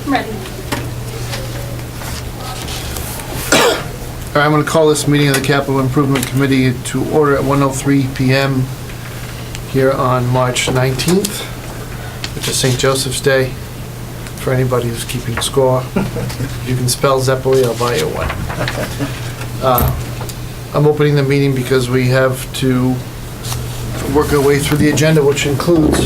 Ready. All right, I'm going to call this meeting of the Capital Improvement Committee to order at 1:03 PM here on March 19th, which is St. Joseph's Day. For anybody who's keeping score, if you can spell Zeppeli, I'll buy you one. I'm opening the meeting because we have to work our way through the agenda, which includes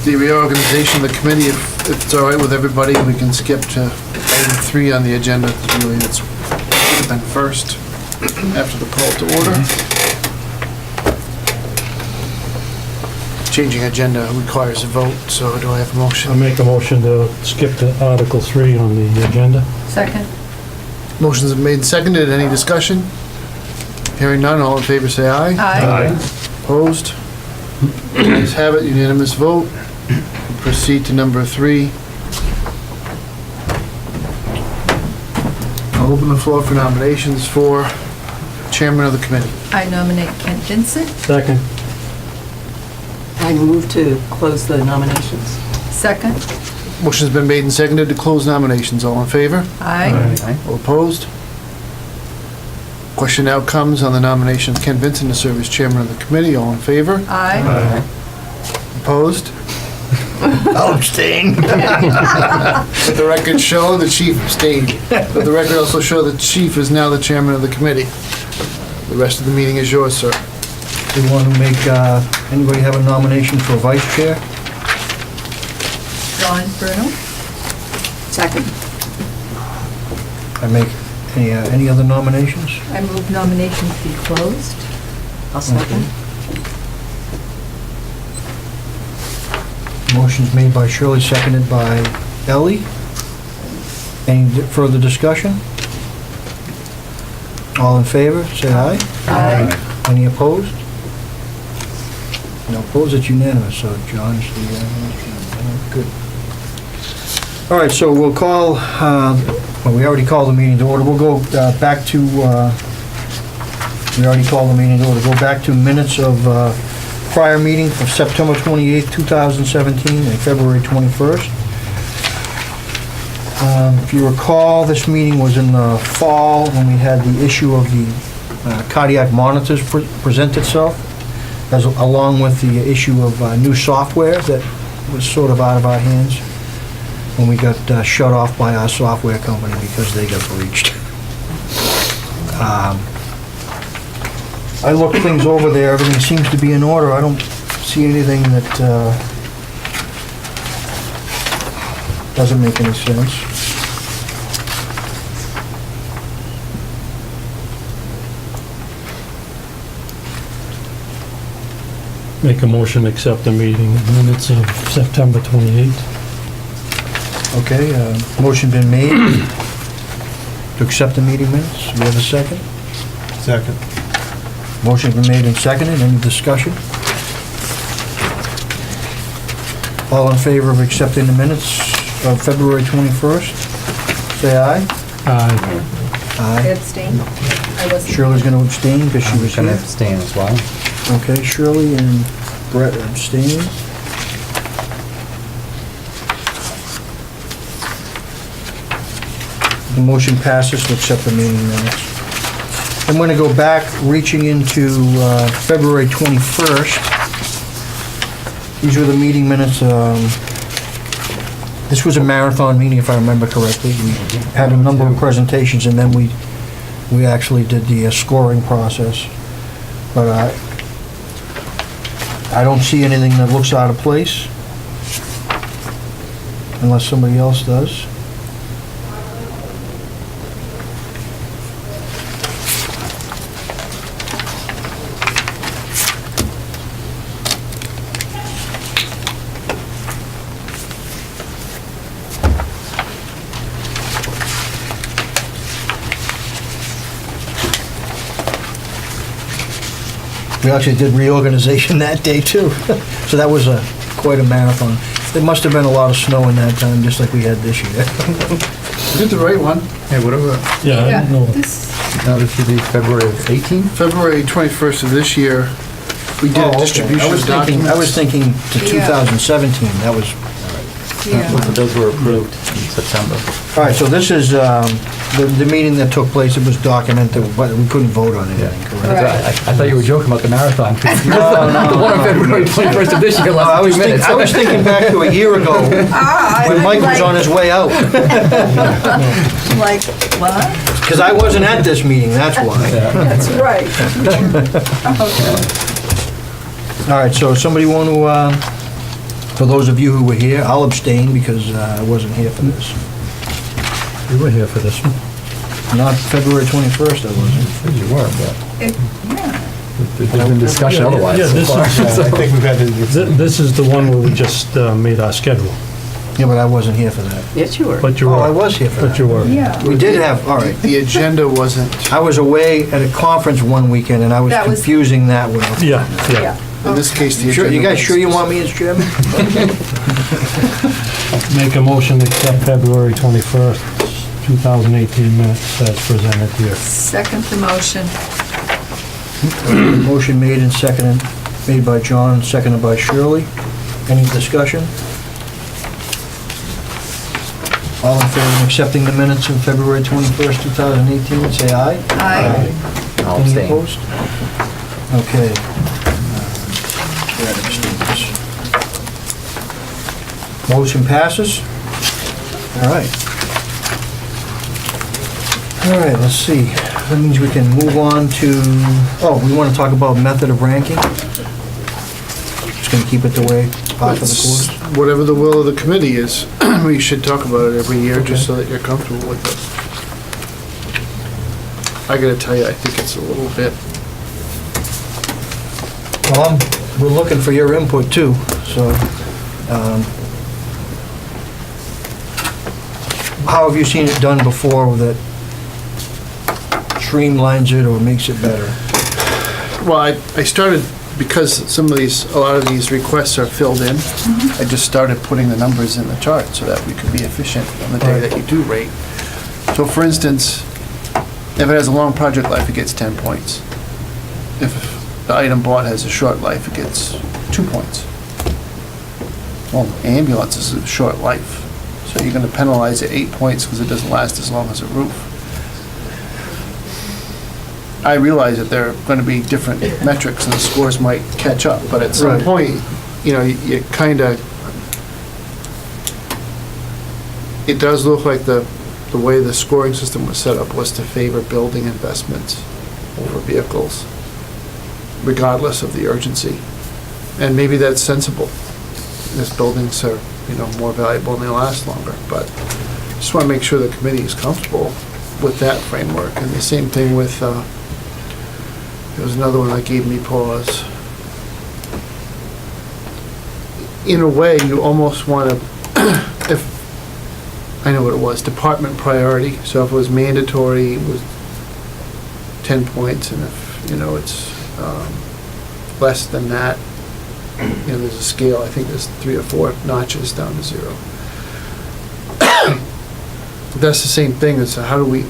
the reorganization of the committee. If it's all right with everybody, we can skip to item 3 on the agenda. Really, that's then first after the call to order. Changing agenda requires a vote, so do I have a motion? I'll make a motion to skip to Article 3 on the agenda. Second. Motions have made and seconded. Any discussion? Hearing none, all in favor say aye. Aye. Opposed? Ayes have it, unanimous vote. Proceed to number 3. I'll open the floor for nominations for chairman of the committee. I nominate Kent Vincent. Second. I move to close the nominations. Second. Motion's been made and seconded to close nominations. All in favor? Aye. All opposed? Question now comes on the nomination of Ken Vincent to serve as chairman of the committee. All in favor? Aye. Opposed? I'll abstain. Let the record show the chief abstained. Let the record also show the chief is now the chairman of the committee. The rest of the meeting is yours, sir. We want to make, anybody have a nomination for vice chair? John Bruno. Second. I make any other nominations? I move nominations be closed. I'll second. Motion's made by Shirley, seconded by Ellie. Any further discussion? All in favor, say aye. Aye. Any opposed? No opposed, it's unanimous, so John is the, good. All right, so we'll call, well, we already called the meeting to order. We'll go back to, we already called the meeting to order. Go back to minutes of prior meeting of September 28th, 2017, and February 21st. If you recall, this meeting was in the fall when we had the issue of the cardiac monitors present itself, along with the issue of new software that was sort of out of our hands when we got shut off by our software company because they got breached. I looked things over there, everything seems to be in order. I don't see anything that doesn't make any sense. Make a motion to accept the meeting minutes of September 28th. Okay, motion been made to accept the meeting minutes. We have a second? Second. Motion been made and seconded. Any discussion? All in favor of accepting the minutes of February 21st? Say aye. Aye. I Aye. abstain. I wasn't. Shirley's going to abstain because she was I'm here. gonna abstain as well. Okay, Shirley and Brett are abstaining. The motion passes to accept the meeting minutes. I'm going to go back, reaching into February 21st. These were the meeting minutes. This was a marathon meeting, if I remember correctly. We had a number of presentations, and then we actually did the scoring process. But I don't see anything that looks out of place, unless somebody else does. We actually did reorganization that day too. So that was quite a marathon. There must have been a lot of snow in that time, just like we had this year. You did the right one. Hey, whatever. Yeah, I don't know. This, Now this should be February of 18? February 21st of this year, we did Oh, okay. distribution of documents. I was thinking to Yeah. 2017, that was, Yeah. Both of those were approved in September. All right, so this is the meeting that took place, it was documented, but we couldn't vote on anything, correct? Right. I thought you were joking about the marathon. No, The one on February 21st of this year I was lasted 2 minutes. I was thinking back to a year ago, when Mike was on his way out, Like, what? because I wasn't at this meeting, that's why. That's right. Okay. All right, so somebody want to, for those of you who were here, I'll abstain because I wasn't here for this. You were here for this one. Not February 21st, I wasn't. You were, but Yeah. there's been discussion Yeah, otherwise yeah, so this far. is- So- I think we've had This is the one where we just made our schedule, Yeah, but I wasn't here for that. Yes, you were. but you Oh, I were, was here for but you that. were. Yeah. We did have, all right. The agenda wasn't, I was away at a conference one weekend and I was That was- confusing that with. Yeah, yeah. Yeah. in this case, the Sure, agenda. you guys was- sure you want me as chairman? Make a motion to accept February 21st, 2018 minutes as presented here. Second the motion. Motion made and seconded, made by John, seconded by Shirley. Any discussion? All in favor of accepting the minutes of February 21st, 2018, say aye. Aye. I'll Any abstain. opposed? Okay. Brad abstains. Motion passes. All right. All right, let's see. That means we can move on to, oh, we want to talk about method of ranking? Just going to keep it the way, par for the It's course? whatever the will of the committee is. We should talk about it every year, just so that you're comfortable with it. I gotta tell you, I think it's a little bit, Well, we're looking for your input too, so, how have you seen it done before that streamlines it or makes it better? well, I started, because some of these, a lot of these requests are filled in, I just started putting the numbers in the chart so that we could be efficient on the day that you do rate. So for instance, if it has a long project life, it gets 10 points. If the item bought has a short life, it gets 2 points. Well, ambulance is a short life, so you're gonna penalize it 8 points because it doesn't last as long as a roof. I realize that there are gonna be different metrics and the scores might catch up, but at some Right. point, you know, you kinda, it does look like the way the scoring system was set up was to favor building investments over vehicles, regardless of the urgency. And maybe that's sensible. These buildings are, you know, more valuable and they last longer, but just want to make sure the committee is comfortable with that framework. And the same thing with, there was another one that gave me pause. In a way, you almost want to, if, I know what it was, department priority. So if it was mandatory, it was 10 points, and if, you know, it's less than that, you know, there's a scale, I think there's 3 or 4 notches down to 0. That's the same thing, it's how do we,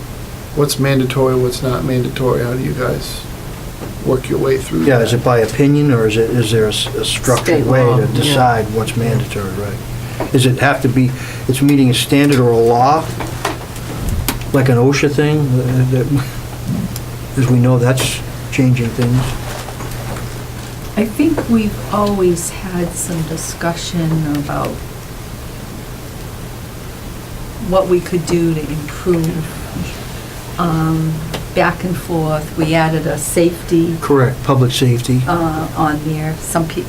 what's mandatory, what's not mandatory, how do you guys work your way through Yeah, that? is it by opinion, or is there a structured State way law, to yeah. decide what's mandatory, right? Does it have to be, it's meeting a standard or a law, like an OSHA thing? As we know, that's changing things. I think we've always had some discussion about what we could do to improve, back and forth. We added a safety Correct, public safety. on there,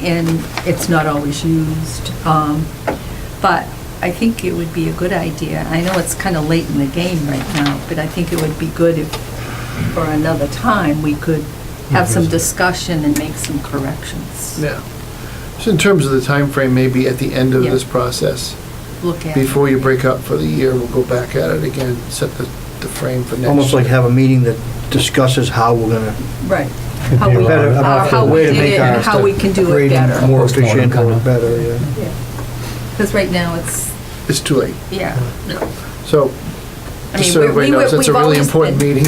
and it's not always used. But I think it would be a good idea. I know it's kind of late in the game right now, but I think it would be good if, for another time, we could have some discussion and make some corrections. Yeah. So in terms of the time frame, maybe at the end of Yeah. this process, Look at. before you break up for the year, we'll go back at it again, set the frame for next year. Almost like have a meeting that discusses how we're gonna, Right. Could How be we, a better, lot how about the we way to did make it our and how we can do it grading better. more Postmortem efficient or kinda. better, yeah. Because right now it's, It's too late. yeah. So I Just mean, so everybody knows, it's a really important meeting.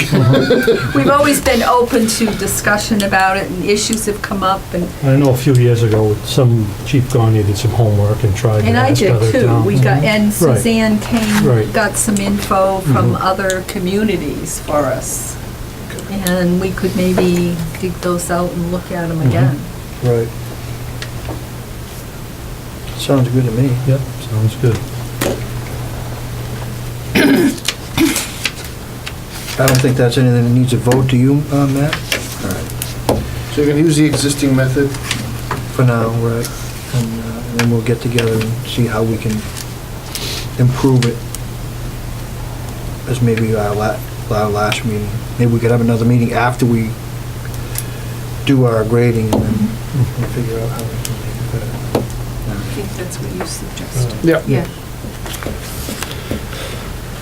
We've always been open to discussion about it, and issues have come up, and I know a few years ago, some Chief Gagne did some homework and tried to I ask did other too. towns. We got, and Right. Suzanne came, Right. got some info from other communities for us. And we could maybe dig those out and look at them again. Right. Sounds good to me. Yep, sounds good. I don't think that's anything that needs a vote, do you, Matt? All right. So you're gonna use the existing method? For now, right. And then we'll get together and see how we can improve it as maybe our last meeting. Maybe we could have another meeting after we do our grading and then we'll figure out how we can make it better. I think that's what you suggested. Yeah. Yeah.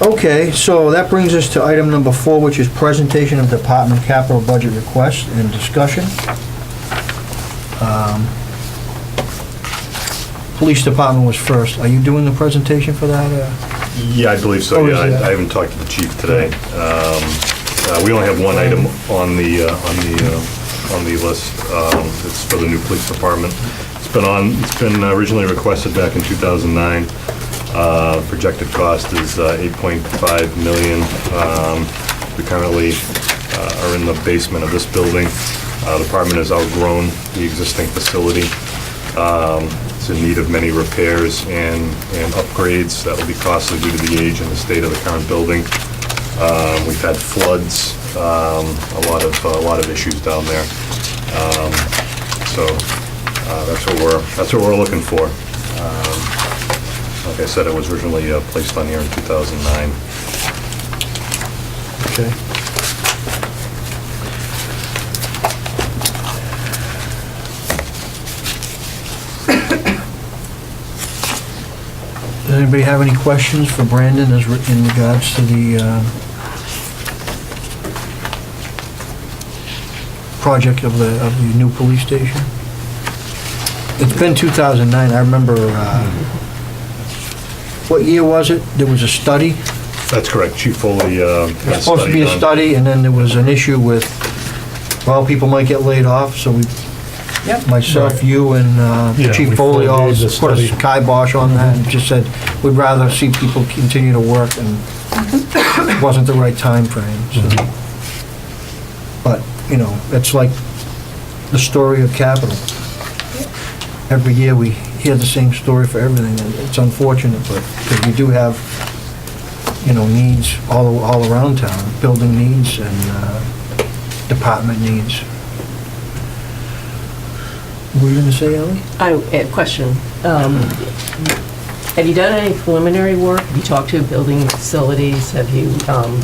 Okay, so that brings us to item number 4, which is presentation of department capital budget request and discussion. Police department was first. Are you doing the presentation for that? Yeah, I believe so, Oh, yeah. is it? I haven't talked to the chief today. We only have one item on the list. It's for the new police department. It's been originally requested back in 2009. Projected cost is 8.5 million. We currently are in the basement of this building. The department has outgrown the existing facility. It's in need of many repairs and upgrades that will be costly due to the age and the state of the current building. We've had floods, a lot of issues down there. So that's what we're looking for. Like I said, it was originally placed on here in 2009. Okay. Does anybody have any questions for Brandon in regards to the project of the new police station? It's been 2009, I remember, what year was it? There was a study? That's correct. Chief Foley had a Supposed to be a done. study, and then there was an issue with, well, people might get laid off, so we, myself, Right. you, and Yeah, Chief we Foley all forgave the put a study. kibosh on that, and just said, we'd rather see people continue to work, and it wasn't the right time frame, so. But, you know, it's like the story of capital. Every year we hear the same story for everything, and it's unfortunate, but, because we do have, you know, needs all around town, building needs and department needs. What were you gonna say, Ellie? A question. Have you done any preliminary work? Have you talked to building facilities? Have you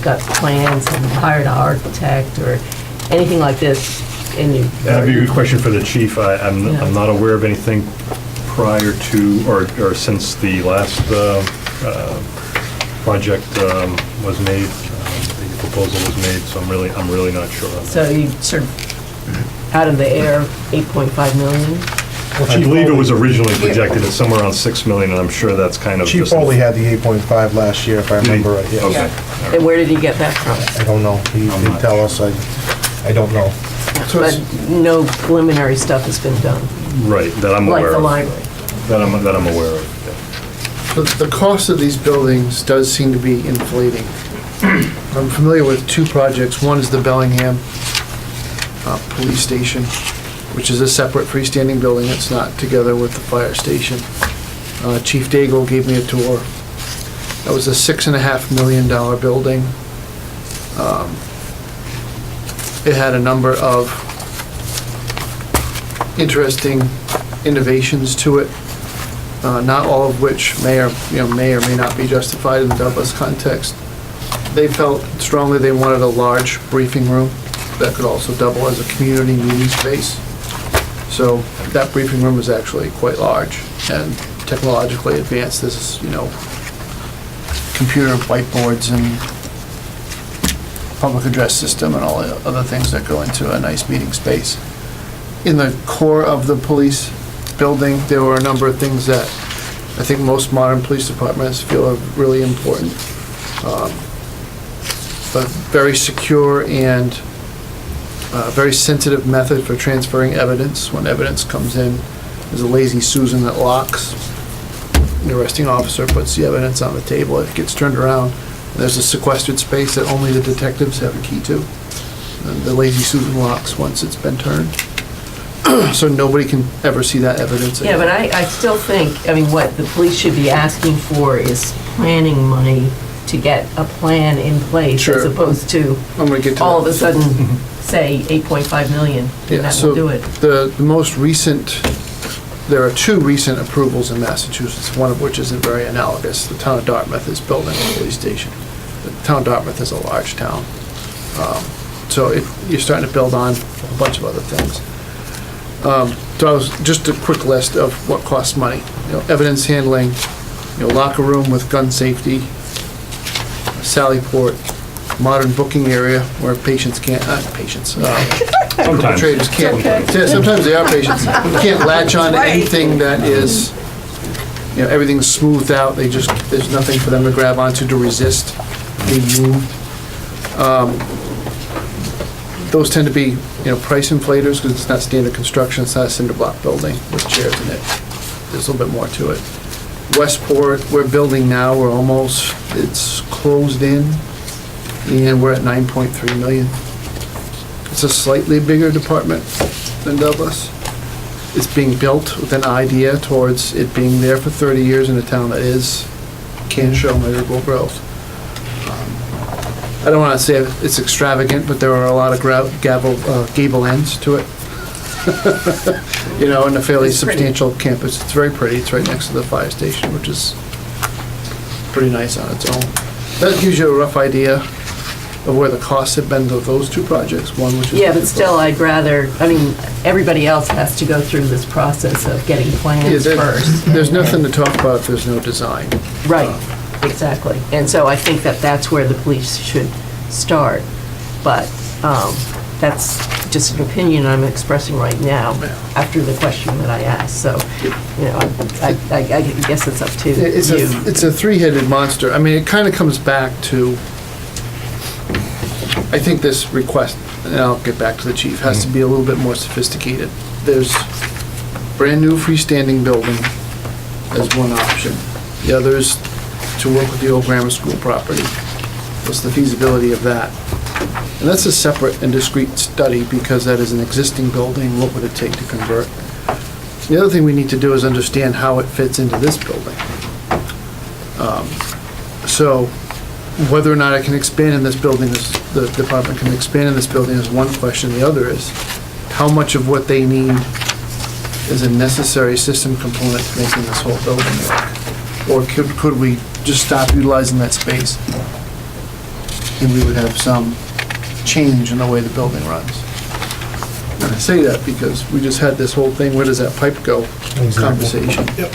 got plans? Have you hired an architect or anything like this? That'd be a good question for the chief. I'm Yeah. not aware of anything prior to, or since the last project was made, the proposal was made, so I'm really not sure on that. So you sort of, out of the air, 8.5 million? I believe it was originally projected at somewhere around 6 million, and I'm sure that's kind of Chief just... Foley had the 8.5 last year, if I remember right, yes. Okay. And where did he get that from? I don't know, he didn't tell us, I don't know. So But it's- no preliminary stuff has been done, Right, that I'm like aware the of. library. That I'm aware of, yeah. So the cost of these buildings does seem to be inflating. I'm familiar with two projects. One is the Bellingham Police Station, which is a separate freestanding building. It's not together with the fire station. Chief Daigle gave me a tour. That was a $6.5 million building. It had a number of interesting innovations to it, not all of which may or may not be justified in the Douglas context. They felt strongly they wanted a large briefing room that could also double as a community meeting space. So that briefing room is actually quite large and technologically advanced. This is, computer whiteboards and public address system and all the other things that go into a nice meeting space. In the core of the police building, there were a number of things that I think most modern police departments feel are really important. a very secure and very sensitive method for transferring evidence. When evidence comes in, there's a lazy Susan that locks. The arresting officer puts the evidence on the table, it gets turned around. There's a sequestered space that only the detectives have a key to. And the lazy Susan locks once it's been turned. So nobody can ever see that evidence Yeah, again. but I still think, I mean, what the police should be asking for is planning money to get a plan in place, Sure. as opposed to I'm gonna get to all of that. a sudden, say, 8.5 million, Yeah, and that so will do it. the most recent, there are two recent approvals in Massachusetts, one of which isn't very analogous. The town of Dartmouth is building a police station. The town of Dartmouth is a large town. So you're starting to build on a bunch of other things. So I was, just a quick list of what costs money. You know, evidence handling, locker room with gun safety, sally port, modern booking area where patients can't, perpetrators can't, yeah, sometimes they are patients, can't latch on to anything that is, everything's smoothed out, there's nothing for them to grab onto to resist being moved. Those tend to be, price inflators, because it's not standard construction, it's not a cinder block building with chairs in it. There's a little bit more to it. Westport, we're building now, it's closed in, and we're at 9.3 million. It's a slightly bigger department than Douglas. It's being built with an idea towards it being there for 30 years in a town that can show measurable growth. I don't want to say it's extravagant, but there are a lot of gable ends to it. And a fairly substantial campus. It's very pretty. It's right next to the fire station, which is pretty nice on its own. That gives you a rough idea of where the costs have been of those two projects. One which is Yeah, but still, I'd rather, everybody else has to go through this process of getting plans first. There's nothing to talk about if there's no design. Right, exactly. And so I think that's where the police should start. But that's just an opinion I'm expressing right now after the question that I asked. So, I guess it's up to you. It's a three-headed monster. It kind of comes back to, I think this request, and I'll get back to the chief, has to be a little bit more sophisticated. There's brand-new freestanding building as one option. The other is to work with the old grammar school property. What's the feasibility of that? And that's a separate and discrete study because that is an existing building. What would it take to convert? The other thing we need to do is understand how it fits into this building. So whether or not it can expand in this building, the department can expand in this building is one question. The other is how much of what they need is a necessary system component to making this whole building work? Or could we just stop utilizing that space and we would have some change in the way the building runs? And I say that because we just had this whole thing, where does that pipe go conversation. Yep.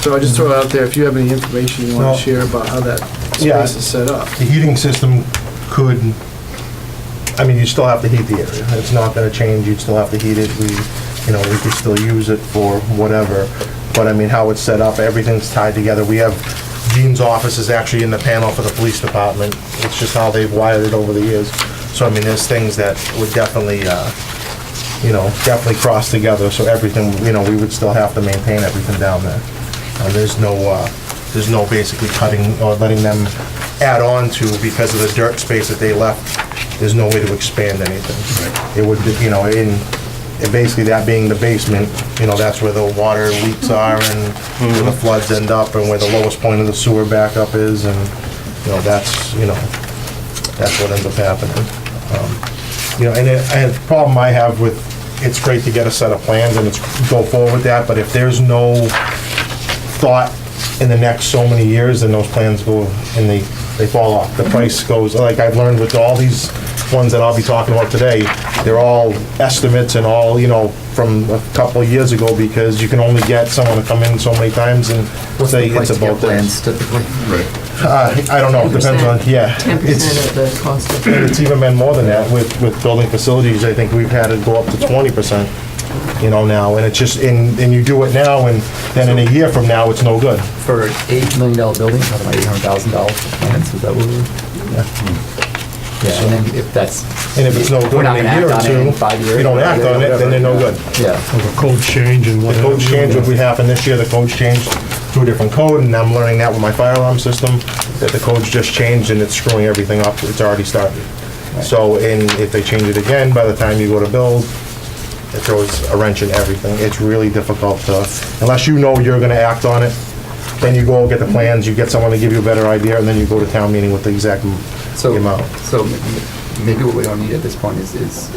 So I just throw it out there, if you have any information you want No. to share about how that Yeah. space is set up. The heating system could, you still have to heat the area. It's not gonna change, you'd still have to heat it. We could still use it for whatever. But how it's set up, everything's tied together. We have, Gene's office is actually in the panel for the police department. It's just how they've wired it over the years. So, there's things that would definitely, definitely cross together. So everything, we would still have to maintain everything down there. There's no basically cutting or letting them add on to, because of the dirt space that they left, there's no way to expand anything. It would, and basically that being the basement, that's where the water leaks are and where the floods end up and where the lowest point of the sewer backup is, and, that's what ends up happening. And the problem I have with, it's great to get a set of plans and go forward with that, but if there's no thought in the next so many years, then those plans go and they fall off. The price goes, like I've learned with all these ones that I'll be talking about today, they're all estimates and all, from a couple of years ago, because you can only get someone to come in so many times and say it's about plans this. typically? Right. I don't know, it depends on, 10% It's, of the cost of and it's even been more than that with building facilities. I think we've had it go up to 20%, now, and it's just, and you do it now, and then in a year from now, it's no good. For an $8 million building, about $800,000 for plans, is that what we're? Yeah, and then if that's. And if it's no good we're in not a gonna year or act on it in two, 5 years. you don't act on it, then they're no good. Yeah. Of a code change and The whatever. codes change, what we happened this year, the codes changed to a different code, and I'm learning that with my fire alarm system, that the codes just changed and it's screwing everything up, it's already started. So, and if they change it again, by the time you go to build, it throws a wrench in everything. It's really difficult to, unless you know you're gonna act on it, then you go get the plans, you get someone to give you a better idea, and then you go to town meeting with the exact amount. So maybe what we don't need at this point is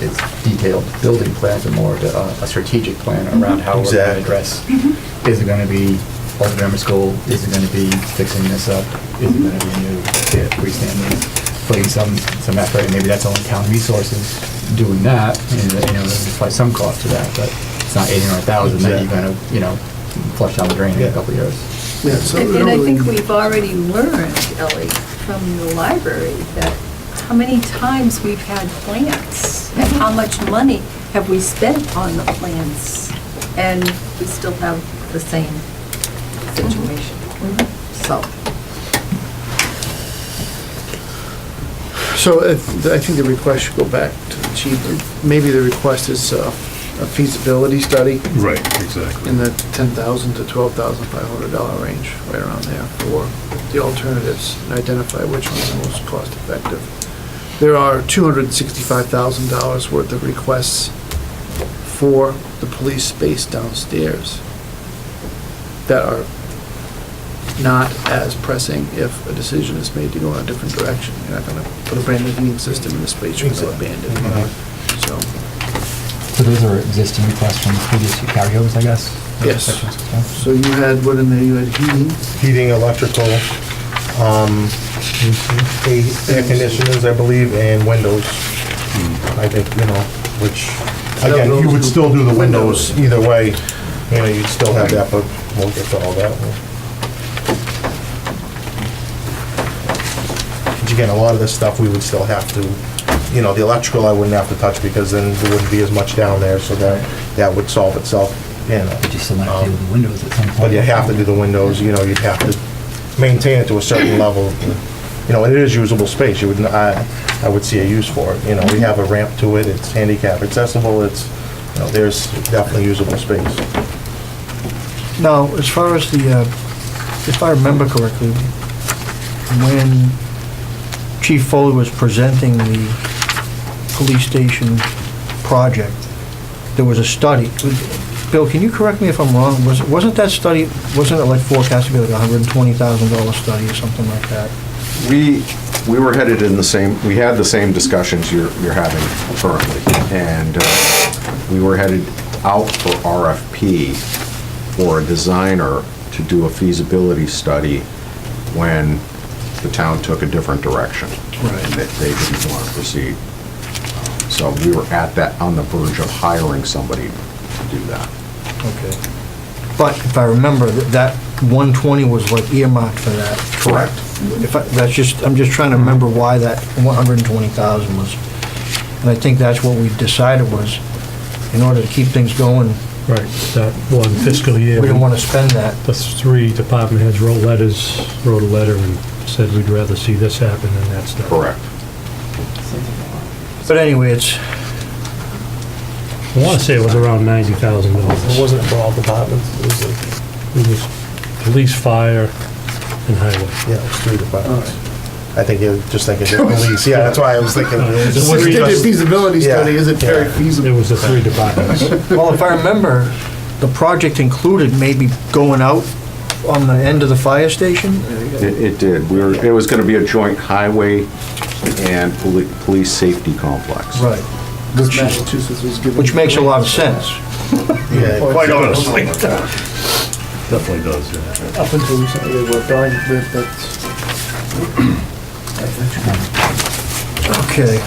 detailed building plans, and more a strategic plan around how we're going to Exactly. address. Is it going to be old grammar school? Is it going to be fixing this up? Is it going to be new freestanding? Putting some effort, and maybe that's only town resources doing that, and there's probably some cost to that, but it's not 80 or 1,000 that you're going to, flush down the drain in a couple of years. Yeah, so And I think we've already learned, Ellie, from the library, that how many times we've had plants, and how much money have we spent on the plants, and we still have the same situation. So, So I think the request should go back to the chief. Maybe the request is a feasibility study Right, exactly. in the $10,000 to $12,500 range, right around there, for the alternatives, and identify which one's the most cost effective. There are $265,000 worth of requests for the police space downstairs that are not as pressing if a decision is made to go in a different direction. You're not gonna put a brand new heating system in the space you're gonna abandon. So, So those are existing requests from previous carryovers, I guess? yes. So you had, what in there, you had heating, Heating, electrical, air conditioners, I believe, and windows. I think, which, again, you would still do the windows either way. You'd still have that, but we'll get to all that. But again, a lot of this stuff, we would still have to, the electrical I wouldn't have to touch, because then there wouldn't be as much down there, so that would solve itself, But you still might have to deal with the windows at some point. But you have to do the windows, you'd have to maintain it to a certain level. And it is usable space, I would see a use for it. We have a ramp to it, it's handicap accessible, there's definitely usable space. Now, as far as if I remember correctly, when Chief Foley was presenting the police station project, there was a study. Bill, can you correct me if I'm wrong? Wasn't that study, wasn't it like forecast to be like a $120,000 study or something like that? We were headed in the same, we had the same discussions you're having currently, and we were headed out for RFP for a designer to do a feasibility study when the town took a different direction. Right. And that they didn't want to proceed. So we were on the verge of hiring somebody to do that. Okay. But if I remember, that 120 was like earmarked for that. Correct. I'm just trying to remember why that 120,000 was. And I think that's what we decided was, in order to keep things going, Right, that one fiscal year. we didn't want to spend that. The 3 department heads wrote a letter and said we'd rather see this happen than that stuff. Correct. But anyway, it's, I want to say it was around $90,000. It wasn't for all departments, It was police, fire, and highway. yeah, it was 3 departments. I think you're just thinking the police, yeah, that's why I was thinking. It so we did a feasibility study, is it very Yeah. feasible? It was the 3 departments. well, if I remember, the project included maybe going out on the end of the fire station? It did. It was going to be a joint highway and police safety complex. Right. Which is, Massachusetts was given. which makes a lot of sense. Yeah, quite honestly. Definitely does, yeah. Up until recently, they were darn good, but. Okay.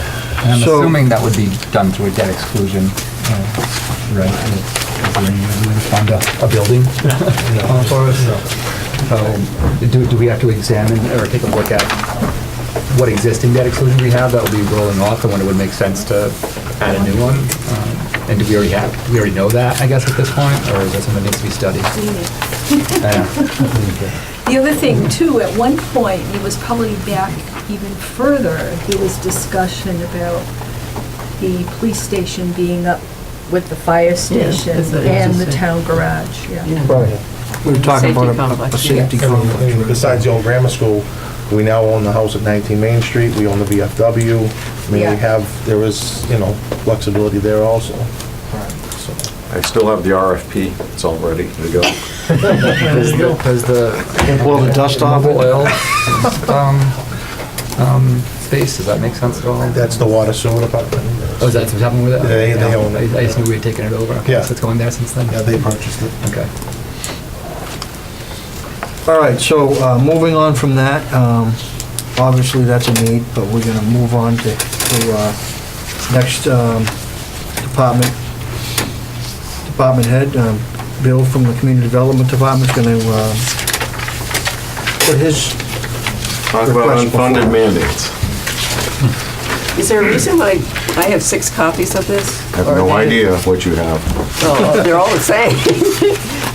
And I'm So- assuming that would be done through a debt exclusion, right? Fund a building. Do we have to examine or take a look at what existing debt exclusion we have that will be rolling off and when it would make sense to add a new one? And do we already know that, I guess, at this point, or is that something that needs to be studied? Yeah. The other thing too, at one point, it was probably back even further, there was discussion about the police station being up with the fire station it's a- and it's a the sa- town garage, yeah. Yeah. Right. We were talking Safety about complex, a safety I complex. mean, besides the old grammar school, we now own the house at 19 Main Street, we own the VFW. I mean, Yeah. we have, there is, flexibility there also. So, I still have the RFP, it's all ready to go. Does the Can't blow the dust off mobile it. oil space, does that make sense at all? That's the water sewer department. Oh, is that what's happening with it? They own it. I just knew we had taken it over. Yeah. So it's going there since then? Yeah, they purchased it. Okay. All right, so moving on from that, obviously that's a need, but we're gonna move on to next department head. Bill from the Community Development Department's gonna put his Talk about request before. unfunded mandates. Is there a reason why I have 6 copies of this? I have Or no they- idea what you have. Well, they're all the same.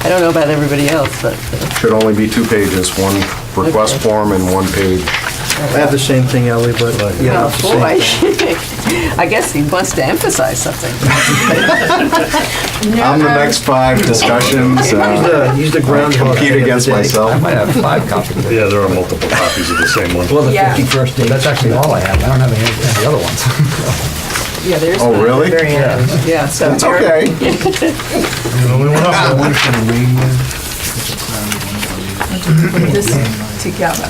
I don't know about everybody else, but, Should only be 2 pages, one request Okay. form and 1 page. I have the same thing, Ellie, but yeah, oh it's the same boy. thing. I guess he wants to emphasize something. On the next 5 discussions, He's the groundhog. compete day of the against day. I myself. might have 5 copies of it. Yeah, there are multiple copies of the same one. Well, the Yeah. 51st But date. that's actually all I have. I don't have any other ones. Yeah, there's. Oh, one at the really? very end. Yeah, so. It's okay. One for the radio. Put this together.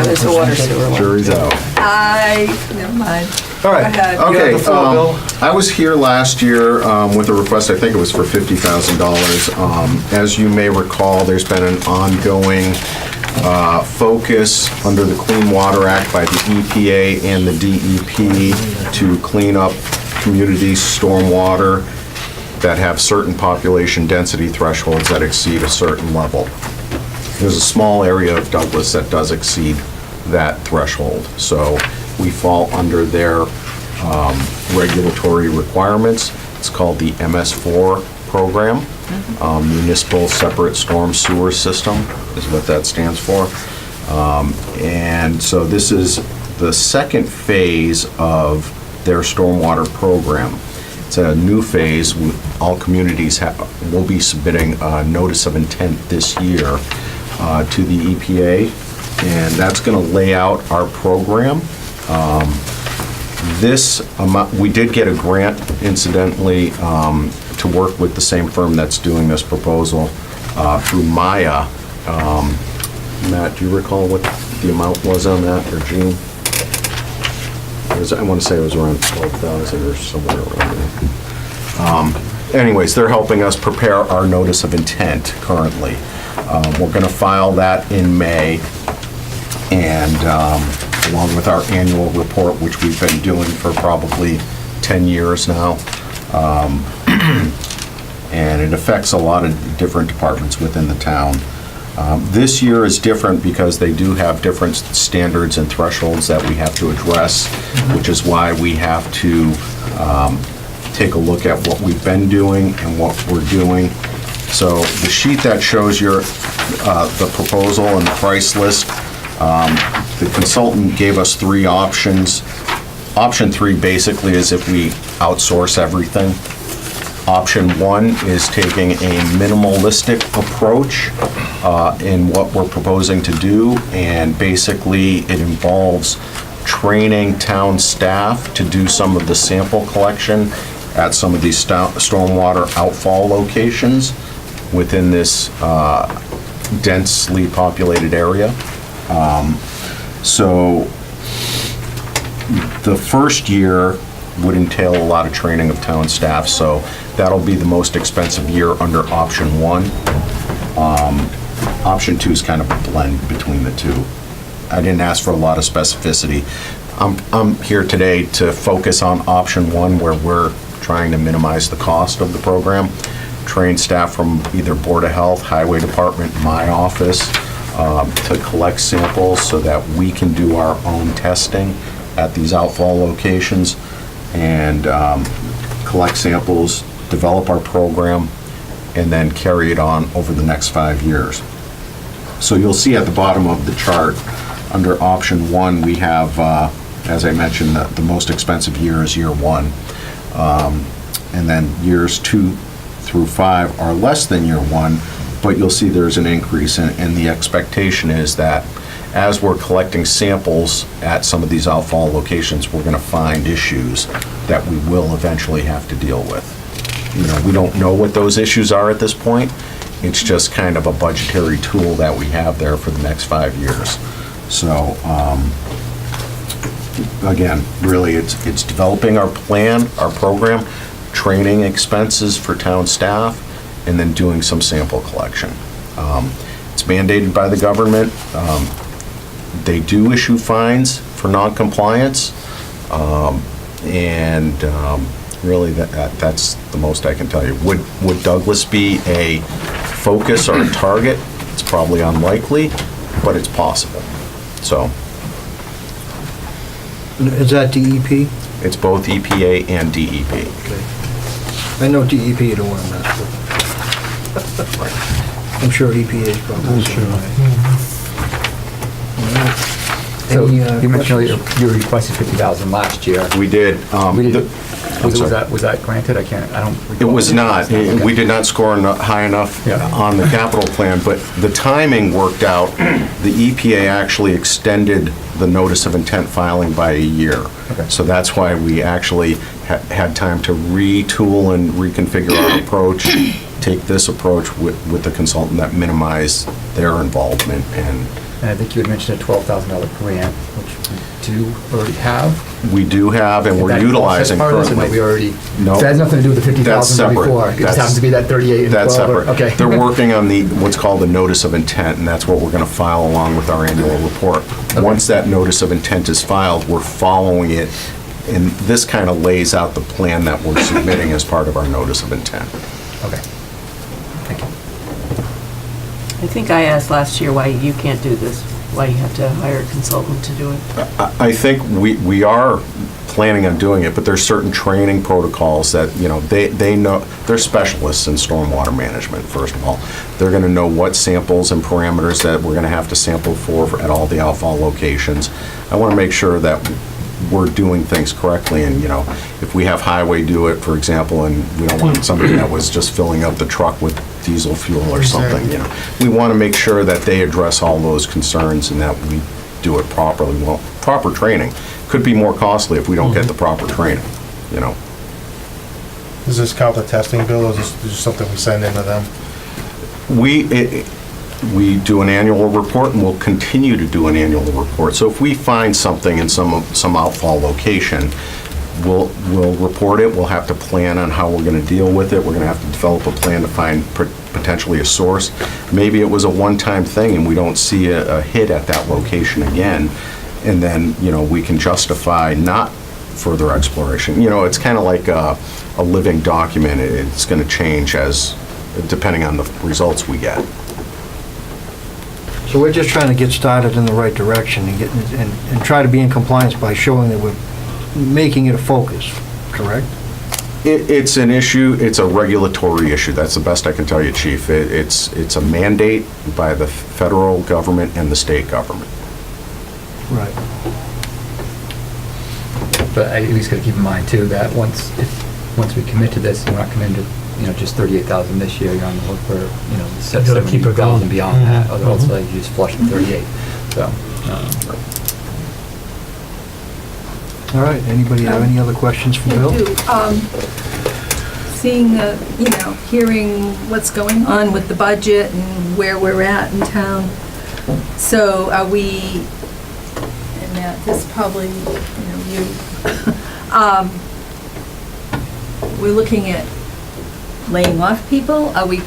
There's the water sewer one. Jury's out. Never mind. All right. Go ahead. You have Okay, the floor, Bill. I was here last year with a request, I think it was for $50,000. As you may recall, there's been an ongoing focus under the Clean Water Act by the EPA and the DEP to clean up community stormwater that have certain population density thresholds that exceed a certain level. There's a small area of Douglas that does exceed that threshold, so we fall under their regulatory requirements. It's called the MS4 Program, Municipal Separate Storm Sewer System is what that stands for. And so this is the second phase of their stormwater program. It's a new phase. All communities will be submitting a notice of intent this year to the EPA, and that's going to lay out our program. This amount, we did get a grant, incidentally, to work with the same firm that's doing this proposal through Maya. Matt, do you recall what the amount was on that, or Gene? I want to say it was around 12,000 or somewhere around there. Anyways, they're helping us prepare our notice of intent currently. We're going to file that in May, and along with our annual report, which we've been doing for probably 10 years now. And it affects a lot of different departments within the town. This year is different because they do have different standards and thresholds that we have to address, which is why we have to take a look at what we've been doing and what we're doing. So the sheet that shows your, the proposal and the price list, the consultant gave us 3 options. Option 3 basically is if we outsource everything. Option 1 is taking a minimalistic approach in what we're proposing to do, and basically it involves training town staff to do some of the sample collection at some of these stormwater outfall locations within this densely populated area. So the first year would entail a lot of training of town staff, so that'll be the most expensive year under option 1. Option 2 is kind of a blend between the two. I didn't ask for a lot of specificity. I'm here today to focus on option 1, where we're trying to minimize the cost of the program. Train staff from either Board of Health, Highway Department, my office, to collect samples so that we can do our own testing at these outfall locations, and collect samples, develop our program, and then carry it on over the next 5 years. So you'll see at the bottom of the chart, under option 1, we have, as I mentioned, the most expensive year is year 1. And then years 2 through 5 are less than year 1, but you'll see there's an increase, and the expectation is that as we're collecting samples at some of these outfall locations, we're going to find issues that we will eventually have to deal with. You know, we don't know what those issues are at this point. It's just kind of a budgetary tool that we have there for the next 5 years. So, again, really, it's developing our plan, our program, training expenses for town staff, and then doing some sample collection. It's mandated by the government. They do issue fines for non-compliance, and really that's the most I can tell you. Would Douglas be a focus or a target? It's probably unlikely, but it's possible. So Is that DEP? it's both EPA and DEP. I know DEP don't want to mess with it. I'm sure EPA is probably. I'm sure. So Any, you mentioned questions? you requested 50,000 last year. We did. We did. I'm Was sorry. that granted? I don't. It recall. was not. Okay. We did not score high enough Yeah. on the capital plan, but the timing worked out. The EPA actually extended the notice of intent filing by a year. Okay. So that's why we actually had time to retool and reconfigure our approach, take this approach with the consultant that minimized their involvement. And And I think you had mentioned a $12,000 grant, which we do already have. we do have, and we're That utilizing offsets part of this, or currently. no, we already. No. So that has nothing to do with the 50,000 That's separate. before. It just happens to be that 38 and 12. That's or- separate. Okay. They're working on what's called the notice of intent, and that's what we're going to file along with our annual report. Once that notice of intent is filed, we're following it, and this kind of lays out the plan that we're submitting as part of our notice of intent. Okay. Thank you. I think I asked last year why you can't do this, why you have to hire a consultant to do it. I think we are planning on doing it, but there's certain training protocols that, you know, they know, they're specialists in stormwater management, first of all. They're gonna know what samples and parameters that we're gonna have to sample for at all the outfall locations. I wanna make sure that we're doing things correctly, and, you know, if we have highway do it, for example, and we don't want somebody that was just filling up the truck with diesel fuel or something, you know. We wanna make sure that they address all those concerns and that we do it properly. Well, proper training could be more costly if we don't get the proper training, you know. Does this count the testing bill, or is this just something we send into them? We do an annual report, and we'll continue to do an annual report. So if we find something in some outfall location, we'll report it. We'll have to plan on how we're going to deal with it. We're going to have to develop a plan to find potentially a source. Maybe it was a one-time thing, and we don't see a hit at that location again, and then, you know, we can justify not further exploration. You know, it's kind of like a living document. It's going to change depending on the results we get. So we're just trying to get started in the right direction and and try to be in compliance by showing that we're making it a focus, correct? It's an issue, it's a regulatory issue, that's the best I can tell you, Chief. It's a mandate by the federal government and the state government. Right. But I at least got to keep in mind too that once we commit to this, we're not committing to, you know, just 38,000 this year. You're on the hook for, you know, gotta keep it going. 70,000 beyond that. Mhm. Otherwise, like, you just flush the 38. So. All right, anybody have any other questions for Bill? I do. Seeing, hearing what's going on with the budget and where we're at in town. So are we, and Matt, this probably, you, we're looking at laying off people? Are we,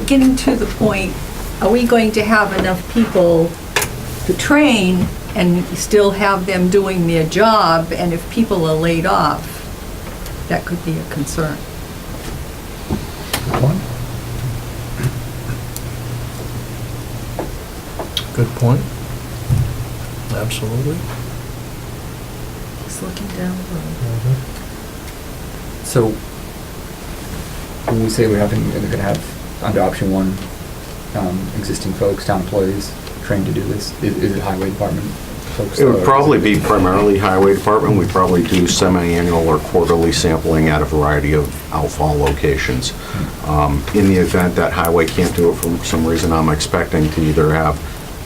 getting to the point, are we going to have enough people to train and still have them doing their job? And if people are laid off, that could be a concern. Good point. Absolutely. Just looking down the road. So when we say we're going to have under option 1, existing folks, town employees trained to do this? Is it highway department folks? It would or- probably be primarily highway department. We probably do semi-annual or quarterly sampling at a variety of outfall locations. In the event that highway can't do it for some reason, I'm expecting to either have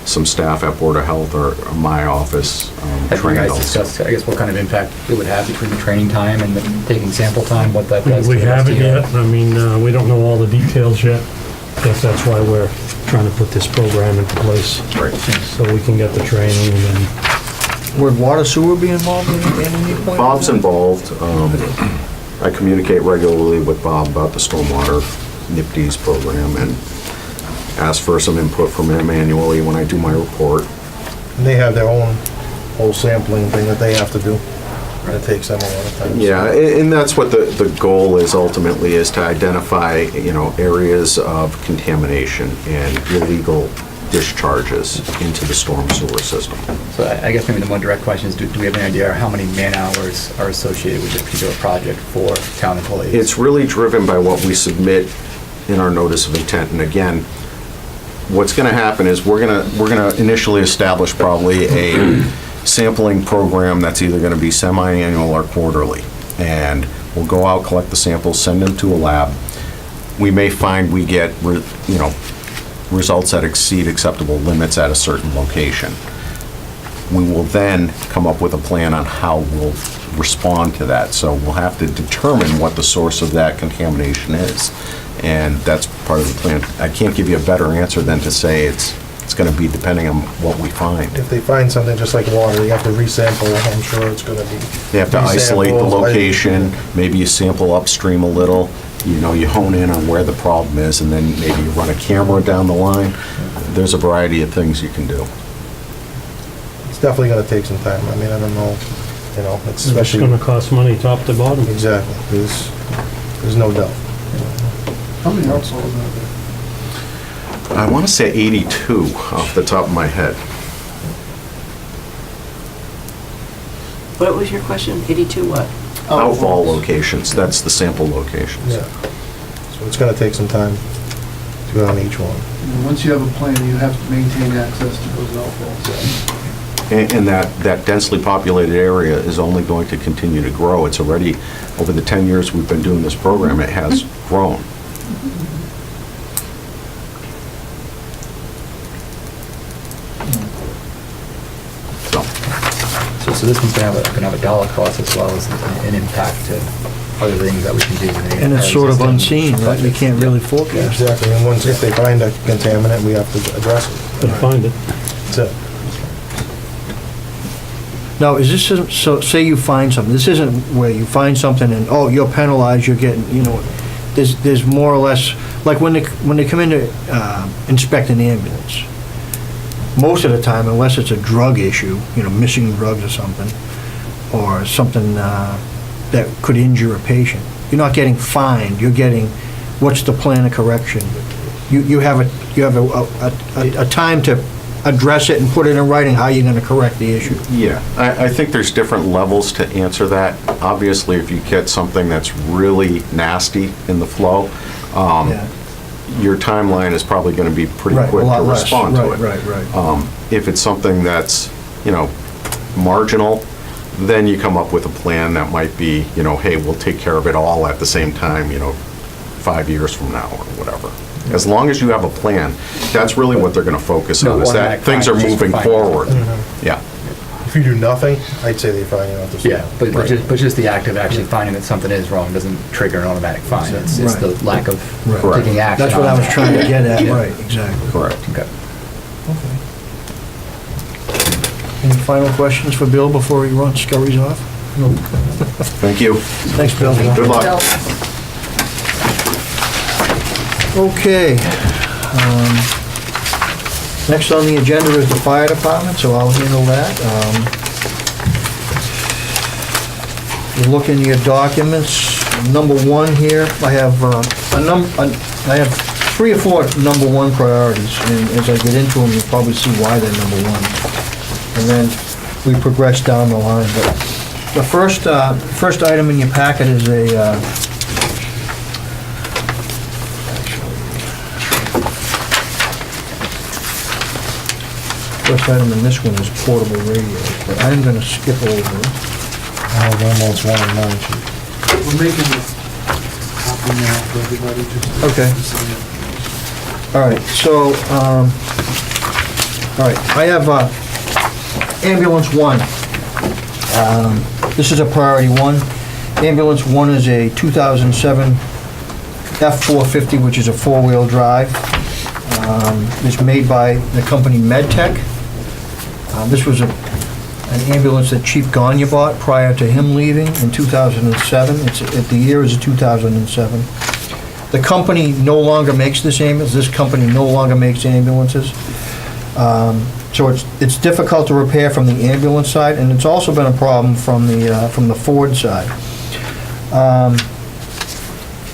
some staff at Board of Health or my office Have you train guys those. discussed, I guess, what kind of impact it would have between the training time and the taking sample time, what that does to We the rest of haven't your- yet, I mean, we don't know all the details yet. Guess that's why we're trying to put this program into place, Right. so we can get the training and then Would water sewer be involved in any point? Bob's involved. I communicate regularly with Bob about the stormwater NIPD's program and ask for some input from him annually when I do my report. And they have their own whole sampling thing that they have to do. And it takes them a lot of time. Yeah, and that's what the goal is ultimately, is to identify, areas of contamination and illegal discharges into the storm sewer system. So I guess maybe the more direct question is, do we have any idea how many man-hours are associated with this particular project for town employees? It's really driven by what we submit in our notice of intent. And again, what's going to happen is we're going to initially establish probably a sampling program that's either going to be semi-annual or quarterly. And we'll go out, collect the samples, send them to a lab. We may find we get, results that exceed acceptable limits at a certain location. We will then come up with a plan on how we'll respond to that. So we'll have to determine what the source of that contamination is. And that's part of the plan. I can't give you a better answer than to say it's going to be depending on what we find. If they find something just like water, you have to resample, I'm sure it's gonna be. You have to isolate the resampled, location, maybe you sample upstream a little, you hone in on where the problem is, and then maybe you run a camera down the line. There's a variety of things you can do. It's definitely gonna take some time. I mean, I don't know, it's it's especially. gonna cost money top to bottom. Exactly, there's no doubt. How many households are there? I want to say 82 off the top of my head. What was your question? 82 what? Outfall locations, that's the sample locations. Yeah. So it's gonna take some time to go on each one. And once you have a plan, you have to maintain access to those outfalls. And that densely populated area is only going to continue to grow. It's already, over the 10 years we've been doing this program, it has grown. So this one's gonna have a dollar cost as well as an impact to other things that we can do. And it's sort of unseen, right? You can't really forecast. Exactly, and once, if they find a contaminant, we have to address it. Gotta find it. That's it. Now, is this, so say you find something, this isn't where you find something and, oh, you're penalized, you're getting, there's more or less, like when they come in to inspect an ambulance, most of the time, unless it's a drug issue, missing drugs or something that could injure a patient, you're not getting fined, you're getting, what's the plan of correction? You have a time to address it and put it in writing how you're gonna correct the issue. Yeah, I think there's different levels to answer that. Obviously, if you get something that's really nasty in the flow, Yeah. your timeline is probably going to be pretty Right, a quick to lot less. respond to it. Right. If it's something that's, marginal, then you come up with a plan that might be, hey, we'll take care of it all at the same time, 5 years from now or whatever. As long as you have a plan, that's really what they're going to focus No on, is that automatic things are fine, just moving fine. forward. Yeah. If you do nothing, I'd say they find you out this. Yeah, but just the act of actually finding that something is wrong doesn't trigger an automatic fine. It's the Right. lack of Right. taking action. That's what I on was that. trying to get at, Yeah. right, exactly. Correct. Okay. Any final questions for Bill before he scurries off? Thank you. Thanks, Bill. Good luck. Okay. Next on the agenda is the fire department, so I'll handle that. You look in your documents, number one here, I have I have 3 or 4 number one priorities, and as I get into them, you'll probably see why they're number one. And then we progress down the line. But the first item in your packet is a First item in this one is portable radios, but I'm gonna skip over it. I have almost 109, Chief. We're making a copy now for everybody, just. Okay. All right, so, all right, I have ambulance 1. This is a priority 1. Ambulance 1 is a 2007 F450, which is a 4-wheel drive. It's made by the company MedTech. This was an ambulance that Chief Gagne bought prior to him leaving in 2007. The year is 2007. The company no longer makes this ambulance. This company no longer makes ambulances. So it's difficult to repair from the ambulance side, and it's also been a problem from the Ford side.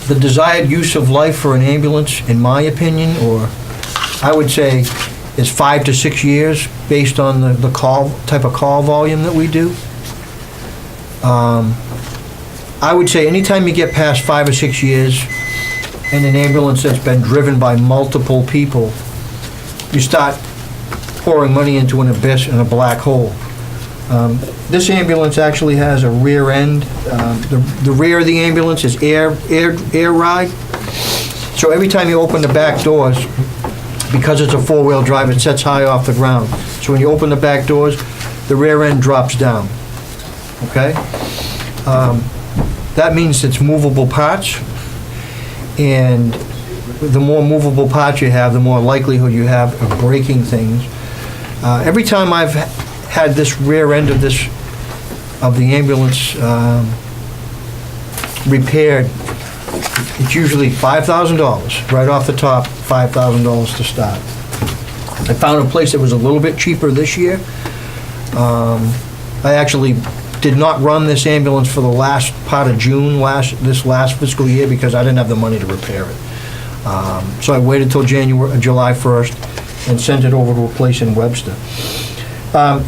The desired use of life for an ambulance, in my opinion, or I would say, is 5 to 6 years, based on the type of call volume that we do. I would say anytime you get past 5 or 6 years in an ambulance that's been driven by multiple people, you start pouring money into an abyss and a black hole. This ambulance actually has a rear end. The rear of the ambulance is air ride. So every time you open the back doors, because it's a 4-wheel drive, it sets high off the ground. So when you open the back doors, the rear end drops down. Okay? That means it's movable parts, and the more movable parts you have, the more likelihood you have of breaking things. Every time I've had this rear end of the ambulance repaired, it's usually $5,000 right off the top, $5,000 to start. I found a place that was a little bit cheaper this year. I actually did not run this ambulance for the last part of June, this last fiscal year, because I didn't have the money to repair it. So I waited till July 1st and sent it over to a place in Webster.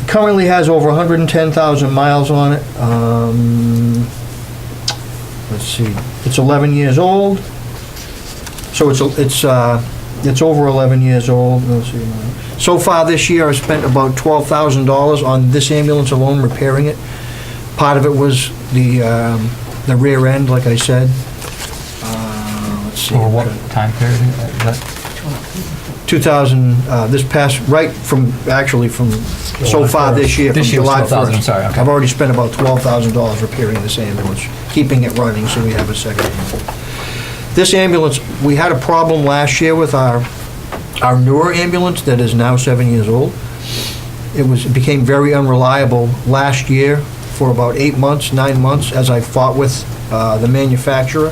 Currently has over 110,000 miles on it. Let's see, it's 11 years old. So it's over 11 years old. Let's see. So far this year, I spent about $12,000 on this ambulance alone, repairing it. Part of it was the rear end, like I said. Let's see. Or what time period is that? 2000, this past, so far this year, from This year was July 12,000, 1st. I'm sorry, okay. I've already spent about $12,000 repairing this ambulance, keeping it running so we have a second ambulance. This ambulance, we had a problem last year with our newer ambulance that is now 7 years old. It became very unreliable last year for about 8 months, 9 months, as I fought with the manufacturer,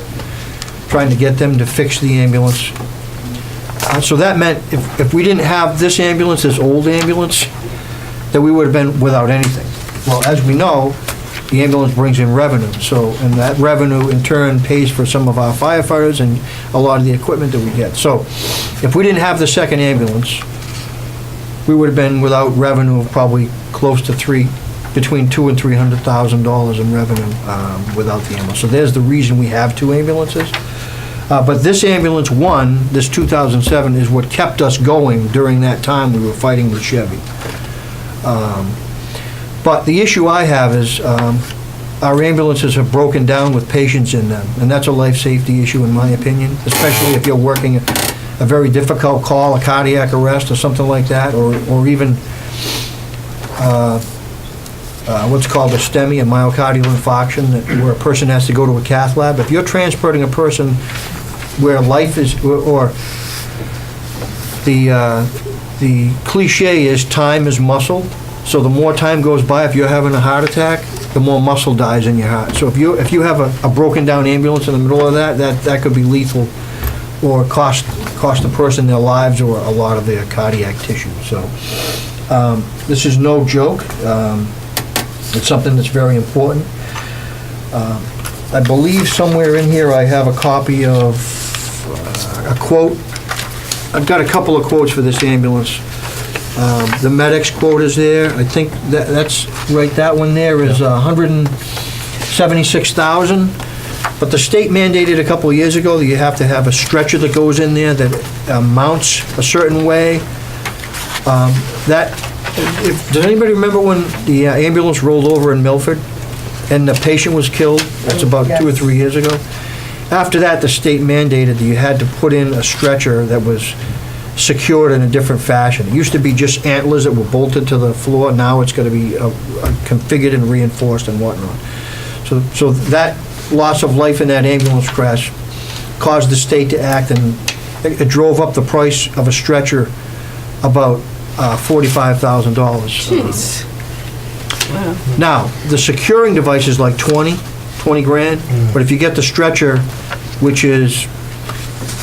trying to get them to fix the ambulance. So that meant if we didn't have this ambulance, this old ambulance, that we would have been without anything. Well, as we know, the ambulance brings in revenue, and that revenue in turn pays for some of our firefighters and a lot of the equipment that we get. So if we didn't have the second ambulance, we would have been without revenue of probably close to between $200,000 and $300,000 in revenue without the ambulance. So there's the reason we have 2 ambulances. But this ambulance 1, this 2007, is what kept us going during that time we were fighting with Chevy. But the issue I have is our ambulances have broken down with patients in them, and that's a life safety issue in my opinion, especially if you're working a very difficult call, a cardiac arrest or something like that, or even what's called a STEMI, a myocardial infarction, where a person has to go to a cath lab. If you're transporting a person where life is, or the cliche is time is muscle. So the more time goes by, if you're having a heart attack, the more muscle dies in your heart. So if you have a broken down ambulance in the middle of that could be lethal, or cost the person their lives or a lot of their cardiac tissue. So this is no joke. It's something that's very important. I believe somewhere in here I have a copy of a quote. I've got a couple of quotes for this ambulance. The medics quote is there. I think that's right. That one there is $176,000. But the state mandated a couple of years ago that you have to have a stretcher that goes in there that mounts a certain way. That Does anybody remember when the ambulance rolled over in Milford and the patient was killed? That's about 2 or 3 years ago. After that, the state mandated that you had to put in a stretcher that was secured in a different fashion. It used to be just antlers that were bolted to the floor. Now it's going to be configured and reinforced and whatnot. So that loss of life in that ambulance crash caused the state to act, and it drove up the price of a stretcher about $45,000. Jeez. Wow. Now, the securing device is like 20 grand, but if you get the stretcher, which is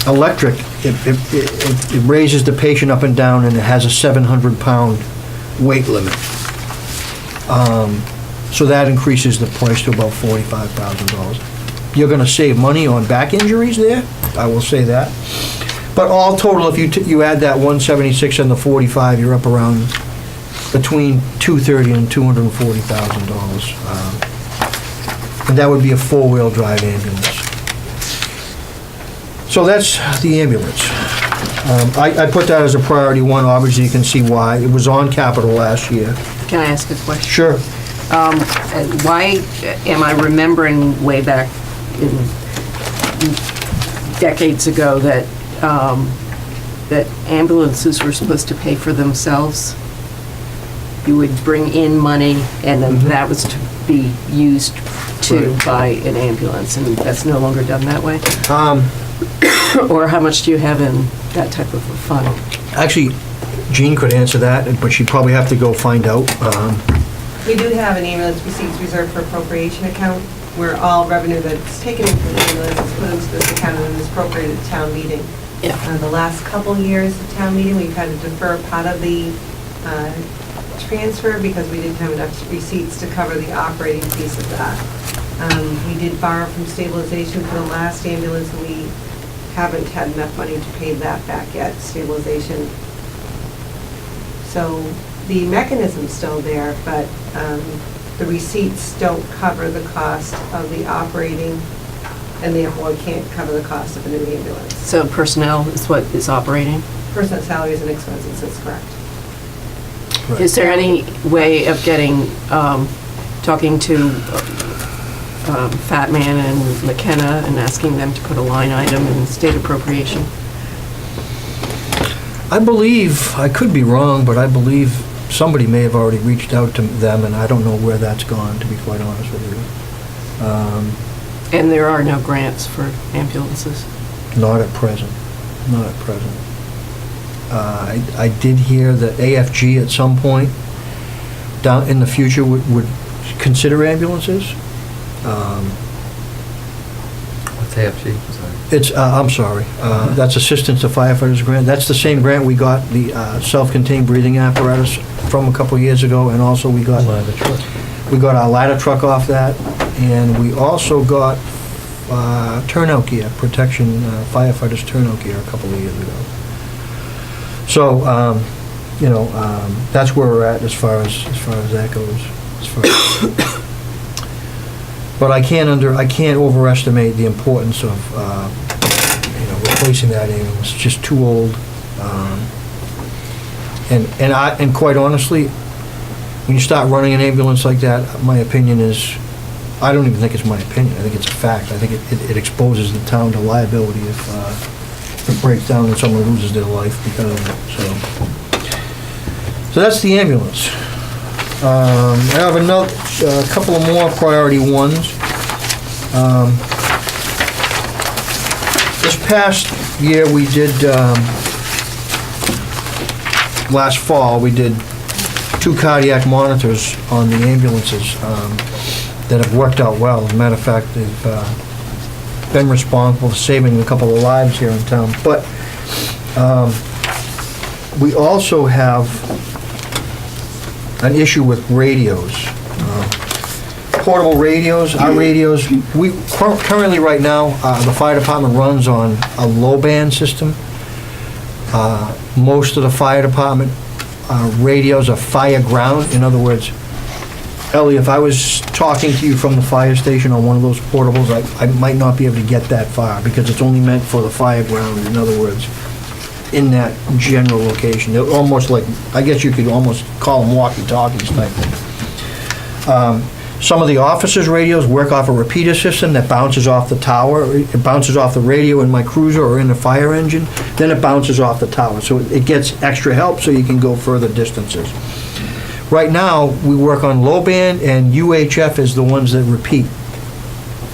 electric, it raises the patient up and down, and it has a 700-pound weight limit. So that increases the price to about $45,000. You're gonna save money on back injuries there, I will say that. But all total, if you add that 176 and the 45, you're up around between $230,000 and $240,000. And that would be a four-wheel drive ambulance. So that's the ambulance. I put that as a priority one, obviously you can see why. It was on capital last year. Can I ask a question? Sure. Why am I remembering way back in decades ago that that ambulances were supposed to pay for themselves? You would bring in money, and then that was to be used to buy an ambulance, and that's no longer done that way? Or how much do you have in that type of a fund? Actually, Jean could answer that, but she'd probably have to go find out. We do have an ambulance receipts reserved for appropriation account, where all revenue that's taken in from the ambulance is put into this account and is appropriated at town meeting. Yeah. The last couple years of town meeting, we've had to defer part of the transfer because we didn't have enough receipts to cover the operating piece of that. We did borrow from Stabilization for the last ambulance, and we haven't had enough money to pay that back yet, Stabilization. So the mechanism's still there, but the receipts don't cover the cost of the operating, and therefore can't cover the cost of a new ambulance. So personnel is what is operating? Personnel salaries and expenses, that's correct. Is there any way of getting, talking to Fat Man and McKenna and asking them to put a line item in state appropriation? I believe, I could be wrong, but I believe somebody may have already reached out to them, and I don't know where that's gone, to be quite honest with you. And there are no grants for ambulances? Not at present, not at present. I did hear that AFG at some point down in the future would consider ambulances. What's AFG? It's, I'm sorry, that's Assistance to Firefighters Grant. That's the same grant we got the self-contained breathing apparatus from a couple years ago, and also we got our ladder truck off that, and we also got turnout gear, protection, firefighters turnout gear a couple of years ago. So, that's where we're at as far as that goes. But I can't overestimate the importance of, replacing that ambulance. It's just too old. And quite honestly, when you start running an ambulance like that, my opinion is, I don't even think it's my opinion. I think it's a fact. I think it exposes the town to liability if it breaks down and someone loses their life because of it. So that's the ambulance. I have a couple of more priority ones. This past year we did, last fall, we did 2 cardiac monitors on the ambulances that have worked out well. As a matter of fact, they've been responsible for saving a couple of lives here in town. But we also have an issue with radios. Portable radios, our radios, we currently right now, the fire department runs on a low band system. Most of the fire department radios are fire ground. In other words, Ellie, if I was talking to you from the fire station on one of those portables, I might not be able to get that far because it's only meant for the fire ground. In other words, in that general location. They're almost like, I guess you could almost call them walkie-talkies type thing. Some of the officers' radios work off a repeater system that bounces off the tower. It bounces off the radio in my cruiser or in the fire engine, then it bounces off the tower. So it gets extra help so you can go further distances. Right now, we work on low band, and UHF is the ones that repeat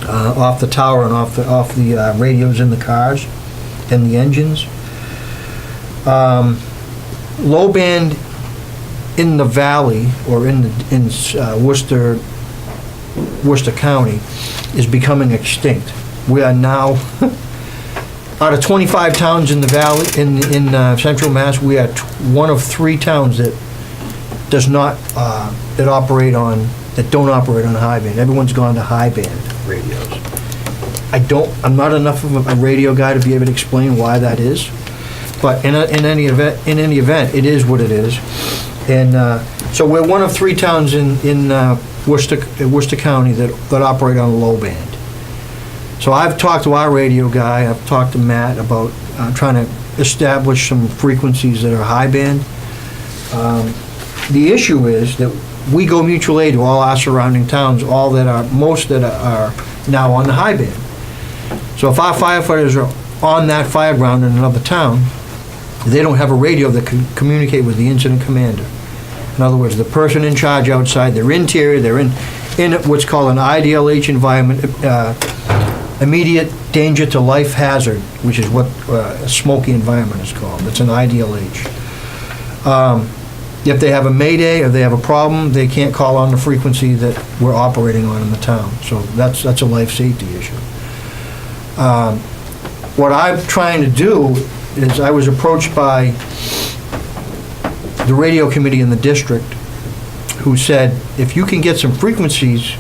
off the tower and off the radios in the cars and the engines. Low band in the valley or in Worcester County is becoming extinct. We are now, out of 25 towns in the valley, in central Mass, we are one of 3 towns that does not, that don't operate on high band. Everyone's gone to high band radios. I'm not enough of a radio guy to be able to explain why that is, but in any event, it is what it is. And so we're one of 3 towns in Worcester County that operate on low band. So I've talked to our radio guy, I've talked to Matt about trying to establish some frequencies that are high band. The issue is that we go mutual aid to all our surrounding towns, most that are now on the high band. So if our firefighters are on that fire ground in another town, they don't have a radio that can communicate with the incident commander. In other words, the person in charge outside, their interior, they're in what's called an IDLH environment, immediate danger to life hazard, which is what a smoky environment is called. It's an IDLH. If they have a mayday or they have a problem, they can't call on the frequency that we're operating on in the town. So that's a life safety issue. What I'm trying to do is, I was approached by the radio committee in the district who said, if you can get some frequencies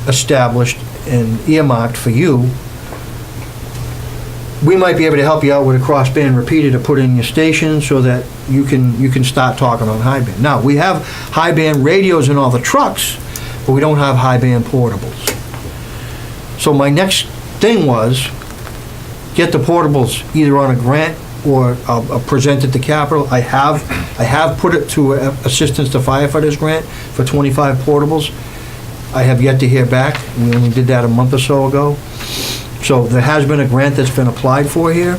established and earmarked for you, we might be able to help you out with a crossband repeater to put in your station so that you can start talking on high band. Now, we have high band radios in all the trucks, but we don't have high band portables. So my next thing was get the portables either on a grant or presented to Capital. I have put it to Assistance to Firefighters grant for 25 portables. I have yet to hear back. We only did that a month or so ago. So there has been a grant that's been applied for here.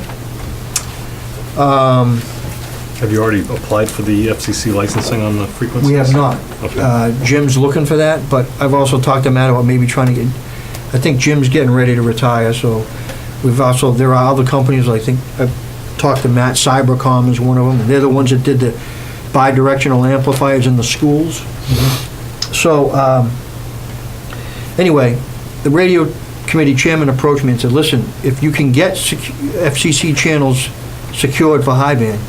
Have you already applied for the FCC licensing on the frequencies? We have not. Okay. Jim's looking for that, but I've also talked to Matt about maybe trying to get, I think Jim's getting ready to retire, so there are other companies, I think, I've talked to Matt, Cybercom is one of them. They're the ones that did the bi-directional amplifiers in the schools. Mm-hmm. So, anyway, the radio committee chairman approached me and said, listen, if you can get FCC channels secured for high band,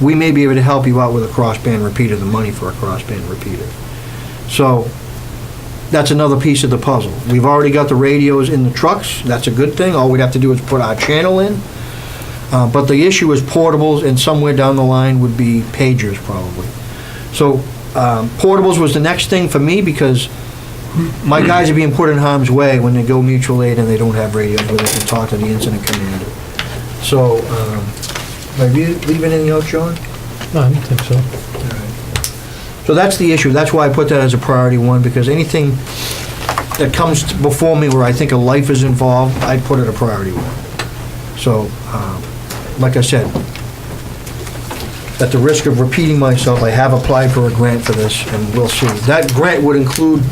we may be able to help you out with a crossband repeater, the money for a crossband repeater. So that's another piece of the puzzle. We've already got the radios in the trucks. That's a good thing. All we'd have to do is put our channel in. But the issue is portables, and somewhere down the line would be pagers probably. So portables was the next thing for me, because my guys are being put in harm's way when they go mutual aid and they don't have radios where they can talk to the incident commander. So, are you leaving anything else, John? No, I don't think so. All right. So that's the issue. That's why I put that as a priority 1, because anything that comes before me where I think a life is involved, I'd put it a priority 1. So, like I said, at the risk of repeating myself, I have applied for a grant for this, and we'll see. That grant would include,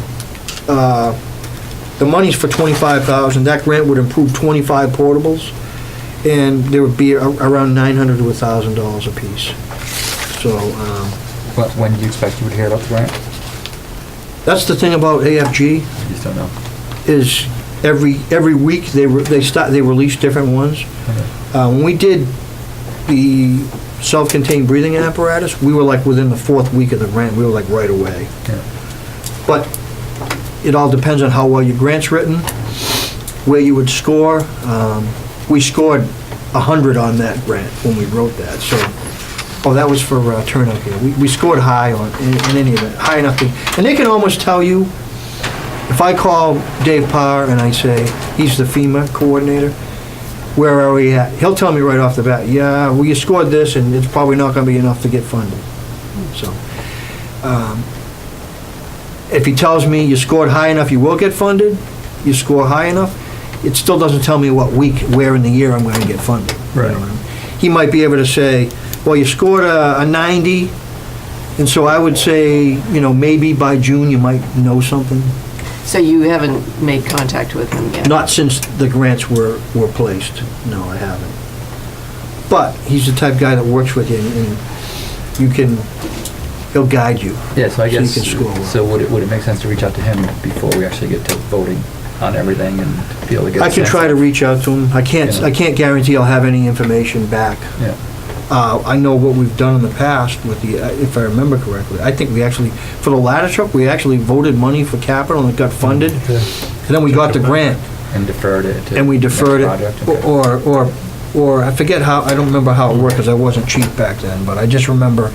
the money's for $25,000. That grant would include 25 portables, and there would be around $900 to $1,000 a piece. So, When do you expect you would hear about the grant? that's the thing about AFG, You just don't know. is every week they release different ones. When we did the self-contained breathing apparatus, we were like within the 4th week of the grant. We were like right away. Yeah. But it all depends on how well your grant's written, where you would score. We scored 100 on that grant when we wrote that. So, that was for turnout here. We scored high in any event, high enough to, and they can almost tell you, if I call Dave Parr and I say, he's the FEMA coordinator, where are we at? He'll tell me right off the bat, yeah, well, you scored this, and it's probably not gonna be enough to get funded. So, if he tells me you scored high enough, you will get funded, you score high enough, it still doesn't tell me what week, where in the year I'm gonna get funded. You Right. know what I mean? He might be able to say, well, you scored a 90, and so I would say, maybe by June you might know something. So you haven't made contact with him yet? Not since the grants were placed. No, I haven't. But he's the type of guy that works with you, and he'll guide you. Yeah, so I So you guess, can score well. so would it make sense to reach out to him before we actually get to voting on everything and be able to get? I can try to reach out to him. I can't guarantee I'll have any information back. Yeah, I know what we've done in the past with if I remember correctly, I think we actually, for the ladder truck, we actually voted money for capital and it got funded, Okay. and then we got the grant, and deferred it to. and we deferred it, next project, okay. or I forget how, I don't remember how it worked, because I wasn't cheap back then, but I just remember,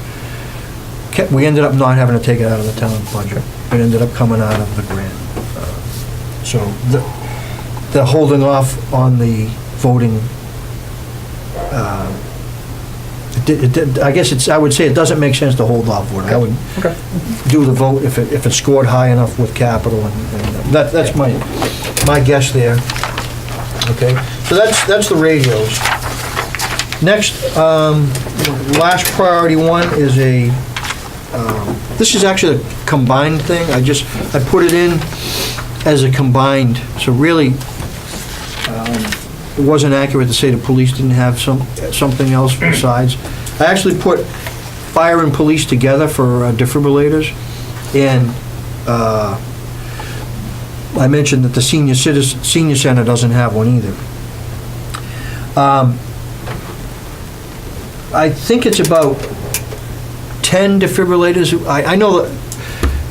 we ended up not having to take it out of the town budget. It ended up coming out of the grant. So the holding off on the voting, I guess I would say it doesn't make sense to hold off on it. I would Okay. do the vote if it scored high enough with capital, and that's my guess there. Okay, so that's the radios. Next, last priority one is this is actually a combined thing. I put it in as a combined, so really, it wasn't accurate to say the police didn't have something else besides. I actually put fire and police together for defibrillators, and I mentioned that the senior center doesn't have one either. I think it's about 10 defibrillators. I know that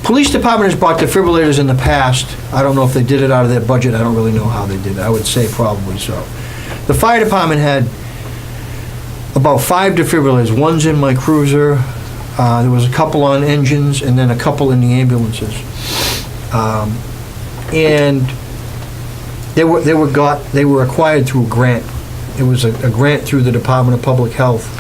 police department has bought defibrillators in the past. I don't know if they did it out of their budget. I don't really know how they did it. I would say probably so. The fire department had about 5 defibrillators. One's in my cruiser. There was a couple on engines, and then a couple in the ambulances. And they were acquired through a grant. It was a grant through the Department of Public Health.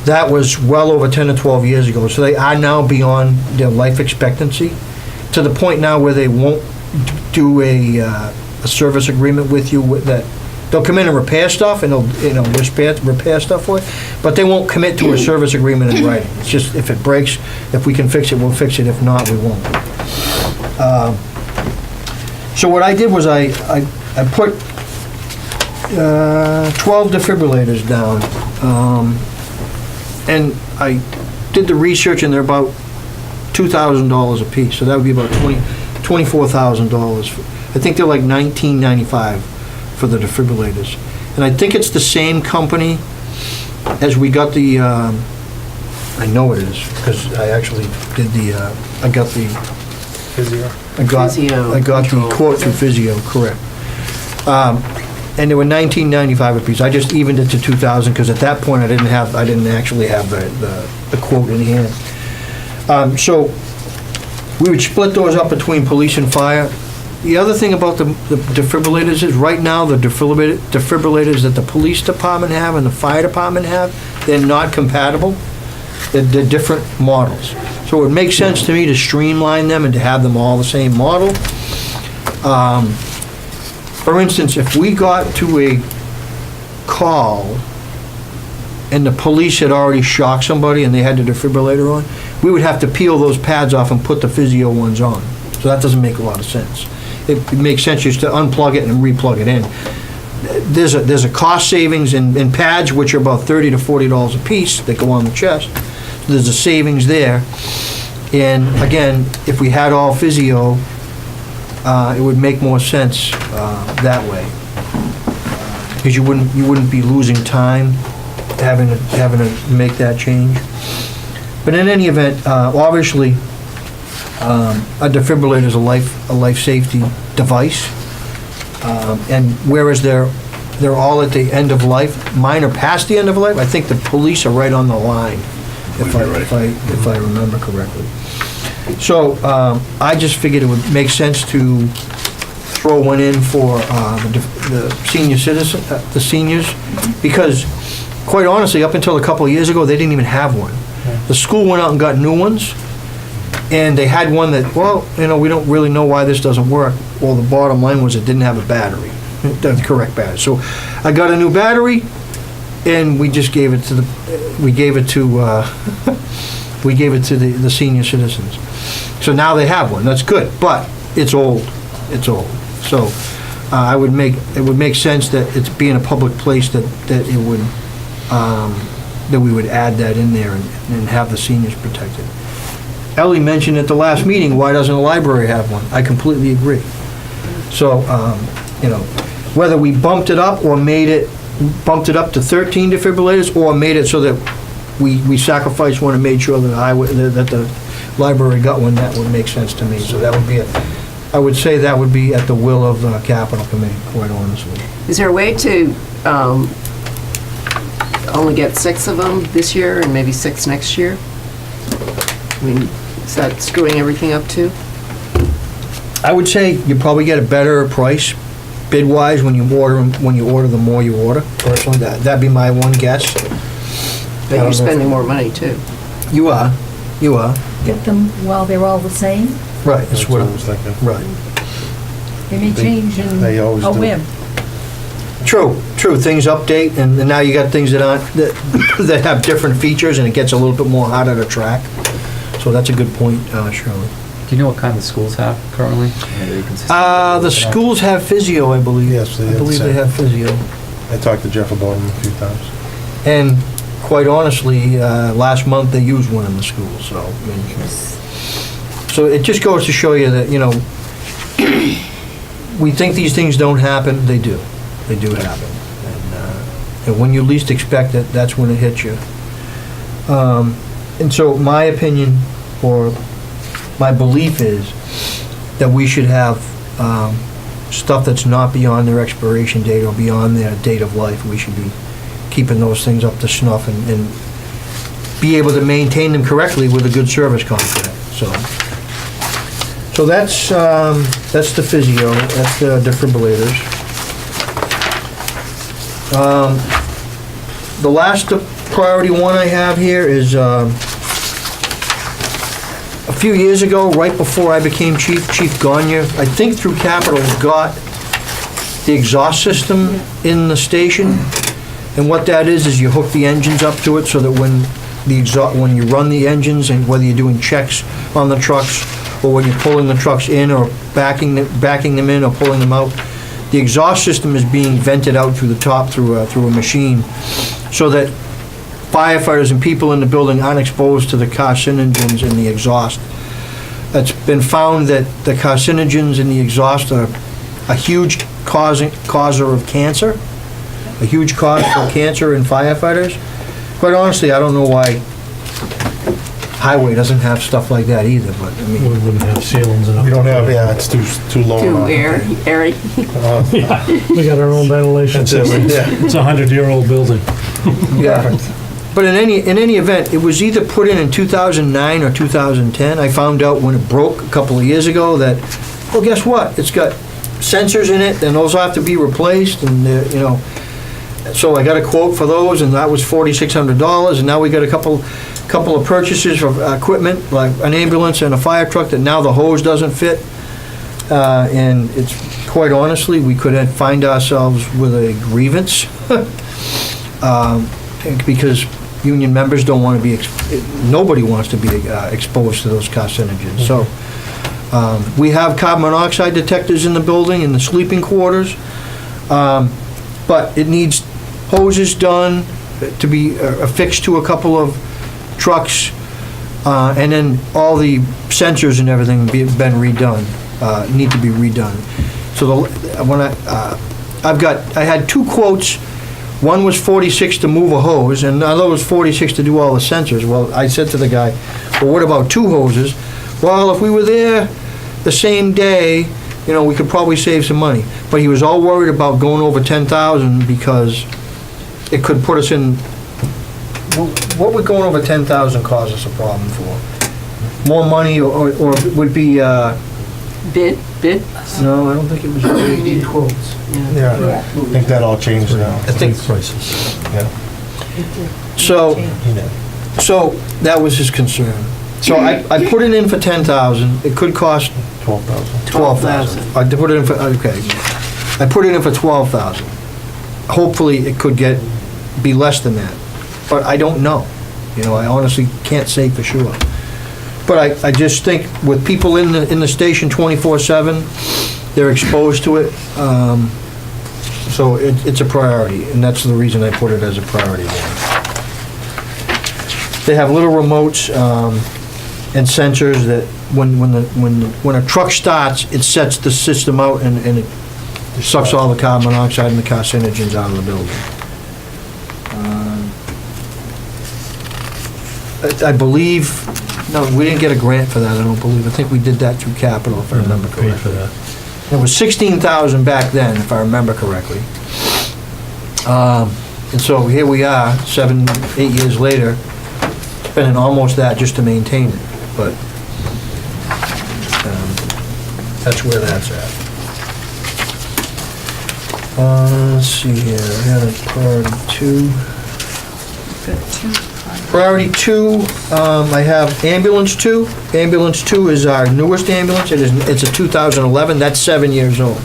That was well over 10 or 12 years ago. So they are now beyond their life expectancy, to the point now where they won't do a service agreement with you that they'll come in and repair stuff, and they'll repair stuff for you, but they won't commit to a service agreement in writing. It's just, if it breaks, if we can fix it, we'll fix it. If not, we won't. So what I did was I put 12 defibrillators down, and I did the research, and they're about $2,000 a piece, so that would be about $24,000. I think they're like $19.95 for the defibrillators. And I think it's the same company as we got the, I know it is, because I actually did I got the quote through Physio, correct. And they were $19.95 a piece. I just evened it to $2,000, because at that point I didn't actually have the quote in hand. So we would split those up between police and fire. The other thing about the defibrillators is, right now, the defibrillators that the police department have and the fire department have, they're not compatible. They're different models. So it would make sense to me to streamline them and to have them all the same model. For instance, if we got to a call and the police had already shocked somebody and they had the defibrillator on, we would have to peel those pads off and put the Physio ones on. So that doesn't make a lot of sense. It makes sense just to unplug it and replug it in. There's a cost savings in pads, which are about $30 to $40 a piece that go on the chest. So there's a savings there. And again, if we had all Physio, it would make more sense that way, because you wouldn't be losing time having to make that change. But in any event, obviously, a defibrillator is a life safety device, and whereas they're all at the end of life, mine are past the end of life. I think the police are right on the line, if I remember correctly. So I just figured it would make sense to throw one in for the senior citizen, the seniors, because quite honestly, up until a couple of years ago, they didn't even have one. The school went out and got new ones, and they had one that, well, we don't really know why this doesn't work. Well, the bottom line was it didn't have a battery, the correct battery. So I got a new battery, and we just gave it to the senior citizens. So now they have one. That's good, but it's old. It's old. So it would make sense that it's being a public place that it would that we would add that in there and have the seniors protected. Ellie mentioned at the last meeting, why doesn't the library have one? I completely agree. So whether we bumped it up up to 13 defibrillators, or made it so that we sacrificed one and made sure that the library got one, that would make sense to me. So that would be I would say that would be at the will of the capital committee, quite honestly. Is there a way to only get 6 of them this year and maybe 6 next year? I mean, is that screwing everything up too? I would say you probably get a better price bid-wise when you order the more you order. Personally, that'd be my one guess. But you're spending more money too. You are. Get them while they're all the same. Right, that's what I I was thinking. Right. They may change in They always a do. whim. True. Things update, and now you got things that have different features, and it gets a little bit more harder to track. So that's a good point, Shirley. Do you know what kind the schools have currently? Are they consistent? The schools have physio, I believe. Yes, they I have believe they the have physio. I talked to Jeff about them a few times. And quite honestly, last month they used one in the school, so, I mean, so it just goes to show you that, we think these things don't happen, they do. They do happen. And when you least expect it, that's when it hits you. And so my opinion, or my belief is that we should have stuff that's not beyond their expiration date or beyond their date of life. We should be keeping those things up to snuff and be able to maintain them correctly with a good service contract. So that's the physio, that's the defibrillators. The last priority one I have here is a few years ago, right before I became chief, Chief Gagne, I think through Capital, got the exhaust system in the station. And what that is you hook the engines up to it so that when you run the engines, and whether you're doing checks on the trucks or when you're pulling the trucks in or backing them in or pulling them out, the exhaust system is being vented out through the top through a machine, so that firefighters and people in the building aren't exposed to the carcinogens in the exhaust. It's been found that the carcinogens in the exhaust are a huge causer of cancer, a huge cause for cancer in firefighters. Quite honestly, I don't know why highway doesn't have stuff like that either, but I We mean, wouldn't have ceilings enough. We don't have, it's too low. Too now. airy. Yeah, we got our own ventilation That's it, system. yeah. It's a 100-year-old building. yeah. But in any event, it was either put in 2009 or 2010. I found out when it broke a couple of years ago that, well, guess what? It's got sensors in it, and those have to be replaced, and so I got a quote for those, and that was $4,600, and now we got a couple of purchases of equipment, like an ambulance and a fire truck, that now the hose doesn't fit. And it's, quite honestly, we could find ourselves with a grievance, because union members don't want to be, nobody wants to be exposed to those carcinogens. So we have carbon monoxide detectors in the building, in the sleeping quarters, but it needs hoses done to be affixed to a couple of trucks, and then all the sensors and everything been redone, need to be redone. So I had 2 quotes. One was $46 to move a hose, and the other was $46 to do all the sensors. Well, I said to the guy, well, what about 2 hoses? Well, if we were there the same day, we could probably save some money. But he was all worried about going over 10,000 because it could put us in, what would going over 10,000 cause us a problem for? More money, or would be Bid? No, I don't think it was. We need quotes. Yeah, I think that all changed now. I think, Prices. Yeah. so, so that was his concern. So I put it in for 10,000, it could cost 12,000. 12,000. I put it in for, okay, I put it in for 12,000. Hopefully, it could be less than that, but I don't know. You know, I honestly can't say for sure. But I just think with people in the station 24/7, they're exposed to it, so it's a priority, and that's the reason I put it as a priority one. They have little remotes and sensors that when a truck starts, it sets the system out and it sucks all the carbon monoxide and the carcinogens out of the building. I believe, no, we didn't get a grant for that, I don't believe. I think we did that through capital, if I remember Paid for correctly. that. It was 16,000 back then, if I remember correctly. And so here we are, 7, 8 years later, spending almost that just to maintain it, but that's where that's at. Let's see here, I had a priority 2. Priority 2, I have ambulance 2. Ambulance 2 is our newest ambulance. It's a 2011, that's 7 years old.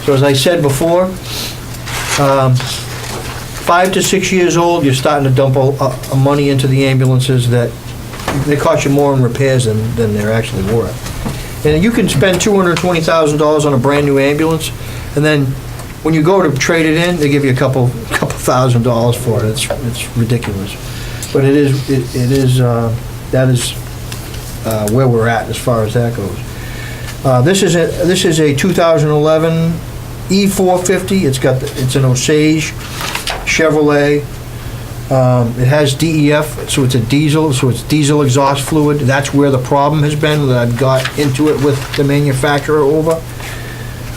So as I said before, 5 to 6 years old, you're starting to dump a money into the ambulances that they cost you more in repairs than they're actually worth. And you can spend $220,000 on a brand new ambulance, and then when you go to trade it in, they give you a couple $1,000s for it. It's ridiculous. But that is where we're at as far as that goes. This is a 2011 E450. It's an Osage Chevrolet. It has DEF, so it's a diesel, so it's diesel exhaust fluid. That's where the problem has been, that I've got into it with the manufacturer over.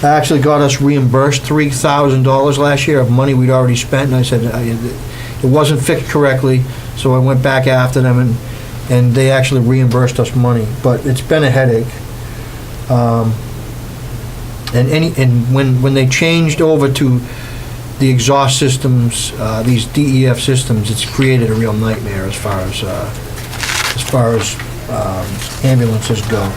I actually got us reimbursed $3,000 last year of money we'd already spent, and I said it wasn't fixed correctly, so I went back after them, and they actually reimbursed us money. But it's been a headache. And when they changed over to the exhaust systems, these DEF systems, it's created a real nightmare as far as ambulances go.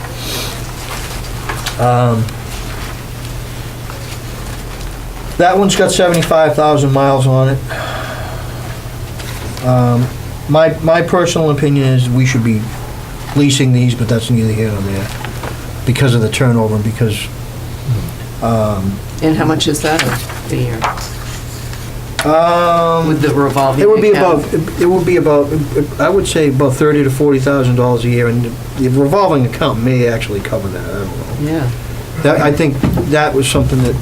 That one's got 75,000 miles on it. My personal opinion is we should be leasing these, but that's neither here nor there, because of the turnover and because. And how much is that a year? With the revolving It would be account? about, I would say about $30,000 to $40,000 a year, and the revolving account may actually cover that, I don't know. Yeah. I think that was something that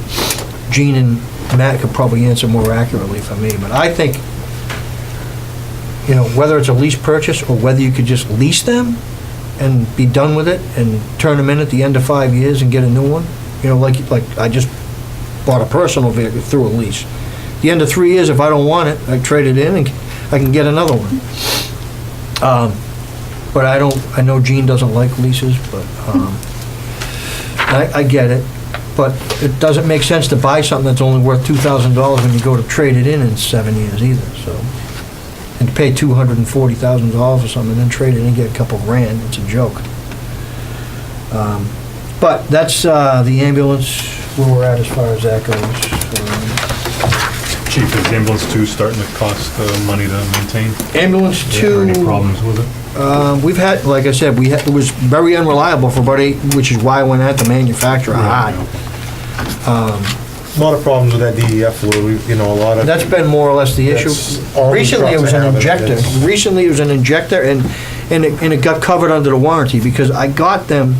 Gene and Matt could probably answer more accurately for me, but I think, whether it's a lease purchase or whether you could just lease them and be done with it and turn them in at the end of 5 years and get a new one, like I just bought a personal vehicle through a lease. At the end of 3 years, if I don't want it, I trade it in and I can get another one. But I know Gene doesn't like leases, but I get it. But it doesn't make sense to buy something that's only worth $2,000 when you go to trade it in 7 years either, so. And to pay $240,000 or something and then trade it in and get a couple grand, it's a joke. But that's the ambulance, where we're at as far as that goes. Chief, is ambulance 2 starting to cost money to maintain? Ambulance Are there 2. any problems with it? We've had, like I said, it was very unreliable for about 8, which is why I went at the manufacturer hard. A lot of problems with that DEF fluid, a lot of. That's been more or less the issue. That's all the Recently, it was trucks an have it. injector. It's- Recently, it was an injector, and it got covered under the warranty, because I got them,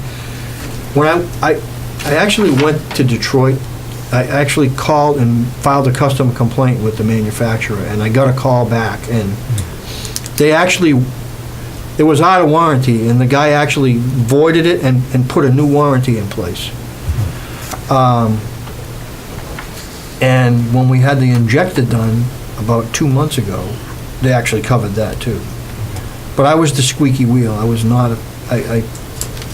when I actually went to Detroit. I actually called and filed a customer complaint with the manufacturer, and I got a call back, and they actually, it was out of warranty, and the guy actually voided it and put a new warranty in place. And when we had the injector done about 2 months ago, they actually covered that too. But I was the squeaky wheel. I was not,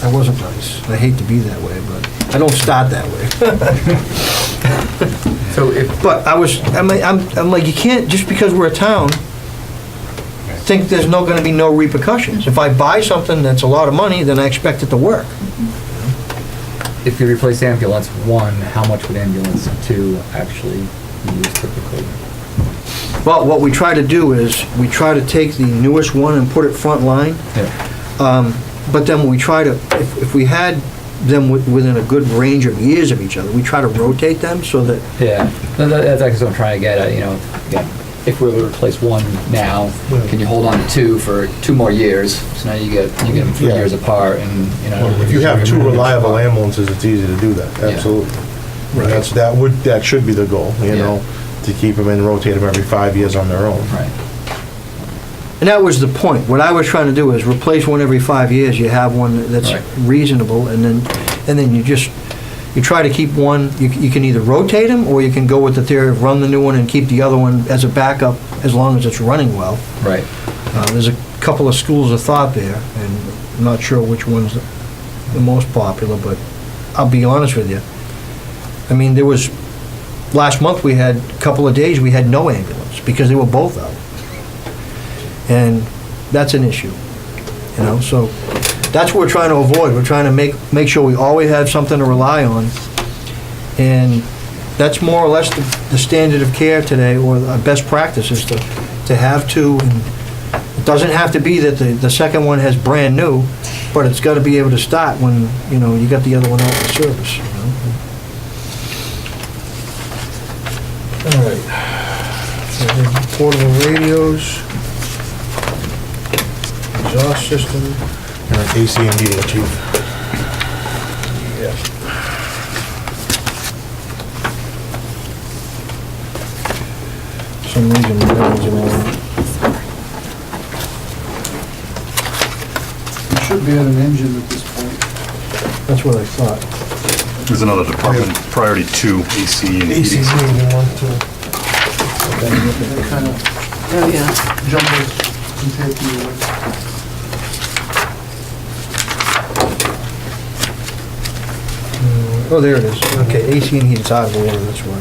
I wasn't nice. I hate to be that way, but I don't start that way. So if, But I'm like, you can't, just because we're a town, think there's gonna be no repercussions. If I buy something that's a lot of money, then I expect it to work. if you replace ambulance 1, how much would ambulance 2 actually use typically? Well, what we try to do is, we try to take the newest one and put it front line. Yeah. But then we try to, if we had them within a good range of years of each other, we try to rotate them so that, Yeah, that's actually what I'm trying to get at, you know, again, if we were to replace 1 now, can you hold on to 2 for 2 more years? So now you get them 3 Yeah. years apart and, you know. If you have 2 reliable ambulances, it's easy to do that, absolutely. And that should be the goal, you know, to keep them and rotate them every 5 years on their own. Right. and that was the point. What I was trying to do is replace one every 5 years, you have one that's Right. reasonable, and then you try to keep one, you can either rotate them, or you can go with the theory of run the new one and keep the other one as a backup, as long as it's running well. Right. There's a couple of schools of thought there, and I'm not sure which one's the most popular, but I'll be honest with you. I mean, last month we had a couple of days, we had no ambulance, because they were both out. And that's an issue, you know, so that's what we're trying to avoid. We're trying to make sure we always have something to rely on. And that's more or less the standard of care today, or our best practice is to have 2. And it doesn't have to be that the second one has brand new, but it's got to be able to start when, you know, you got the other one out of service, you know. All right. So we have portable radios, exhaust system. And AC and heating, chief. Yeah. For some reason, the numbers are wrong. It should be on an engine at this point. That's what I thought. There's another department, priority 2, AC and AC heating. heating, 1, 2. They kind of Oh, yeah. jumbled compared to Oh, there it is. Okay, AC and heat, it's out of order, that's why.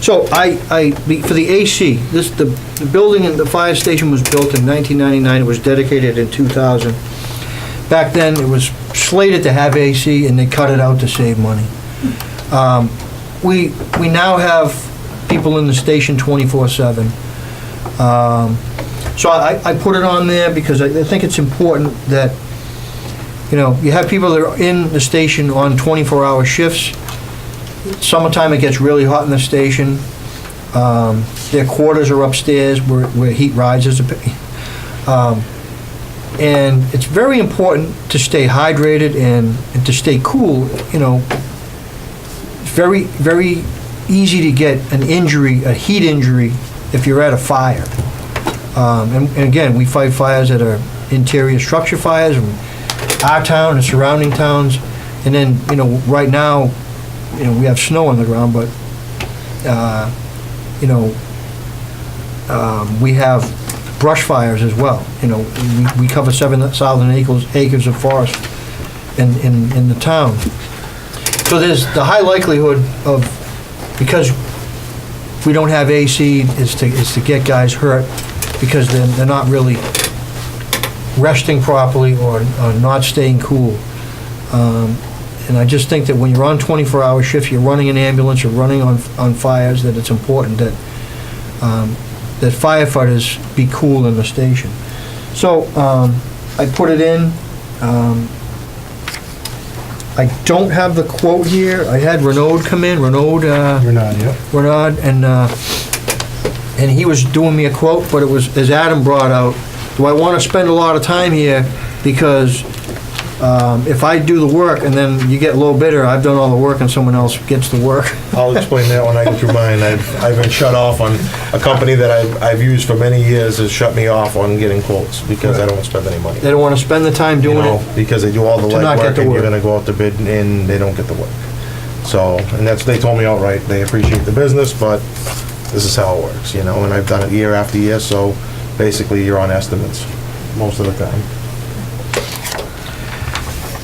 So for the AC, the building and the fire station was built in 1999, it was dedicated in 2000. Back then, it was slated to have AC, and they cut it out to save money. We now have people in the station 24/7. So I put it on there because I think it's important that, you know, you have people that are in the station on 24-hour shifts. Summertime, it gets really hot in the station. Their quarters are upstairs where heat rises. And it's very important to stay hydrated and to stay cool, you know. It's very, very easy to get an injury, a heat injury, if you're at a fire. And again, we fight fires that are interior structure fires, in our town and surrounding towns. And then, you know, right now, you know, we have snow on the ground, but, you know, we have brush fires as well. You know, we cover 7,000 acres of forest in the town. So there's the high likelihood of, because we don't have AC, is to get guys hurt because they're not really resting properly or not staying cool. And I just think that when you're on 24-hour shifts, you're running an ambulance, you're running on fires, that it's important that that firefighters be cool in the station. So I put it in. I don't have the quote here. I had Renaud come in. Renaud, and he was doing me a quote, but it was, as Adam brought out, do I want to spend a lot of time here? Because if I do the work and then you get low bidder, I've done all the work and someone else gets the work. I'll explain that when I get through mine. I've been shut off on, a company that I've used for many years has shut me off on getting quotes because I don't spend any money. They don't want to spend the time You doing know, it. because they do all the To not get legwork the and you're work. gonna go out to bid and they don't get the work. So, and they told me outright, they appreciate the business, but this is how it works, you know, and I've done it year after year, so basically you're on estimates most of the time.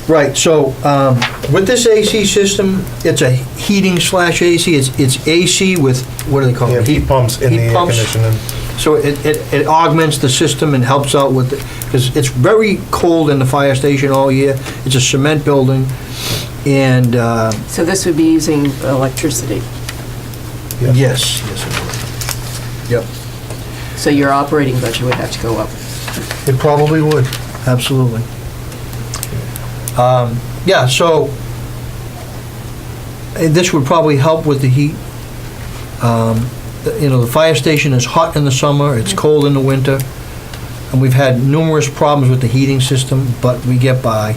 Right, so with this AC system, it's a heating/AC. It's AC with, what do they call Yeah, it? heat pumps in the Heat air pumps. conditioning. So it augments the system and helps out with, because it's very cold in the fire station all year. It's a cement building, and So this would be using electricity. yes, it would. Yep. So your operating budget would have to go up. It probably would, absolutely. Yeah, so this would probably help with the heat. You know, the fire station is hot in the summer, it's cold in the winter, and we've had numerous problems with the heating system, but we get by.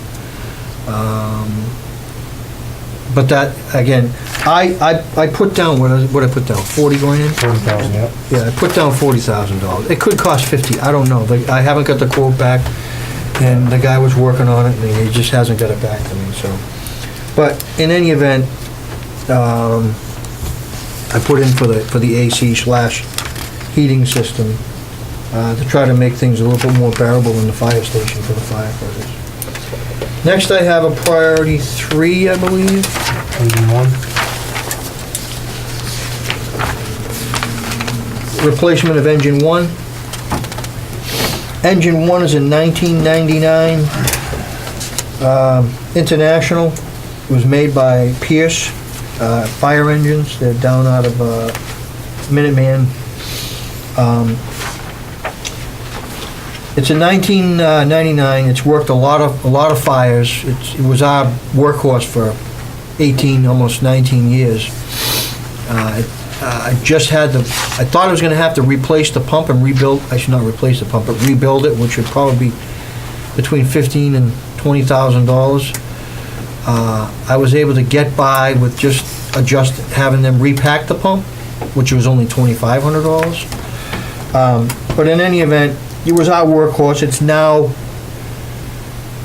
But that, again, I put down, what I put down, 40 grand? 40,000, yep. Yeah, I put down $40,000. It could cost 50, I don't know. I haven't got the quote back, and the guy was working on it, and he just hasn't got it back to me, so. But in any event, I put in for the AC/heating system to try to make things a little bit more bearable in the fire station for the firefighters. Next, I have a priority 3, I believe. Engine 1. Replacement of engine 1. Engine 1 is a 1999 International. It was made by Pierce Fire Engines. They're down out of Minuteman. It's a 1999. It's worked a lot of fires. It was our workhorse for 18, almost 19 years. I just had I thought I was going to have to replace the pump and rebuild. I should not replace the pump, but rebuild it, which would probably be between $15,000 and $20,000. I was able to get by with just having them repack the pump, which was only $2,500. But in any event, it was our workhorse. It's now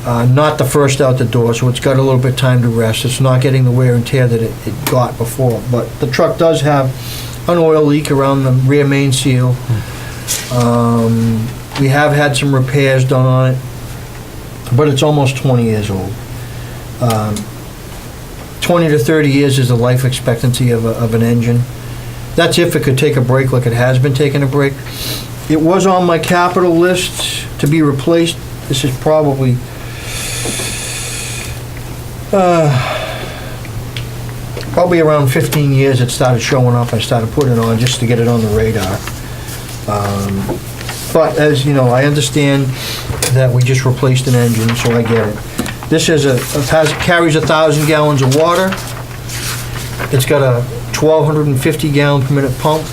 not the first out the door, so it's got a little bit of time to rest. It's not getting the wear and tear that it got before. But the truck does have an oil leak around the rear main seal. We have had some repairs done on it, but it's almost 20 years old. 20 to 30 years is the life expectancy of an engine. That's if it could take a break like it has been taking a break. It was on my capital list to be replaced. This is probably around 15 years it started showing up. I started putting it on just to get it on the radar. But as you know, I understand that we just replaced an engine, so I get it. This carries 1,000 gallons of water. It's got a 1,250 gallon per minute pump.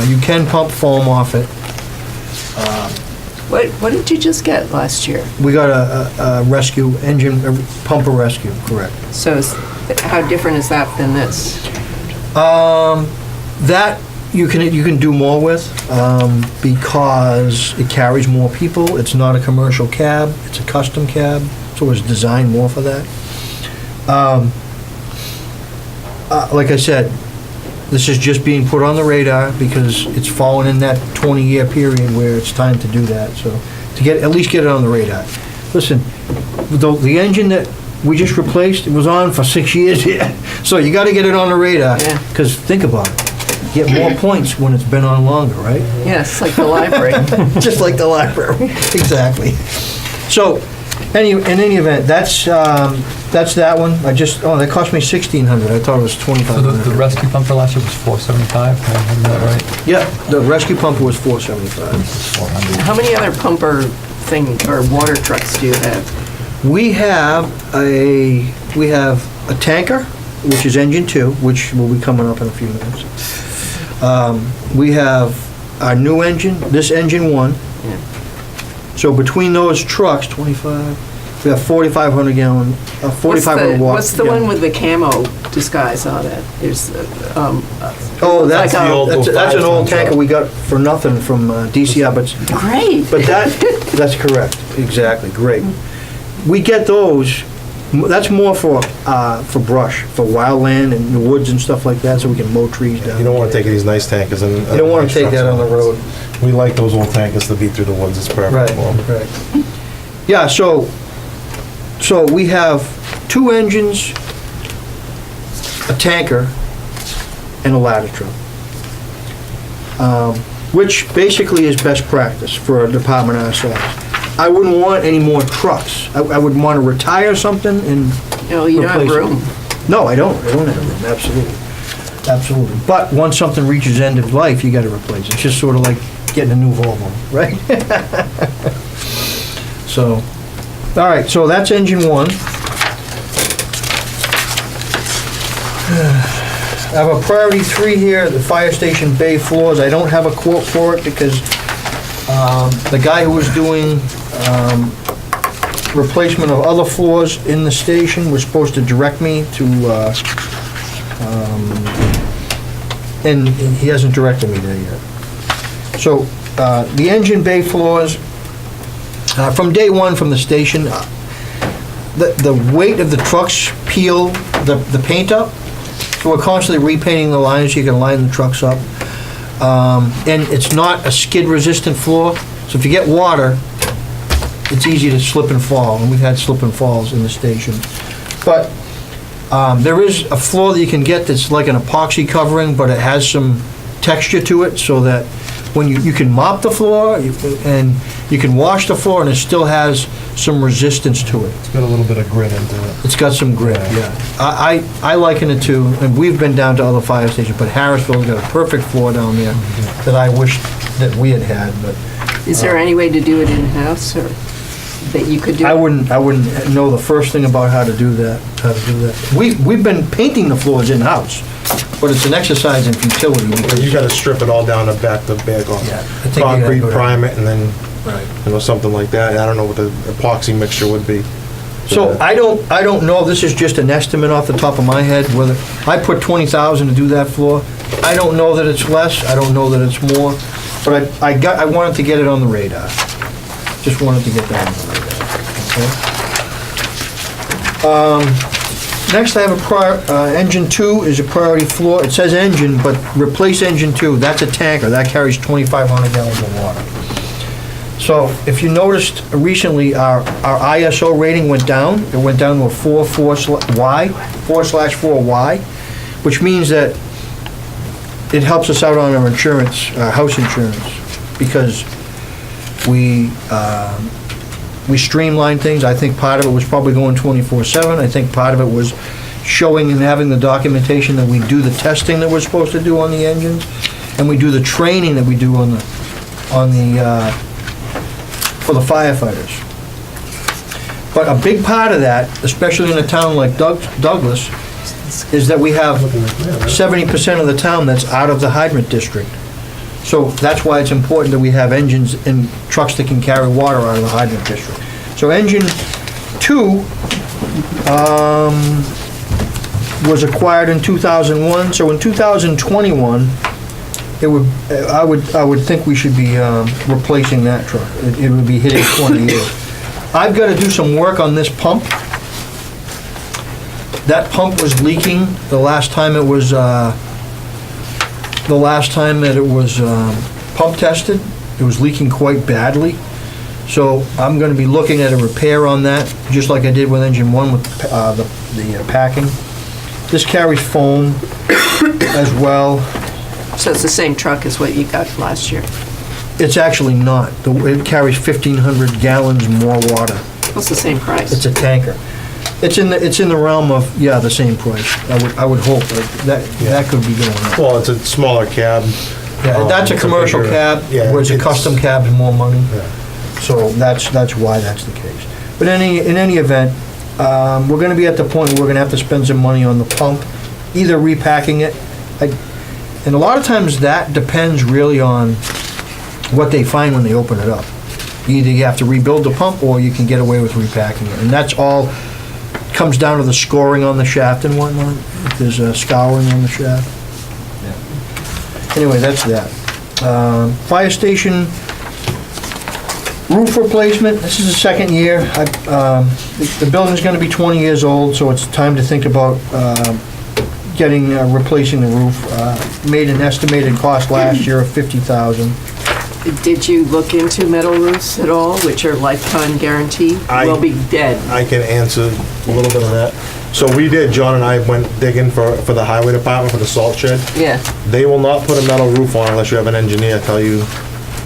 You can pump foam off it. What did you just get last year? We got a rescue engine, a pumper rescue, correct. So how different is that than this? That you can do more with because it carries more people. It's not a commercial cab. It's a custom cab, so it's designed more for that. Like I said, this is just being put on the radar because it's fallen in that 20-year period where it's time to do that. So to at least get it on the radar. Listen, the engine that we just replaced, it was on for 6 years here. So you got to get it on the radar. Yeah. Because think about it. You get more points when it's been on longer, right? Yes, like the library. Just like the library. Exactly. So in any event, that's that one. That cost me $1,600. I thought it was $2,500. So the rescue pump for last year was $475, am I having that right? Yeah, the rescue pump was $475. This is $400. How many other pumper or water trucks do you have? We have a tanker, which is engine 2, which will be coming up in a few minutes. We have our new engine, this engine 1. Yeah. So between those trucks, 25, we have 4,500 gallon, 4,500 watt. What's the one with the camo disguise on it? There's, Oh, that's like that's an old tanker we got for nothing from DCR, but great. But that's correct, exactly, great. We get those, that's more for brush, for wildland and the woods and stuff like that, so we can mow trees down. You don't want to take these nice tankers and... You don't want to take that on the road. We like those old tankers to beat through the woods, it's perfect. Right, for 'em. right. Yeah, so So we have 2 engines, a tanker, and a ladder truck. Which basically is best practice for a department our size. I wouldn't want any more trucks. I would want to retire something and No, you don't have replace it. room. No, I don't have room, absolutely. Absolutely. But once something reaches end of life, you gotta replace it. It's just sort of like getting a new Volvo, right? So, all right, so that's engine 1. I have a priority 3 here, the fire station bay floors. I don't have a quote for it because the guy who was doing replacement of other floors in the station was supposed to direct me to, and he hasn't directed me there yet. So, the engine bay floors, from day one from the station, the weight of the trucks peel the paint up. So we're constantly repainting the lines so you can line the trucks up. And it's not a skid-resistant floor, so if you get water, it's easy to slip and fall, and we've had slip and falls in the station. But there is a floor that you can get that's like an epoxy covering, but it has some texture to it, so that when you can mop the floor, and you can wash the floor, and it still has some resistance to it. It's got a little bit of grit into it. It's got some grit, yeah. I liken it to, and we've been down to other fire stations, but Harrisville's got a perfect floor down there that I wish that we had had, but Is there any way to do it in-house, or that you could do? I wouldn't know the first thing about how to do that. We've been painting the floors in-house, but it's an exercise in futility. But you gotta strip it all down to back the bag on. Yeah, I think you gotta Concrete, go down. prime it, and then, Right. something like that. I don't know what the epoxy mixture would be. So I don't know, this is just an estimate off the top of my head, whether, I put 20,000 to do that floor. I don't know that it's less, I don't know that it's more, but I wanted to get it on the radar. Just wanted to get that on the radar, okay? Next, I have engine 2 is a priority floor. It says engine, but replace engine 2, that's a tanker, that carries 2,500 gallons of water. So, if you noticed recently, our ISO rating went down. It went down to a 4/4Y, which means that it helps us out on our insurance, house insurance, because we streamlined things. I think part of it was probably going 24/7. I think part of it was showing and having the documentation that we do the testing that we're supposed to do on the engines, and we do the training that we do for the firefighters. But a big part of that, especially in a town like Douglas, is that we have 70% of the town that's out of the hydrant district. So that's why it's important that we have engines and trucks that can carry water out of the hydrant district. So engine 2 was acquired in 2001, so in 2021, I would think we should be replacing that truck. It would be hitting 20 years. I've got to do some work on this pump. That pump was leaking the last time that it was pump tested. It was leaking quite badly. So I'm going to be looking at a repair on that, just like I did with engine 1 with the packing. This carries foam as well. So it's the same truck as what you got last year? It's actually not. It carries 1,500 gallons more water. It's the same price? It's a tanker. It's in the realm of, yeah, the same price. I would hope that could be going up. Well, it's a smaller cab. Yeah, that's a It's commercial bigger- cab, yeah, whereas a it's- custom cab is more money. Yeah. So that's why that's the case. But in any event, we're gonna be at the point where we're gonna have to spend some money on the pump, either repacking it, and a lot of times that depends really on what they find when they open it up. Either you have to rebuild the pump, or you can get away with repacking it, and that's all comes down to the scoring on the shaft and whatnot, if there's a scouring on the shaft. Anyway, that's that. Fire station roof replacement, this is the second year. The building's gonna be 20 years old, so it's time to think about replacing the roof. Made an estimated cost last year of $50,000. Did you look into metal roofs at all, which are lifetime guarantee? Will be dead. I can answer a little bit of that. So we did, John and I went digging for the highway department for the salt shed. Yeah. They will not put a metal roof on unless you have an engineer tell you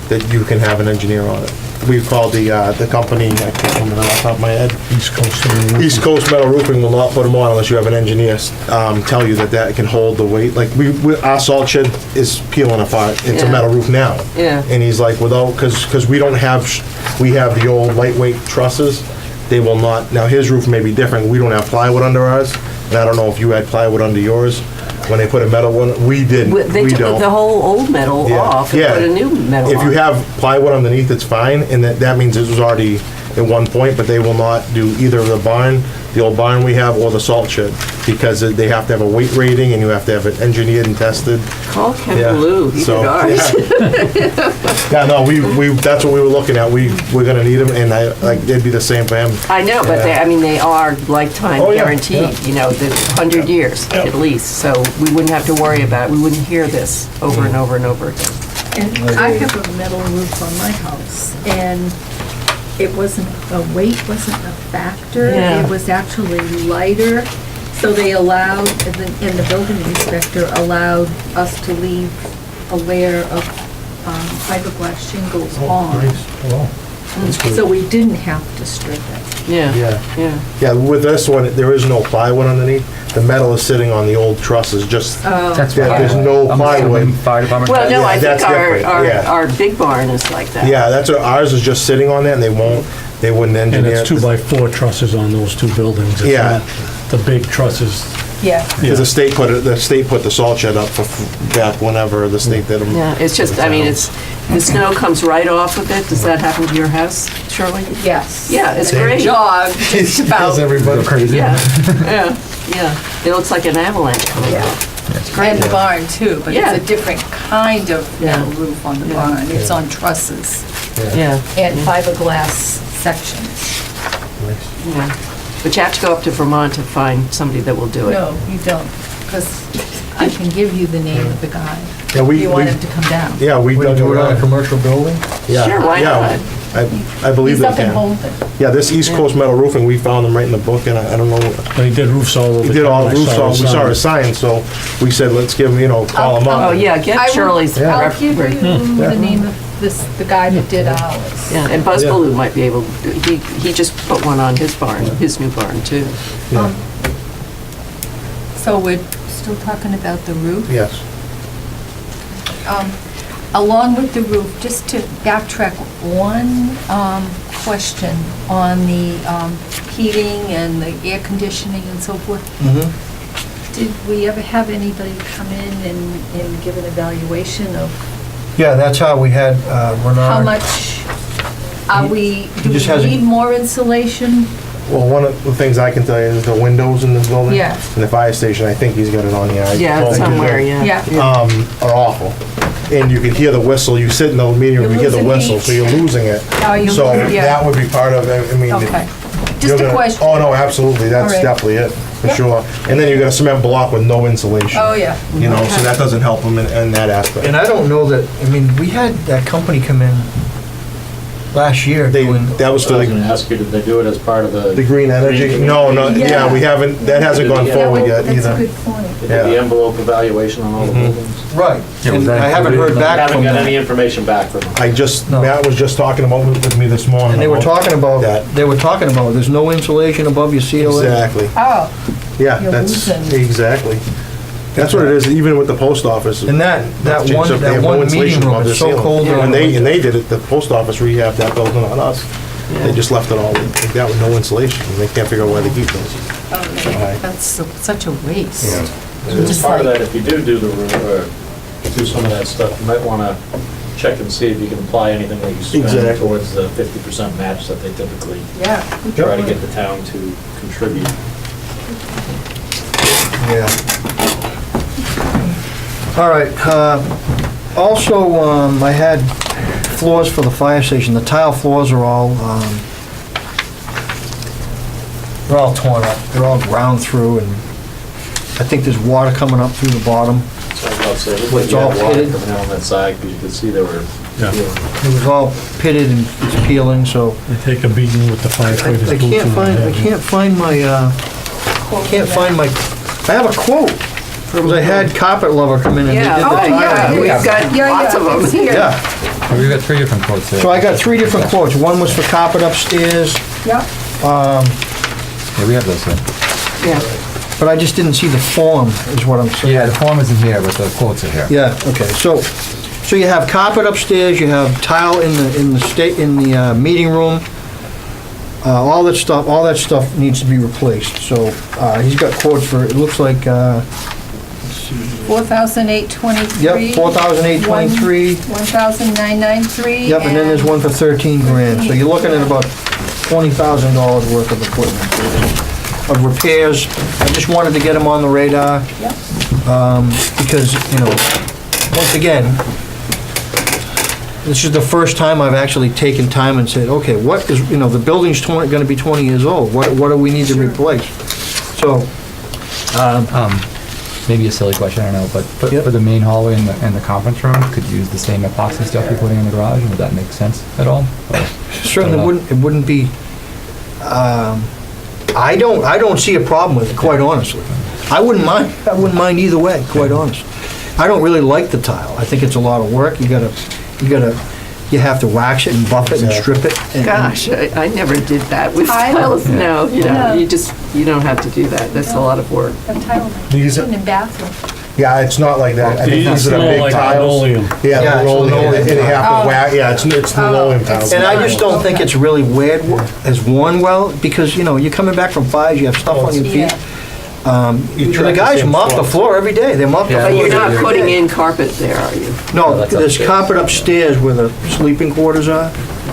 that you can have an engineer on it. We called the company, I can't remember off the top of my head. East Coast Metal Roofing will not put them on unless you have an engineer tell you that can hold the weight. Like, our salt shed is peeling apart. It's a Yeah. metal roof now. Yeah. And he's like, because we don't have, we have the old lightweight trusses, they will not, now his roof may be different. We don't have plywood under ours, and I don't know if you had plywood under yours. When they put a metal one, we didn't, They we took don't. the whole old metal Yeah. off and Yeah. put a new metal on. If you have plywood underneath, it's fine, and that means it was already at one point, but they will not do either the barn, the old barn we have, or the salt shed, because they have to have a weight rating, and you have to have it engineered and tested. Call Ken Yeah. Blue, he So, did ours. Yeah, no, that's what we were looking at, we're gonna need them, and it'd be the same for him. I know, but they are lifetime Oh, yeah, guaranteed, you know, the 100 years at least, so we wouldn't have to worry about, we wouldn't hear this over and over and over again. And I have a metal roof on my house, and it wasn't, weight wasn't a factor. Yeah. It was actually lighter, so they allowed, and the building inspector allowed us to leave a layer of fiberglass shingles on. So we didn't have to strip it. Yeah, Yeah. yeah. Yeah, with this one, there is no plywood underneath, the metal is sitting on the old trusses, just, That's yeah, why. there's no I'm plywood. assuming fire department. Well, no, Yeah, I think that's different, yeah. our big barn is like that. Yeah, that's what, ours is just sitting on there, and they wouldn't And engineer it's it. 2x4 trusses on those two buildings. It's Yeah. not the big trusses. Yeah. Because the state put the salt shed up for back whenever the state did them. Yeah, it's just, I mean, the snow comes right off of it. Does that happen to your house, Shirley? Yes. Yeah, it's And great. a jog, just about. Everybody crazy. Yeah, yeah, yeah. It looks like an avalanche coming Yeah. off. It's And great. the barn too, but Yeah. it's a different kind of metal Yeah. roof on the Yeah. barn. It's on trusses Yeah, and fiberglass sections. yeah. But you have to go up to Vermont to find somebody that will do it. No, you don't, because I can give you the name of the guy. Yeah, You want him to come down. Yeah, we We dug do it on a around. commercial building? Yeah, Sure, why yeah, not? I believe He's they up in can. Holden. Yeah, this East Coast Metal Roofing, we found them right in the book, and I don't know, They did roofs all over. he did all the town. I roofs, saw we his saw sign. his sign, so we said, let's give him, call him Oh, up. yeah, get I will- Shirley's. I'll give you reference. the name of the guy that did ours. Yeah, and Buzz Baloo might be able, he just put one on his barn, his new barn too. So we're still talking about the roof? Yes. Along with the roof, just to backtrack one question on the heating and the air conditioning and so forth. Did we ever have anybody come in and give an evaluation of Yeah, that's how we had Renard. how much are we, do just we hasn't- need more insulation? Well, one of the things I can tell you is the windows in this building. Yeah. And the fire station, I think he's got it on here. I Yeah, told him to somewhere, do. yeah. Yeah. Are awful. And you can hear the whistle, you sit in the meeting room, you You're hear the losing whistle, heat. so you're losing it. Oh, you- So yeah. that would be part of it, I mean. Okay. you're Just a gonna- question. Oh, no, absolutely, that's All right. definitely it, for Yep. sure. And then you got a cement block with no insulation. Oh, yeah. You know, so that doesn't help them in that aspect. And I don't know that, I mean, we had that company come in last year doing, That was for I was the gonna ask you, did they do it as part of the? green energy. Green No, no, community? yeah, we haven't, that hasn't gone Yeah, forward yet That's a either. good point. They did the Yeah. envelope evaluation on all the buildings? right. Yeah, was And that I haven't heard included? back Haven't from got any them. information back from them. I just, No. Matt was just talking about it with me this morning. And they were talking about, that. there's no insulation above your COA. Exactly, Oh, yeah, You're that's, losing. exactly. That's what it is, even with the post office. And that That's one, changed up. They that have no one insulation meeting room above is the so ceiling. cold. And they did it, the post office rehabbed that building on us. They just left it all like that with no insulation, and they can't figure out why they keep those. okay. That's such a waste. Yeah. As Just part of like- that, if you do the roof, or do some of that stuff, you might wanna check and see if you can apply anything that you spend Exactly. towards the 50% match that they typically Yeah. try to get the town to contribute. Yeah. All right, also, I had floors for the fire station, the tile floors are all, they're all torn up, they're all ground through, and I think there's water coming up through the bottom. So I was about to say, Well, look it's like you all had water pitted. coming out on that side, because you could see there were It was all pitted and it's peeling, so. They take a beating with the firefighters. I can't find my, I have a quote. Because I had Carpet Lover come in and they did the tile. We've got lots of them. It's here. Yeah, We've got 3 different quotes there. so I got 3 different quotes. One was for carpet upstairs, Yep. Yeah, we have those here. Yeah. but I just didn't see the form, is what I'm saying. Yeah, the form isn't here, but the quotes are here. Yeah, okay, so you have carpet upstairs, you have tile in the meeting room. All that stuff needs to be replaced, so, he's got quotes for, it looks like, let's see. 4,823. Yep, 4,823. 1,993. Yep, and then there's one for 13 grand, so you're looking at about $20,000 worth of equipment, of repairs. I just wanted to get them on the radar. Yep. Because, once again, this is the first time I've actually taken time and said, okay, what is, the building's gonna be 20 years old, what do we need to replace? So, Maybe a silly question, I don't know, but Yep. for the main hallway and the conference room, could you use the same epoxy stuff you're putting in the garage? Would that make sense at all? Or- certainly I don't know. it wouldn't be, I don't see a problem with it, quite honestly. I wouldn't mind either way, quite honestly. I don't really like the tile. I think it's a lot of work. You have to wax it and buff it and strip it. and- Gosh, I never did that with Tiles? tiles. No, No. you don't have to do that. That's a lot of work. A tile, These are- in the bathroom. Yeah, it's not like that. I think these are the More big like tiles. linoleum. Yeah, Yeah, the it's rolling, linoleum. and you have Oh. to wax, yeah, it's linoleum tiles. And I just don't think it's really as worn well, because, you're coming back from fires, you have stuff on your feet. Yeah. You The track the guys same mop the floor. floor every day. They mop the Yeah. floor. But you're not every putting day. in carpet there, are you? No, that's there's upstairs. carpet upstairs where the sleeping quarters are.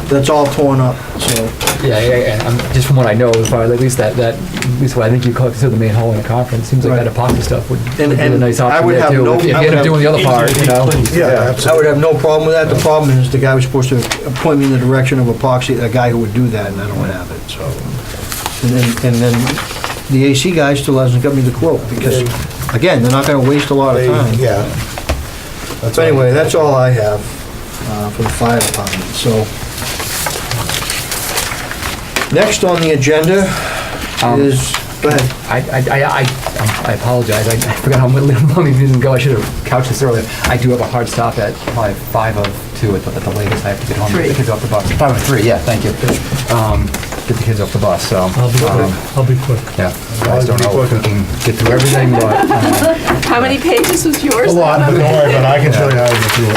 That's all torn up, so. Yeah, and just from what I know, as far as at least at least what I think you consider the main hall in the conference, seems like Right. that epoxy stuff would And- be a and nice I option would there have too. no- If you I end would up doing the other have- part, Yeah, I absolutely. would have no problem with that. The problem is the guy was supposed to point me in the direction of epoxy, a guy who would do that, and I don't have it, so. And then the AC guy still hasn't got me the quote, because, again, they're not gonna waste a lot of time. Yeah. So anyway, that's all I have for the fire department, so. Next on the agenda is, go ahead. I apologize. I forgot how long we didn't go. I should have couched this earlier. I do have a hard stop at probably 5:02 at the latest. I have to get home, get the kids off the bus. 5:03, yeah, thank you. Get the kids off the bus, so. I'll be quick. Yeah, I guys don't know if we can get through everything, but, How many pages was yours? A lot, but don't worry about it, I can show you how to do it.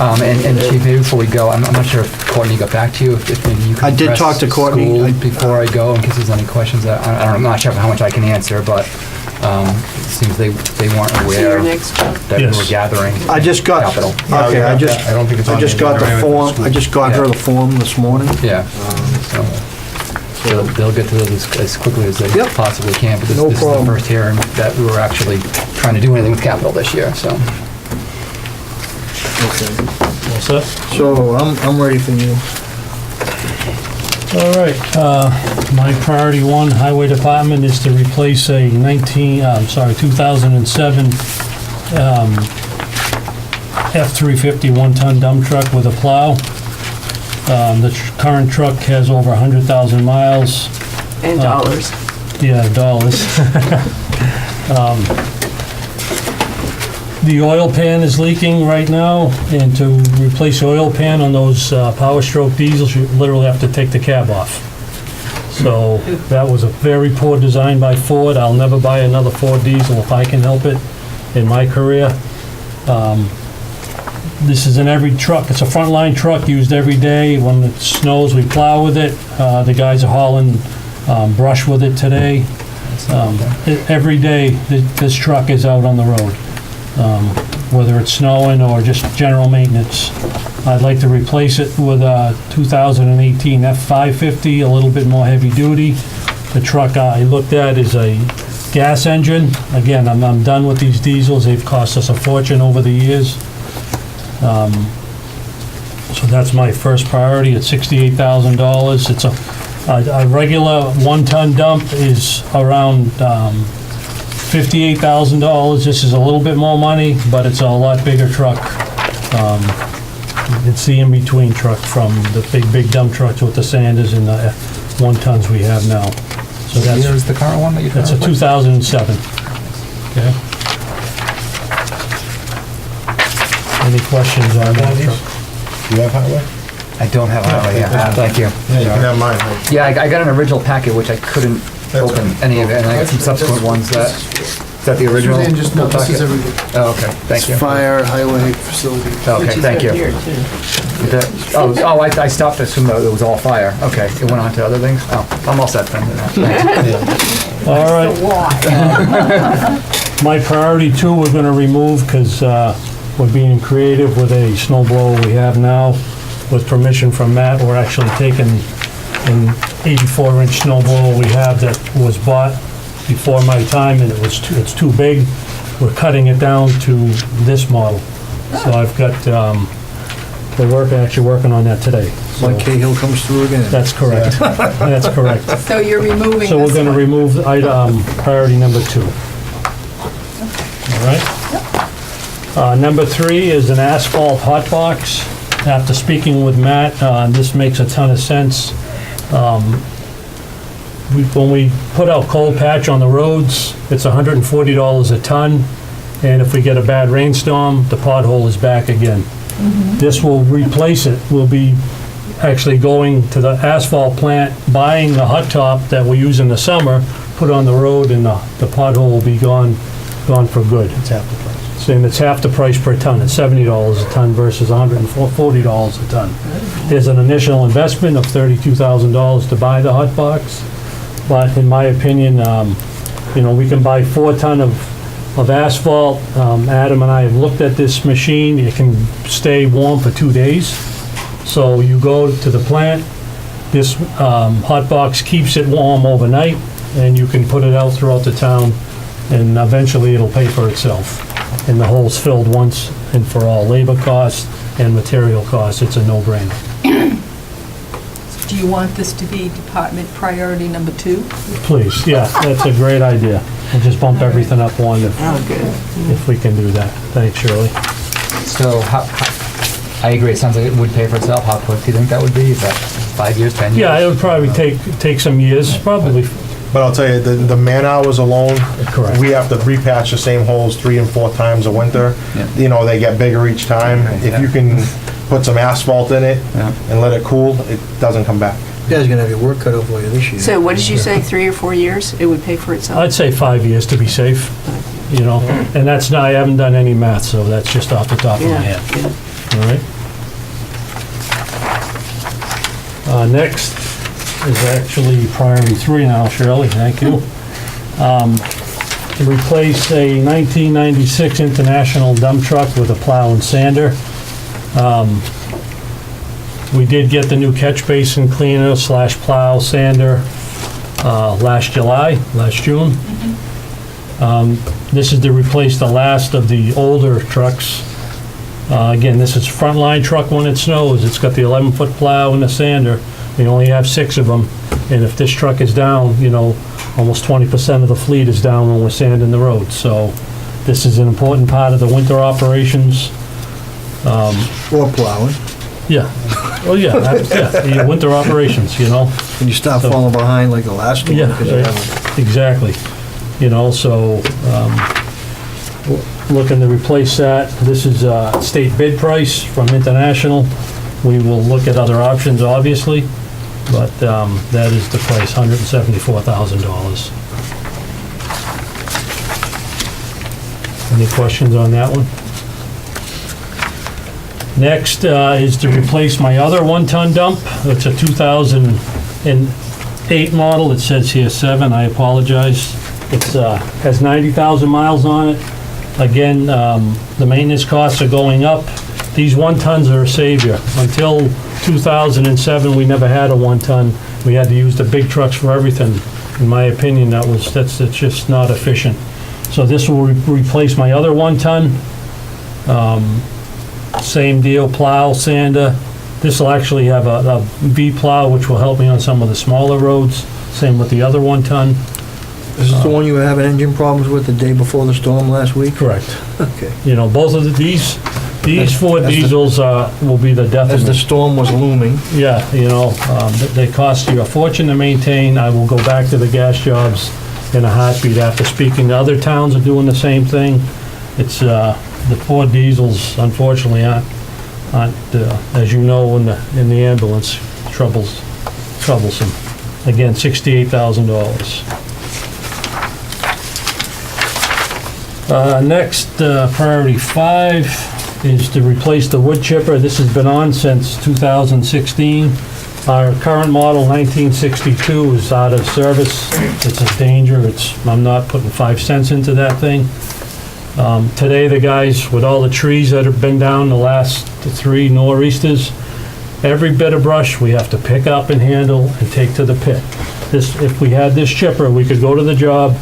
and Chief, maybe before we go, I'm not sure if Courtney got back to you, if maybe you could I did address talk to Courtney. school before I go, in case there's any questions that, I'm not sure how much I can answer, but, it seems they weren't See aware your next job. that we were Yes. gathering I just got, capital. okay, I don't think it's on just the got the agenda. form, I just got her Yeah. the form this morning. Yeah, so they'll get to those as quickly as they Yep. possibly can, but this No is the problem. first hearing that we were actually trying to do anything with capital this year, so. Okay. All set? So I'm ready for you. All right, my priority one, Highway Department, is to replace a 2007 F-350 one-ton dump truck with a plow. The current truck has over 100,000 miles. And dollars. Yeah, dollars. The oil pan is leaking right now, and to replace the oil pan on those Power Stroke diesels, you literally have to take the cab off. So that was a very poor design by Ford. I'll never buy another Ford diesel if I can help it in my career. This is in every truck. It's a frontline truck used every day. When it snows, we plow with it. The guys are hauling brush with it today. Every day, this truck is out on the road. Whether it's snowing or just general maintenance. I'd like to replace it with a 2018 F550, a little bit more heavy duty. The truck I looked at is a gas engine. Again, I'm done with these diesels. They've cost us a fortune over the years. So that's my first priority at $68,000. It's a regular one-ton dump is around $58,000. This is a little bit more money, but it's a lot bigger truck. It's the in-between truck from the big dump trucks with the Sanders and the 1-tons we have now. So Here's that's, the current one that you. that's a 2007. Okay. Any questions on that truck? You have highway? I don't have highway, yeah, thank you. Yeah, you can have mine. Yeah, I got an original packet, which I couldn't open any of it, and I got some subsequent ones that, is that the original? Suzanne, just no, this is packet? everything. Oh, okay, thank you. Fire, highway, facility. Okay, thank you. Here, too. I stopped to assume that it was all fire. Okay, it went on to other things? Oh, I'm all set then. Thanks. All right. My priority 2, we're gonna remove, because we're being creative with a snow blower we have now. With permission from Matt, we're actually taking an 84-inch snow blower we have that was bought before my time, and it's too big. We're cutting it down to this model. So I've got, we're actually working on that today. So Mike Cahill comes through again. that's correct. That's correct. So you're removing So we're this gonna one. remove item, priority number 2. All right? Number 3 is an asphalt hot box. After speaking with Matt, this makes a ton of sense. When we put out cold patch on the roads, it's $140 a ton, and if we get a bad rainstorm, the pothole is back again. This will replace it. We'll be actually going to the asphalt plant, buying the hot top that we use in the summer, put on the road, and the pothole will be gone for good. It's half the price. And it's half the price per ton. It's $70 a ton versus $140 a ton. There's an initial investment of $32,000 to buy the hot box, but in my opinion, we can buy 4 ton of asphalt. Adam and I have looked at this machine. It can stay warm for 2 days. So you go to the plant, this hot box keeps it warm overnight, and you can put it out throughout the town, and eventually it'll pay for itself. And the hole's filled once and for all. Labor costs and material costs, it's a no-brainer. Do you want this to be department priority number 2? Please, yeah, that's a great idea. We'll just bump everything up one if we can do that. Thanks, Shirley. So, I agree, it sounds like it would pay for itself. How quick do you think that would be? Is that 5 years, 10 years? Yeah, it would probably take some years, probably. But I'll tell you, the man hours alone, Correct. we have to repatch the same holes 3 and 4 times a winter. Yeah. They get bigger each time. Right, If yeah. you can put some asphalt in it Yeah. and let it cool, it doesn't come back. You guys are gonna have your work cut out for you this year. So what did you say, 3 or 4 years it would pay for itself? I'd say 5 years to be safe, and that's not, I haven't done any math, so that's just off the top of my Yeah, head. yeah. All right? Next is actually priority 3 now, Shirley, thank you. To replace a 1996 International dump truck with a plow and sander. We did get the new catch basin cleaner / plow sander last June. This is to replace the last of the older trucks. Again, this is frontline truck when it snows. It's got the 11-foot plow and the sander. We only have 6 of them, and if this truck is down, almost 20% of the fleet is down when we're sanding the road. So this is an important part of the winter operations. Or plowing. Yeah. Oh, yeah, the winter operations, When you stop So- falling behind like the last one. Yeah, because you haven't- exactly. So, looking to replace that. This is a state bid price from International. We will look at other options, obviously, but that is the price, $174,000. Any questions on that one? Next is to replace my other 1-ton dump. It's a 2008 model. It says here 7, I apologize. It's has 90,000 miles on it. Again, the maintenance costs are going up. These 1-tons are a savior. Until 2007, we never had a 1-ton. We had to use the big trucks for everything. In my opinion, that's just not efficient. So this will replace my other 1-ton. Same deal, plow, sander. This will actually have a V plow, which will help me on some of the smaller roads. Same with the other 1-ton. Is this the one you were having engine problems with the day before the storm last week? Correct. Okay. You know, both of these Ford As the- diesels will be the death As of the me. storm was looming. Yeah, you know, they cost you a fortune to maintain. I will go back to the gas jobs in a heartbeat after speaking to other towns are doing the same thing. It's, the Ford diesels unfortunately aren't, as you know, in the ambulance, troublesome. Again, $68,000. Next, priority 5 is to replace the wood chipper. This has been on since 2016. Our current model, 1962, is out of service. It's a danger. I'm not putting 5 cents into that thing. Today, the guys, with all the trees that have been down the last 3 nor'easters, every bit of brush we have to pick up and handle and take to the pit. If we had this chipper, we could go to the job,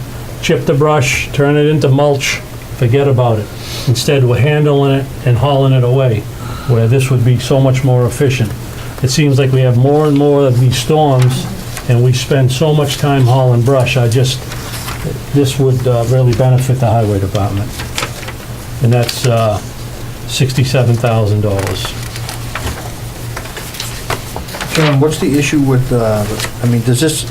chip the brush, turn it into mulch, forget about it. Instead, we're handling it and hauling it away, where this would be so much more efficient. It seems like we have more and more of these storms, and we spend so much time hauling brush. This would really benefit the highway department. And that's $67,000. John, what's the issue with, does this,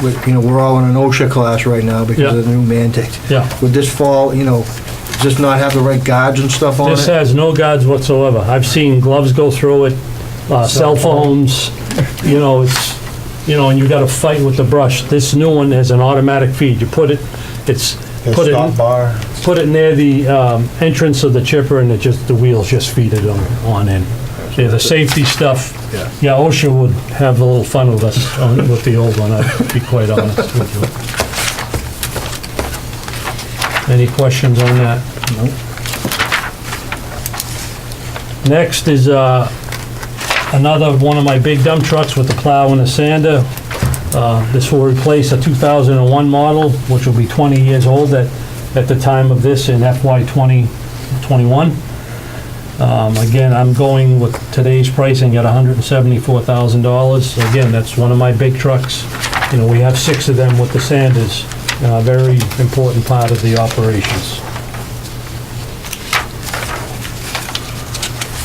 we're all in an OSHA class right now because of the new mandate. Yeah. Would this fall, does this not have the right guards and stuff on it? This has no guards whatsoever. I've seen gloves go through it, cell phones, and you gotta fight with the brush. This new one has an automatic feed. You put it Stop bar. put it near the entrance of the chipper, and the wheels just feed it on in. Yeah, the safety stuff, yeah, OSHA would have a little fun with us with the old one, I'd be quite honest with you. Any questions on that? No. Next is another one of my big dump trucks with the plow and the sander. This will replace a 2001 model, which will be 20 years old at the time of this in FY 2021. Again, I'm going with today's pricing at $174,000. Again, that's one of my big trucks. We have 6 of them with the sanders. Very important part of the operations.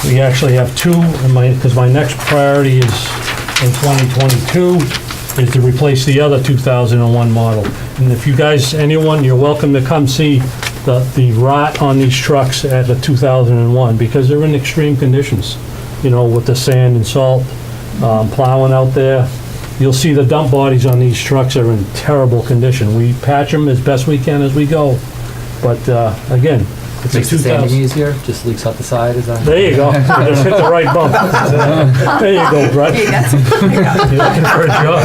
We actually have 2, because my next priority is in 2022, is to replace the other 2001 model. And if you guys, anyone, you're welcome to come see the rot on these trucks at the 2001, because they're in extreme conditions, with the sand and salt, plowing out there. You'll see the dump bodies on these trucks are in terrible condition. We patch them as best we can as we go, but again, it's a Makes the sanding 2000. easier, just leaks out the side, is that? There you go. Just hit the right bump. There you go, Brett. Hey, that's, yeah. You're looking for a job.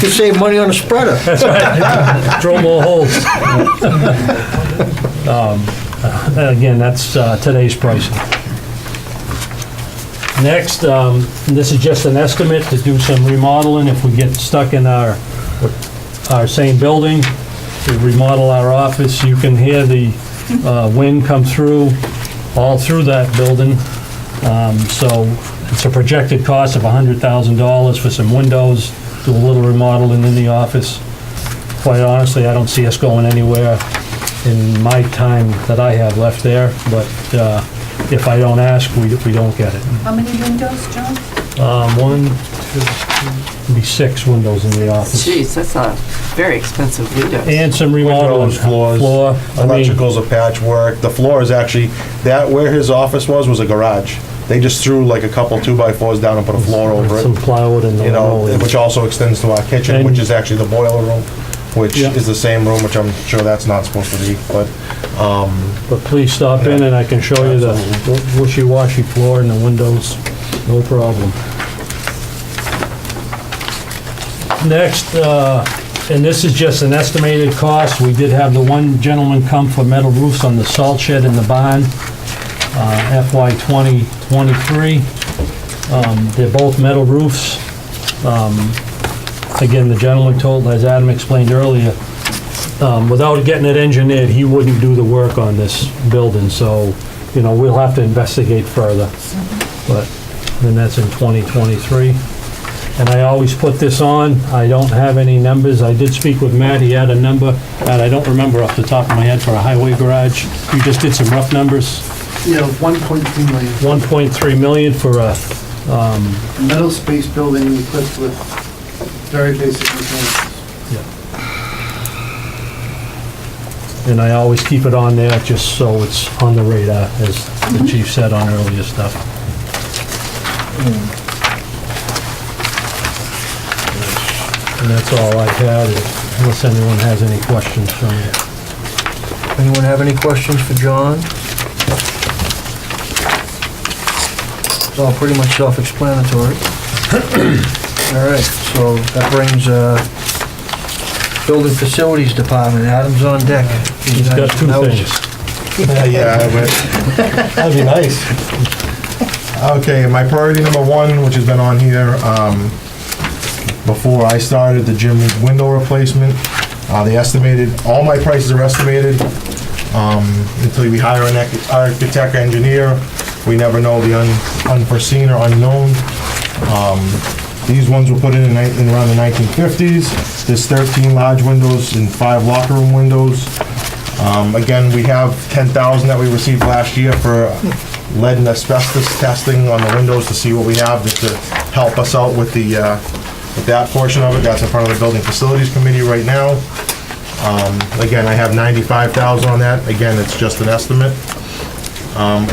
You save money on a spreader. That's right. Drill more holes. Again, that's today's pricing. Next, this is just an estimate to do some remodeling if we get stuck in our same building, to remodel our office. You can hear the wind come through, all through that building. So it's a projected cost of $100,000 for some windows, do a little remodeling in the office. Quite honestly, I don't see us going anywhere in my time that I have left there, but if I don't ask, we don't get it. How many windows, John? 1, 2, 3, 6 windows in the office. Jeez, that's a very expensive window. And some remodeling. Windows, floors, Floor, I mean, electricals, a patchwork. The floor is actually, where his office was a garage. They just threw like a couple 2x4s down and put a floor over some it, plywood and linoleum. which also extends to our kitchen, And- which is actually the boiler room, which Yeah. is the same room, which I'm sure that's not supposed to be, but, But please stop in and I can show you the wishy-washy floor and the windows, no problem. Next, and this is just an estimated cost, we did have the one gentleman come for metal roofs on the salt shed in the barn, FY 2023. They're both metal roofs. Again, the gentleman told, as Adam explained earlier, without getting it engineered, he wouldn't do the work on this building, so, we'll have to investigate further. But then that's in 2023. and I always put this on. I don't have any numbers. I did speak with Matt, he had a number that I don't remember off the top of my head for a highway garage. You just did some rough numbers. Yeah, 1.2 million. 1.3 million for a, Metal space building equipped with very basic mechanics. and I always keep it on there just so it's on the radar, as the chief said on earlier stuff. And that's all I had, unless anyone has any questions for me. Anyone have any questions for John? It's all pretty much self-explanatory. All right, so that brings Building Facilities Department. Adam's on deck. He's got two things. Yeah, that'd be nice. Okay, my priority number one, which has been on here, before I started, the gym window replacement. They estimated, all my prices are estimated, until we hire an architect, engineer. We never know the unforeseen or unknown. These ones were put in around the 1950s. There's 13 large windows and 5 locker room windows. Again, we have 10,000 that we received last year for lead and asbestos testing on the windows to see what we have, just to help us out with the with that portion of it. That's in front of the Building Facilities Committee right now. Again, I have 95,000 on that. Again, it's just an estimate.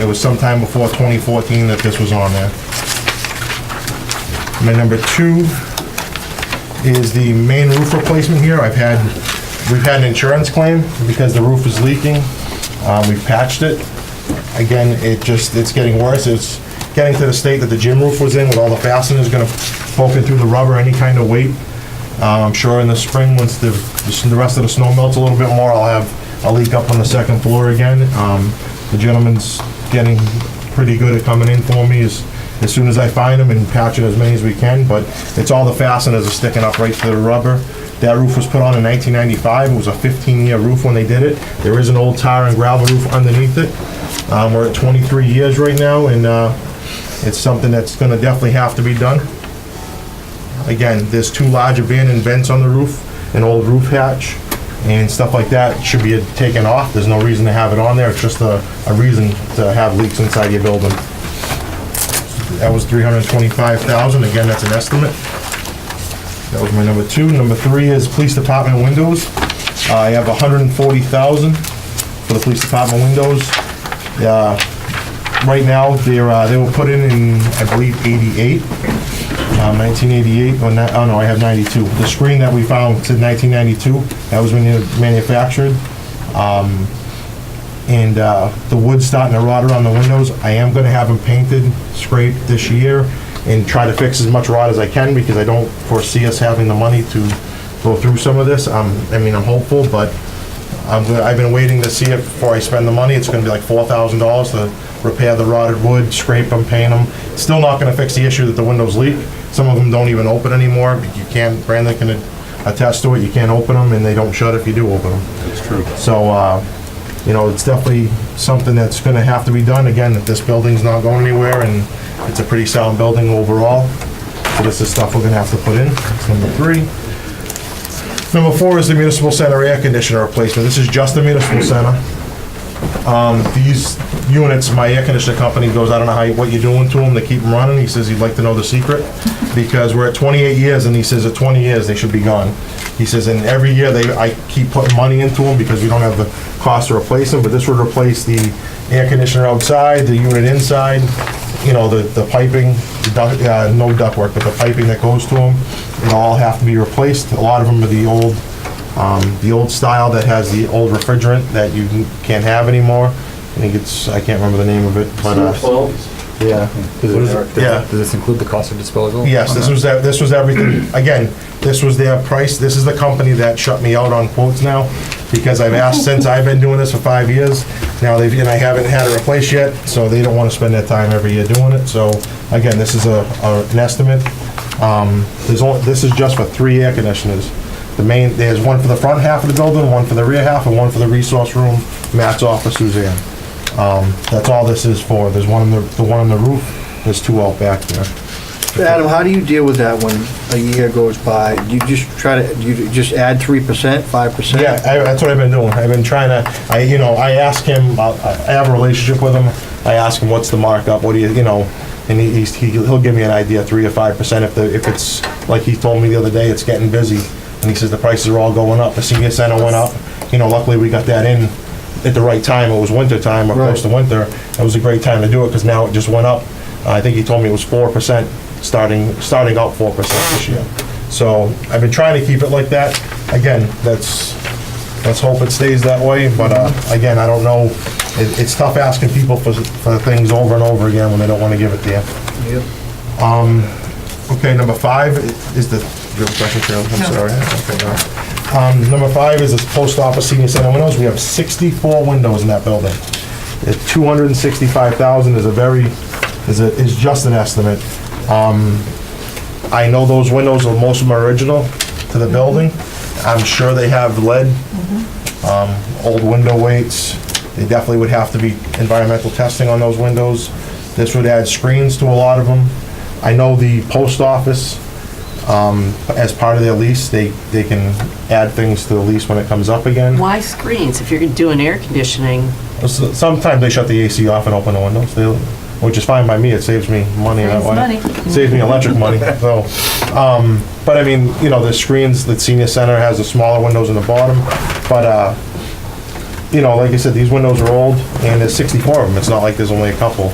It was sometime before 2014 that this was on there. My number two is the main roof replacement here. We've had an insurance claim because the roof is leaking. We've patched it. Again, it's getting worse. It's getting to the state that the gym roof was in, with all the fasteners gonna poking through the rubber, any kind of weight. I'm sure in the spring, once the rest of the snow melts a little bit more, I'll have a leak up on the second floor again. The gentleman's getting pretty good at coming in for me as soon as I find them and patching as many as we can, but it's all the fasteners are sticking up right to the rubber. That roof was put on in 1995. It was a 15-year roof when they did it. There is an old tar and gravel roof underneath it. We're at 23 years right now, and it's something that's gonna definitely have to be done. Again, there's 2 large abandoned vents on the roof, an old roof hatch, and stuff like that should be taken off. There's no reason to have it on there. It's just a reason to have leaks inside your building. That was $325,000. Again, that's an estimate. That was my number 2. Number 3 is police department windows. I have $140,000 for the police department windows. Right now, they were put in I believe 88, 1988. Oh no, I have 92. The screen that we found said 1992. That was when it was manufactured. And the wood's starting to rot around the windows. I am going to have them painted, scraped this year, and try to fix as much rot as I can, because I don't foresee us having the money to go through some of this. I mean, I'm hopeful, but I've been waiting to see it before I spend the money. It's going to be like $4,000 to repair the rotted wood, scrape them, paint them. Still not going to fix the issue that the windows leak. Some of them don't even open anymore. You can't, Brandon can attest to it, you can't open them, and they don't shut if you do open them. That's true. So, you know, it's definitely something that's going to have to be done. Again, if this building's not going anywhere, and it's a pretty sound building overall. So this is stuff we're going to have to put in. That's number 3. Number 4 is the municipal center air conditioner replacement. This is just the municipal center. These units, my air conditioner company goes, I don't know what you're doing to them to keep them running. He says he'd like to know the secret, because we're at 28 years, and he says at 20 years they should be gone. He says, and every year I keep putting money into them because we don't have the cost to replace them, but this would replace the air conditioner outside, the unit inside, you know, the piping, no ductwork, but the piping that goes to them, it'll all have to be replaced. A lot of them are the old style that has the old refrigerant that you can't have anymore. I think I can't remember the name of it, but, yeah. Does this include the cost of disposal? Yes, this was everything. Again, this was their price. This is the company that shut me out on quotes now, because I've asked since I've been doing this for 5 years. Now and I haven't had it replaced yet, so they don't want to spend their time every year doing it. So again, this is an estimate. This is just for 3 air conditioners. There's one for the front half of the building, one for the rear half, and one for the resource room, Matt's office, Suzanne. That's all this is for. There's one on the roof, there's 2 out back there. Adam, how do you deal with that when a year goes by? Do you just add 3%, 5%? Yeah, that's what I've been doing. I've been trying to, I ask him, I have a relationship with him. I ask him, what's the markup? What do you know? And he'll give me an idea, 3 or 5%. If it's, like he told me the other day, it's getting busy. And he says the prices are all going up. The senior center went up. Luckily we got that in at the right time. It was winter time or close to winter. It was a great time to do it because now it just went up. I think he told me it was 4%, starting out 4% this year. So I've been trying to keep it like that. Again, let's hope it stays that way. But again, I don't know. It's tough asking people for things over and over again when they don't want to give it to you. Yep. Okay, number 5 is the, do you have a question, Cheryl? I'm sorry. Okay, all right. Number 5 is the post office senior center windows. We have 64 windows in that building. 265,000 is just an estimate. I know those windows, most of them are original to the building. I'm sure they have lead, old window weights. They definitely would have to be environmental testing on those windows. This would add screens to a lot of them. I know the post office, as part of their lease, they can add things to the lease when it comes up again. Why screens? If you're doing air conditioning, Sometimes they shut the AC off and open the windows, which is fine by me. It saves me money that way. Saves me electric money. So, but I mean, the screens, the senior center has the smaller windows in the bottom. But like I said, these windows are old, and there's 64 of them. It's not like there's only a couple.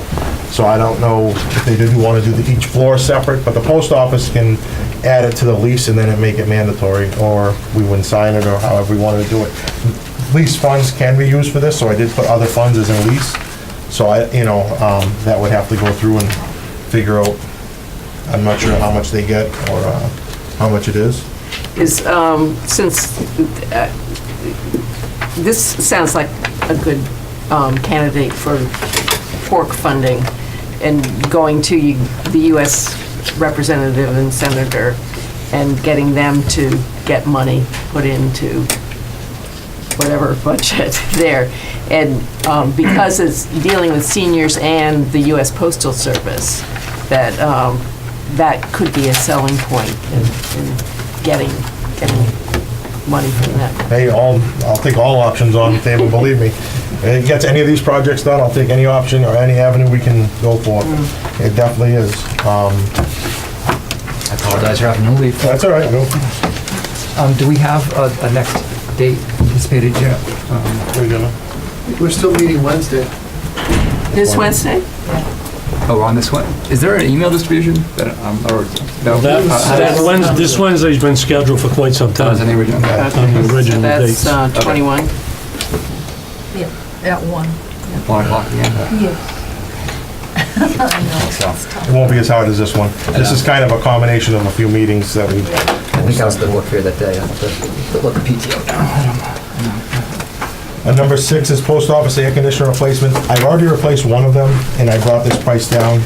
So I don't know if they do want to do each floor separate, but the post office can add it to the lease and then make it mandatory, or we wouldn't sign it, or however we wanted to do it. Lease funds can be used for this, so I did put other funds as in lease. So that would have to go through and figure out. I'm not sure how much they get or how much it is. Since this sounds like a good candidate for pork funding, and going to the U.S. representative and senator and getting them to get money put into whatever budget there. And because it's dealing with seniors and the U.S. Postal Service, that could be a selling point in getting money from them. Hey, I'll take all options on the table, believe me. If it gets any of these projects done, I'll take any option or any avenue we can go for. It definitely is. I apologize for having to leave. That's all right. No. Do we have a next date anticipated yet? We're still meeting Wednesday. This Wednesday? Oh, we're on this one? Is there an email distribution that, or, no? This Wednesday's been scheduled for quite some That time. was in the original? On the original dates. That's 21. At 1. 1 o'clock again? Yeah. So, It won't be as hard as this one. This is kind of a combination of a few meetings that we. I think I was the work here that day. I have to look at PTO now. Number 6 is post office air conditioner replacement. I've already replaced one of them, and I brought this price down.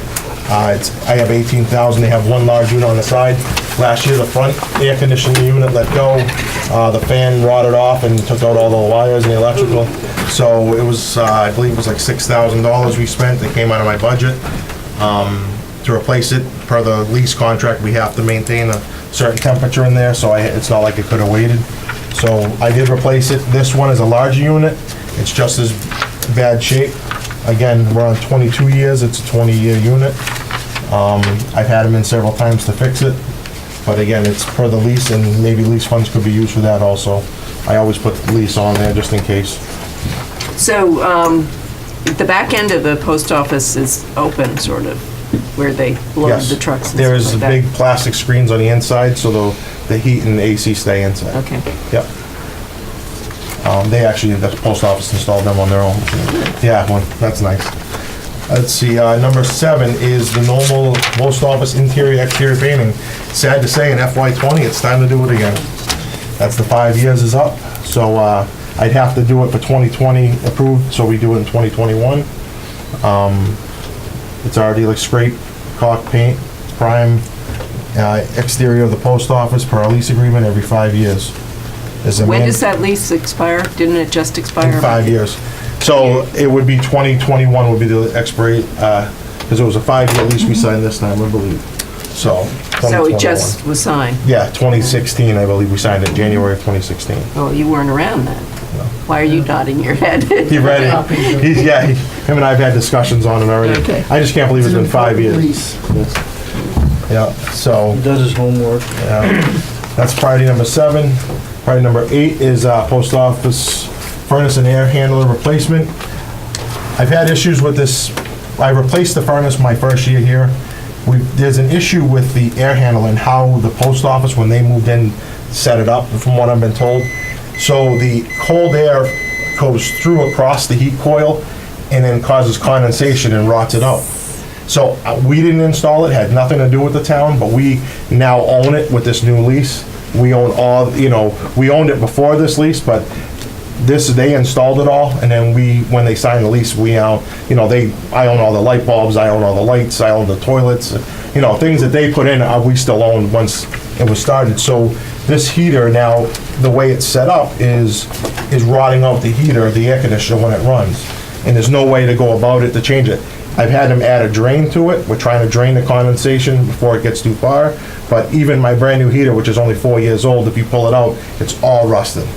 I have 18,000. They have one large unit on the side. Last year, the front air conditioning unit let go. The fan rotted off and took out all the wires and the electrical. So it was, I believe it was like $6,000 we spent. It came out of my budget. To replace it, per the lease contract, we have to maintain a certain temperature in there, so it's not like it could have waited. So I did replace it. This one is a larger unit. It's just as bad shape. Again, we're on 22 years. It's a 20-year unit. I've had them in several times to fix it. But again, it's per the lease, and maybe lease funds could be used for that also. I always put the lease on there just in case. So the back end of the post office is open, sort of, where they load Yes. the trucks and stuff There's like that? big plastic screens on the inside, so the heat and the AC stay inside. Okay. Yep. They actually, the post office installed them on their own. Yeah, well, that's nice. Let's see, number 7 is the normal post office interior, exterior painting. Sad to say, in FY20, it's time to do it again. That's the 5 years is up, so I'd have to do it for 2020 approved, so we do it in 2021. It's already like scrape, caulk paint, prime, exterior of the post office per our lease agreement every 5 years. When does that lease expire? Didn't it just expire? In 5 years. So it would be 2021 would be the expiry, because it was a 5-year lease we signed this time, I believe. So. So it 2021. just was signed. Yeah, 2016, I believe we signed it, January of 2016. Oh, you weren't around then. Why are you nodding your head? He read it. Him and I have had discussions on it already. Okay. I just can't believe it's been 5 years. Yeah, so. He does his homework. That's priority number 7. Priority number 8 is post office furnace and air handler replacement. I've had issues with this. I replaced the furnace my first year here. There's an issue with the air handler and how the post office, when they moved in, set it up, from what I've been told. So the cold air goes through across the heat coil and then causes condensation and rots it out. So we didn't install it, had nothing to do with the town, but we now own it with this new lease. We own all, we owned it before this lease, but they installed it all, and then when they signed the lease, I own all the light bulbs, I own all the lights, I own the toilets, things that they put in, we still own once it was started. So this heater now, the way it's set up is rotting out the heater, the air conditioner when it runs, and there's no way to go about it to change it. I've had them add a drain to it. We're trying to drain the condensation before it gets too far, but even my brand new heater, which is only 4 years old, if you pull it out, it's all rusted.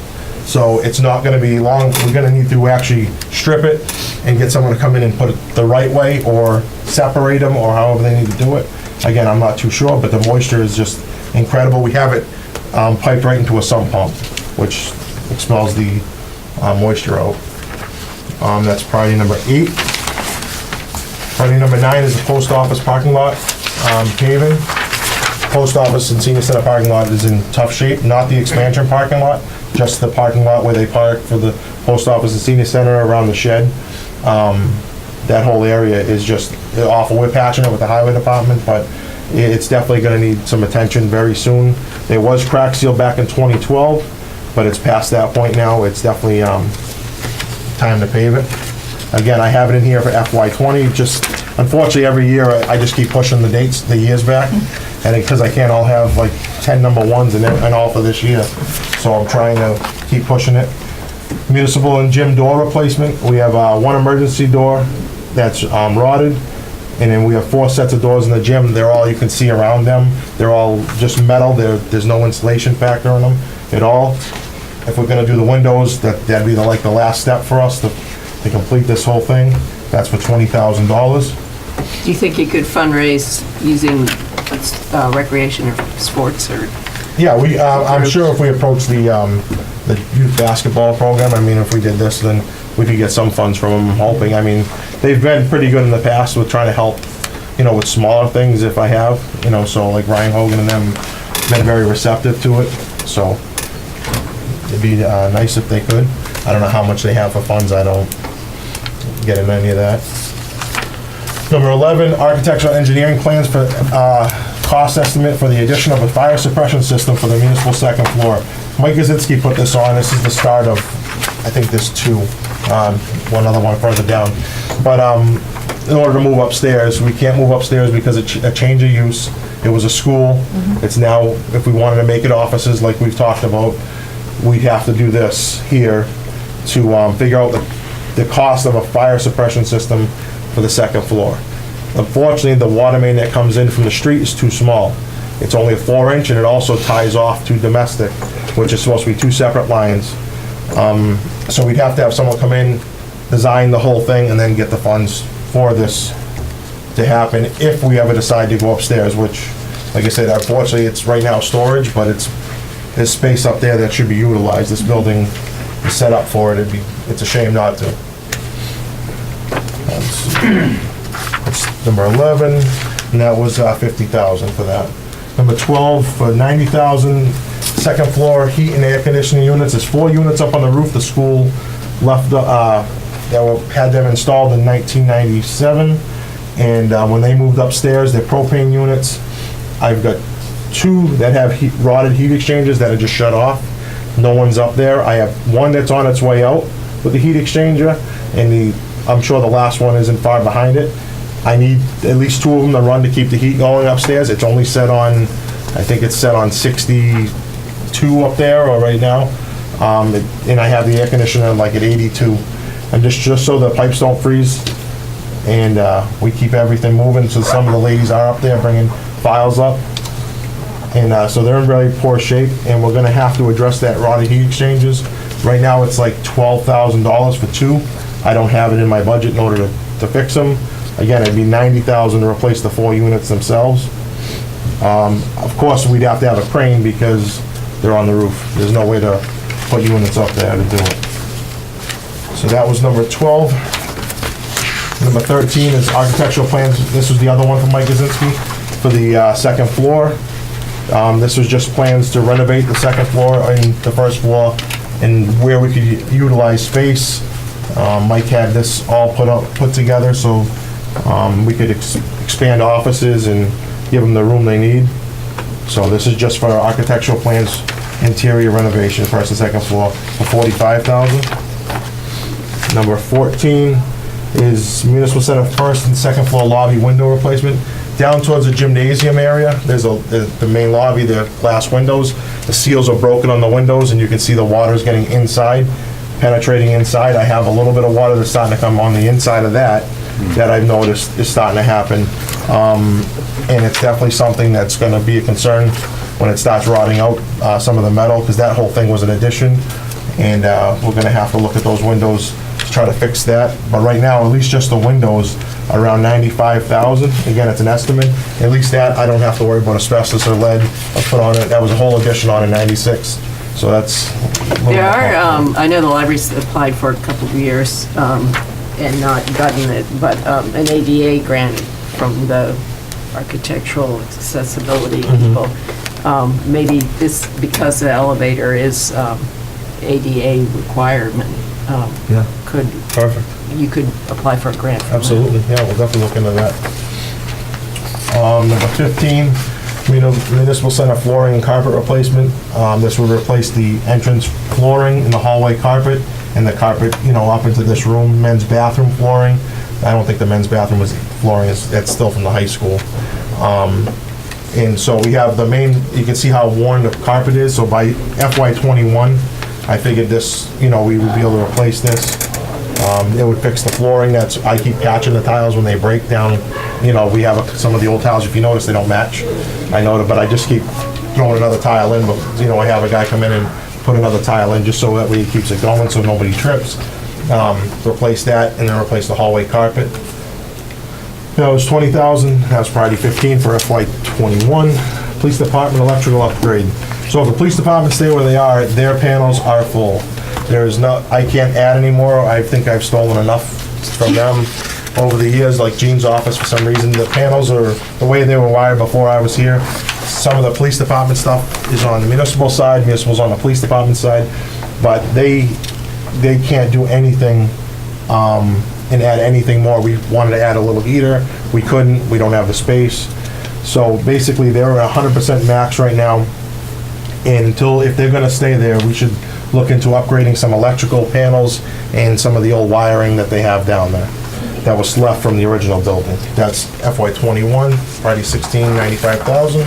So it's not gonna be long. We're gonna need to actually strip it and get someone to come in and put it the right way, or separate them, or however they need to do it. Again, I'm not too sure, but the moisture is just incredible. We have it piped right into a sump pump, which expels the moisture out. That's priority number 8. Priority number 9 is the post office parking lot paving. Post office and senior center parking lot is in tough shape, not the expansion parking lot, just the parking lot where they park for the post office and senior center around the shed. That whole area is just awful. We're patching it with the highway department, but it's definitely gonna need some attention very soon. There was crack seal back in 2012, but it's past that point now. It's definitely time to pave it. Again, I have it in here for FY20, just unfortunately every year I just keep pushing the dates, the years back, and because I can't all have like 10 number 1s and all for this year, so I'm trying to keep pushing it. Municipal and gym door replacement, we have one emergency door that's rotted, and then we have 4 sets of doors in the gym. They're all, you can see around them, they're all just metal. There's no insulation factor in them at all. If we're gonna do the windows, that'd be like the last step for us to complete this whole thing. That's for $20,000. Do you think you could fundraise using recreation or sports or? Yeah, I'm sure if we approach the youth basketball program, if we did this, then we could get some funds from them, hoping. They've been pretty good in the past with trying to help, with smaller things if I have, so like Ryan Hogan and them been very receptive to it, so it'd be nice if they could. I don't know how much they have for funds, I don't get in any of that. Number 11, architectural engineering plans for cost estimate for the addition of a fire suppression system for the municipal second floor. Mike Gazinski put this on. This is the start of, I think there's 2, one other one further down. But in order to move upstairs, we can't move upstairs because of a change of use. It was a school. It's now, if we wanted to make it offices like we've talked about, we'd have to do this here to figure out the cost of a fire suppression system for the second floor. Unfortunately, the water main that comes in from the street is too small. It's only a 4-inch, and it also ties off to domestic, which is supposed to be 2 separate lines. So we'd have to have someone come in, design the whole thing, and then get the funds for this to happen if we ever decide to go upstairs, which, like I said, unfortunately, it's right now storage, but there's space up there that should be utilized. This building is set up for it. It's a shame not to. That's number 11, and that was 50,000 for that. Number 12 for 90,000, second floor heat and air conditioning units. There's 4 units up on the roof. The school left had them installed in 1997, and when they moved upstairs, they're propane units. I've got 2 that have rotted heat exchangers that are just shut off. No one's up there. I have 1 that's on its way out with the heat exchanger, and I'm sure the last one isn't far behind it. I need at least 2 of them to run to keep the heat going upstairs. It's only set on, I think it's set on 62 up there, or right now. And I have the air conditioner like at 82. And just so the pipes don't freeze, and we keep everything moving. So some of the ladies are up there bringing files up. And so they're in very poor shape, and we're gonna have to address that rotted heat exchangers. Right now, it's like $12,000 for two. I don't have it in my budget in order to fix them. Again, it'd be $90,000 to replace the 4 units themselves. Of course, we'd have to have a crane because they're on the roof. There's no way to put units up there to do it. So that was number 12. Number 13 is architectural plans. This was the other one from Mike Gazinski for the second floor. This was just plans to renovate the second floor and the first floor and where we could utilize space. Mike had this all put together so we could expand offices and give them the room they need. So this is just for architectural plans, interior renovation, first and second floor for $45,000. Number 14 is municipal center first and second floor lobby window replacement. Down towards the gymnasium area, there's the main lobby, the glass windows. The seals are broken on the windows and you can see the water's getting inside, penetrating inside. I have a little bit of water that's starting to come on the inside of that I've noticed is starting to happen. And it's definitely something that's gonna be a concern when it starts rotting out some of the metal, because that whole thing was an addition. And we're gonna have to look at those windows to try to fix that. But right now, at least just the windows, around $95,000. Again, it's an estimate. At least that, I don't have to worry about asbestos or lead. I put on it, that was a whole addition on in '96. So that's. There are, I know the library's applied for a couple of years and not gotten it, but an ADA grant from the architectural accessibility people. Maybe this, because the elevator is ADA requirement, Yeah, could, perfect. you could apply for a grant from that. Absolutely, yeah, we'll definitely look into that. Number 15, municipal center flooring and carpet replacement. This would replace the entrance flooring and the hallway carpet, and the carpet, up into this room, men's bathroom flooring. I don't think the men's bathroom flooring that's still from the high school. And so we have the main, you can see how worn the carpet is, so by FY '21, I figured this, we would be able to replace this. It would fix the flooring. I keep patching the tiles when they break down. We have some of the old tiles, if you notice, they don't match. I know that, but I just keep throwing another tile in, but, I have a guy come in and put another tile in just so that way he keeps it going so nobody trips. Replace that and then replace the hallway carpet. That was $20,000. That was probably $15,000 for FY '21. Police department electrical upgrade. So if the police department stay where they are, their panels are full. I can't add anymore. I think I've stolen enough from them over the years, like Gene's office, for some reason. The panels are the way they were wired before I was here. Some of the police department stuff is on the municipal side, municipal's on the police department side, but they can't do anything and add anything more. We wanted to add a little heater. We couldn't. We don't have the space. So basically, they're at 100% max right now. And if they're gonna stay there, we should look into upgrading some electrical panels and some of the old wiring that they have down there that was left from the original building. That's FY '21, Friday 16, $95,000.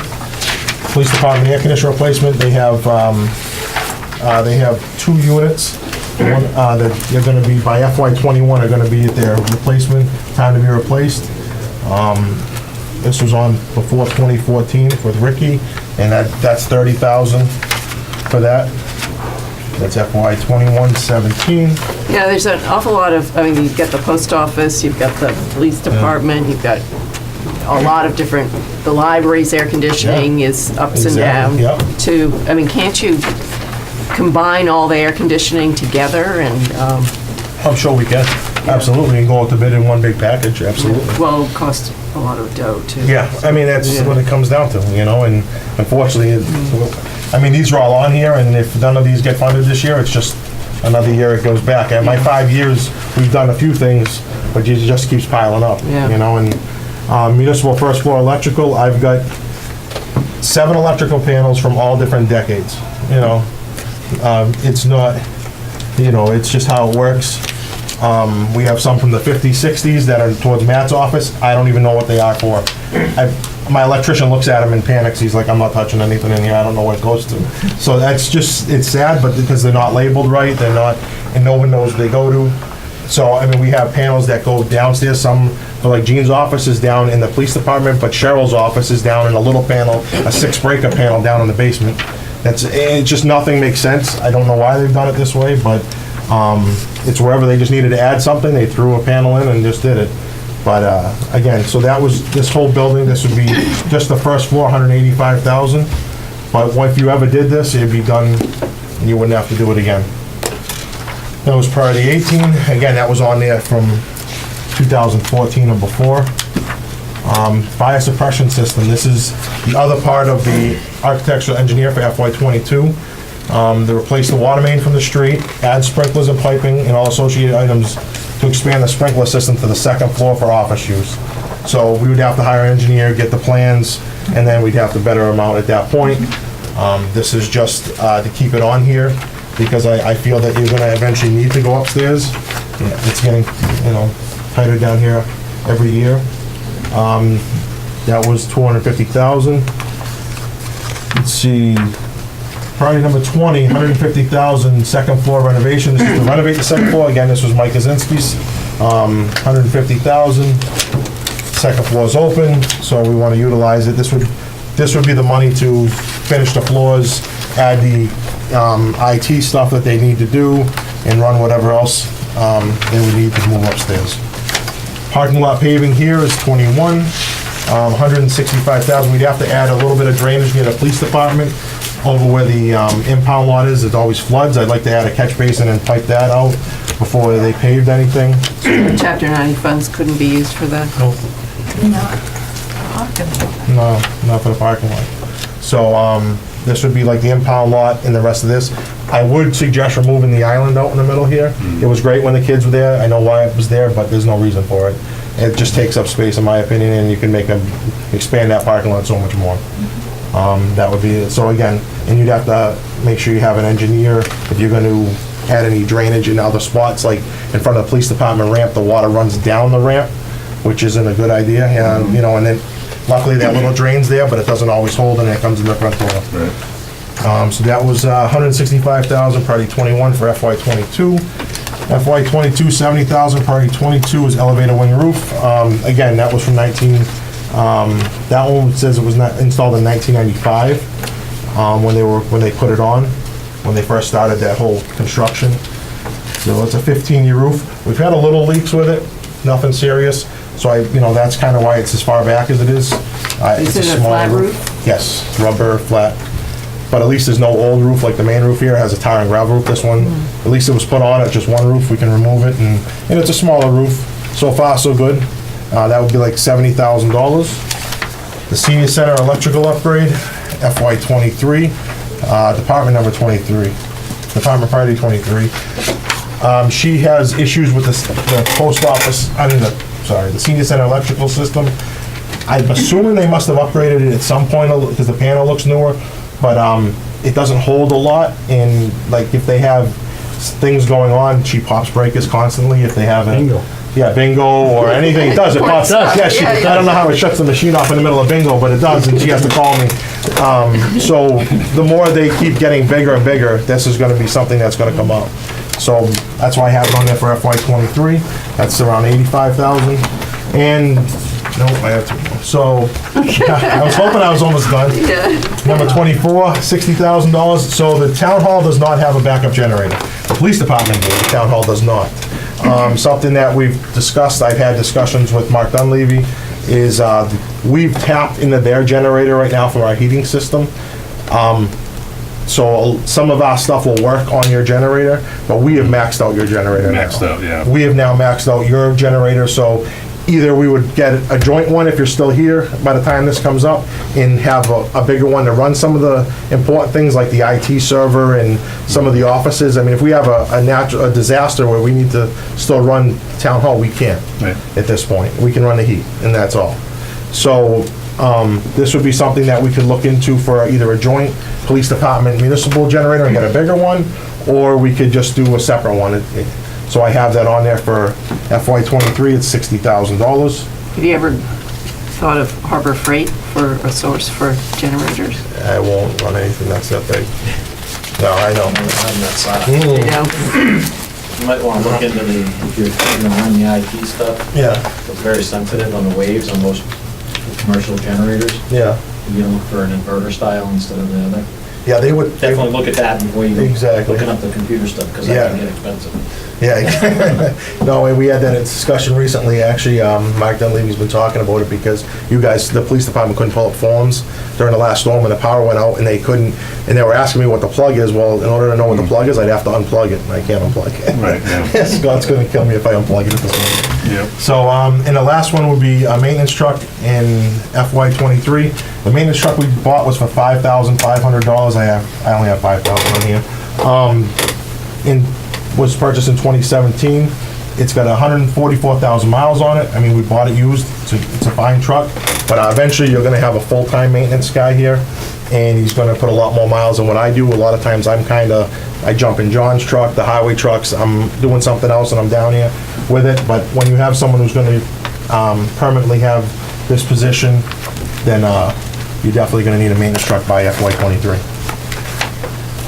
Police department air conditioner replacement, they have 2 units. One, that they're gonna be, by FY '21, are gonna be at their replacement, time to be replaced. This was on before 2014 with Ricky, and that's $30,000 for that. That's FY '21, 17. Yeah, there's an awful lot of, you've got the post office, you've got the police department, you've got a lot of different, the library's air conditioning is ups and down. Exactly, yep. Can't you combine all the air conditioning together and? I'm sure we can. Absolutely, and go out to bid in one big package, absolutely. Well, it costs a lot of dough too. Yeah, that's what it comes down to, and unfortunately, these are all on here, and if none of these get funded this year, it's just another year it goes back. At my 5 years, we've done a few things, but it just keeps piling up, and municipal first floor electrical, I've got 7 electrical panels from all different decades, it's not, it's just how it works. We have some from the 50s, 60s that are towards Matt's office. I don't even know what they are for. My electrician looks at them and panics. He's like, I'm not touching anything in here. I don't know what it goes to. So that's just, it's sad, but because they're not labeled right, they're not, and no one knows what they go to. So, we have panels that go downstairs. Some like Gene's office is down in the police department, but Cheryl's office is down in a little panel, a 6-breaker panel down in the basement. It's just nothing makes sense. I don't know why they've done it this way, but it's wherever they just needed to add something, they threw a panel in and just did it. But again, so that was this whole building. This would be just the first floor, 185,000. But if you ever did this, it'd be done, and you wouldn't have to do it again. That was priority 18. Again, that was on there from 2014 or before. Fire suppression system. This is the other part of the architectural engineer for FY22. To replace the water main from the street, add sprinklers and piping, and all associated items to expand the sprinkler system to the second floor for office use. So we would have to hire an engineer, get the plans, and then we'd have to better them out at that point. This is just to keep it on here, because I feel that you're gonna eventually need to go upstairs. It's getting, tighter down here every year. That was 250,000. Let's see, priority number 20, 150,000, second floor renovation. This is to renovate the second floor. Again, this was Mike Kaczynski's, 150,000. Second floor is open, so we want to utilize it. This would be the money to finish the floors, add the IT stuff that they need to do, and run whatever else they would need to move upstairs. Parking lot paving here is 21, 165,000. We'd have to add a little bit of drainage near the police department over where the impound lot is. It always floods. I'd like to add a catch basin and pipe that out before they paved anything. Chapter 90 funds couldn't be used for that? No, not for the parking lot. So this would be like the impound lot and the rest of this. I would suggest removing the island out in the middle here. It was great when the kids were there. I know why it was there, but there's no reason for it. It just takes up space, in my opinion, and you can make them expand that parking lot so much more. That would be it. So again, and you'd have to make sure you have an engineer if you're going to add any drainage in other spots, like in front of the police department ramp, the water runs down the ramp, which isn't a good idea. And, and then luckily that little drain's there, but it doesn't always hold, and it comes in the front door. Right. So that was 165,000, priority 21 for FY22. FY22, 70,000, priority 22 is elevator wing roof. Again, that was from that one says it was not installed in 1995, when they put it on, when they first started that whole construction. So it's a 15-year roof. We've had a little leaks with it, nothing serious. So that's kind of why it's as far back as it is. Is it a flat roof? Yes, rubber, flat. But at least there's no old roof like the main roof here. It has a tar and gravel roof. This one, at least it was put on. It's just one roof. We can remove it, and it's a smaller roof. So far, so good. That would be like $70,000. The senior center electrical upgrade, FY23, department number 23, department priority 23. She has issues with the post office. The senior center electrical system. I'm assuming they must have upgraded it at some point because the panel looks newer, but it doesn't hold a lot. And like if they have things going on, she pops breakers constantly. If they have bingo or anything, it does. It pops. Yeah, I don't know how it shuts the machine off in the middle of bingo, but it does, and she has to call me. So the more they keep getting bigger and bigger, this is going to be something that's going to come up. So that's why I have it on there for FY23. That's around 85,000. And no, I have two more. So I was hoping I was almost done. Number 24, $60,000. So the town hall does not have a backup generator. The police department does. The town hall does not. Something that we've discussed, I've had discussions with Mark Dunleavy, is we've tapped into their generator right now for our heating system. So some of our stuff will work on your generator, but we have maxed out your generator now. Maxed out, yeah. We have now maxed out your generator, so either we would get a joint one if you're still here by the time this comes up, and have a bigger one to run some of the important things like the IT server and some of the offices. I mean, if we have a disaster where we need to still run town hall, we can't at this point. We can run the heat, and that's all. So this would be something that we could look into for either a joint police department municipal generator and get a bigger one, or we could just do a separate one. So I have that on there for FY23, it's $60,000. Have you ever thought of Harbor Freight for a source for generators? I won't run anything that's that big. No, I know. You know? You might want to look into if you're going to run the IP stuff, Yeah, it's very sensitive on the waves on most commercial generators. yeah. You look for an inverter style instead of the other. Yeah, they would. Definitely look at that before you go Exactly. looking up the computer stuff, because Yeah. that can get expensive. Yeah. No, and we had that discussion recently, actually, Mark Dunleavy's been talking about it because you guys, the police department couldn't pull up forms during the last storm and the power went out and they couldn't, and they were asking me what the plug is. Well, in order to know what the plug is, I'd have to unplug it, and I can't unplug it. Right, yeah. Scott's gonna kill me if I unplug it at this moment. Yep. So, and the last one would be a maintenance truck in FY '23. The maintenance truck we bought was for $5,500. I only have $5,000 on here. Was purchased in 2017. It's got 144,000 miles on it. I mean, we bought it used. It's a fine truck, but eventually you're gonna have a full-time maintenance guy here, and he's gonna put a lot more miles than what I do. A lot of times I jump in John's truck, the highway trucks, I'm doing something else and I'm down here with it. But when you have someone who's gonna permanently have this position, then you're definitely gonna need a maintenance truck by FY '23.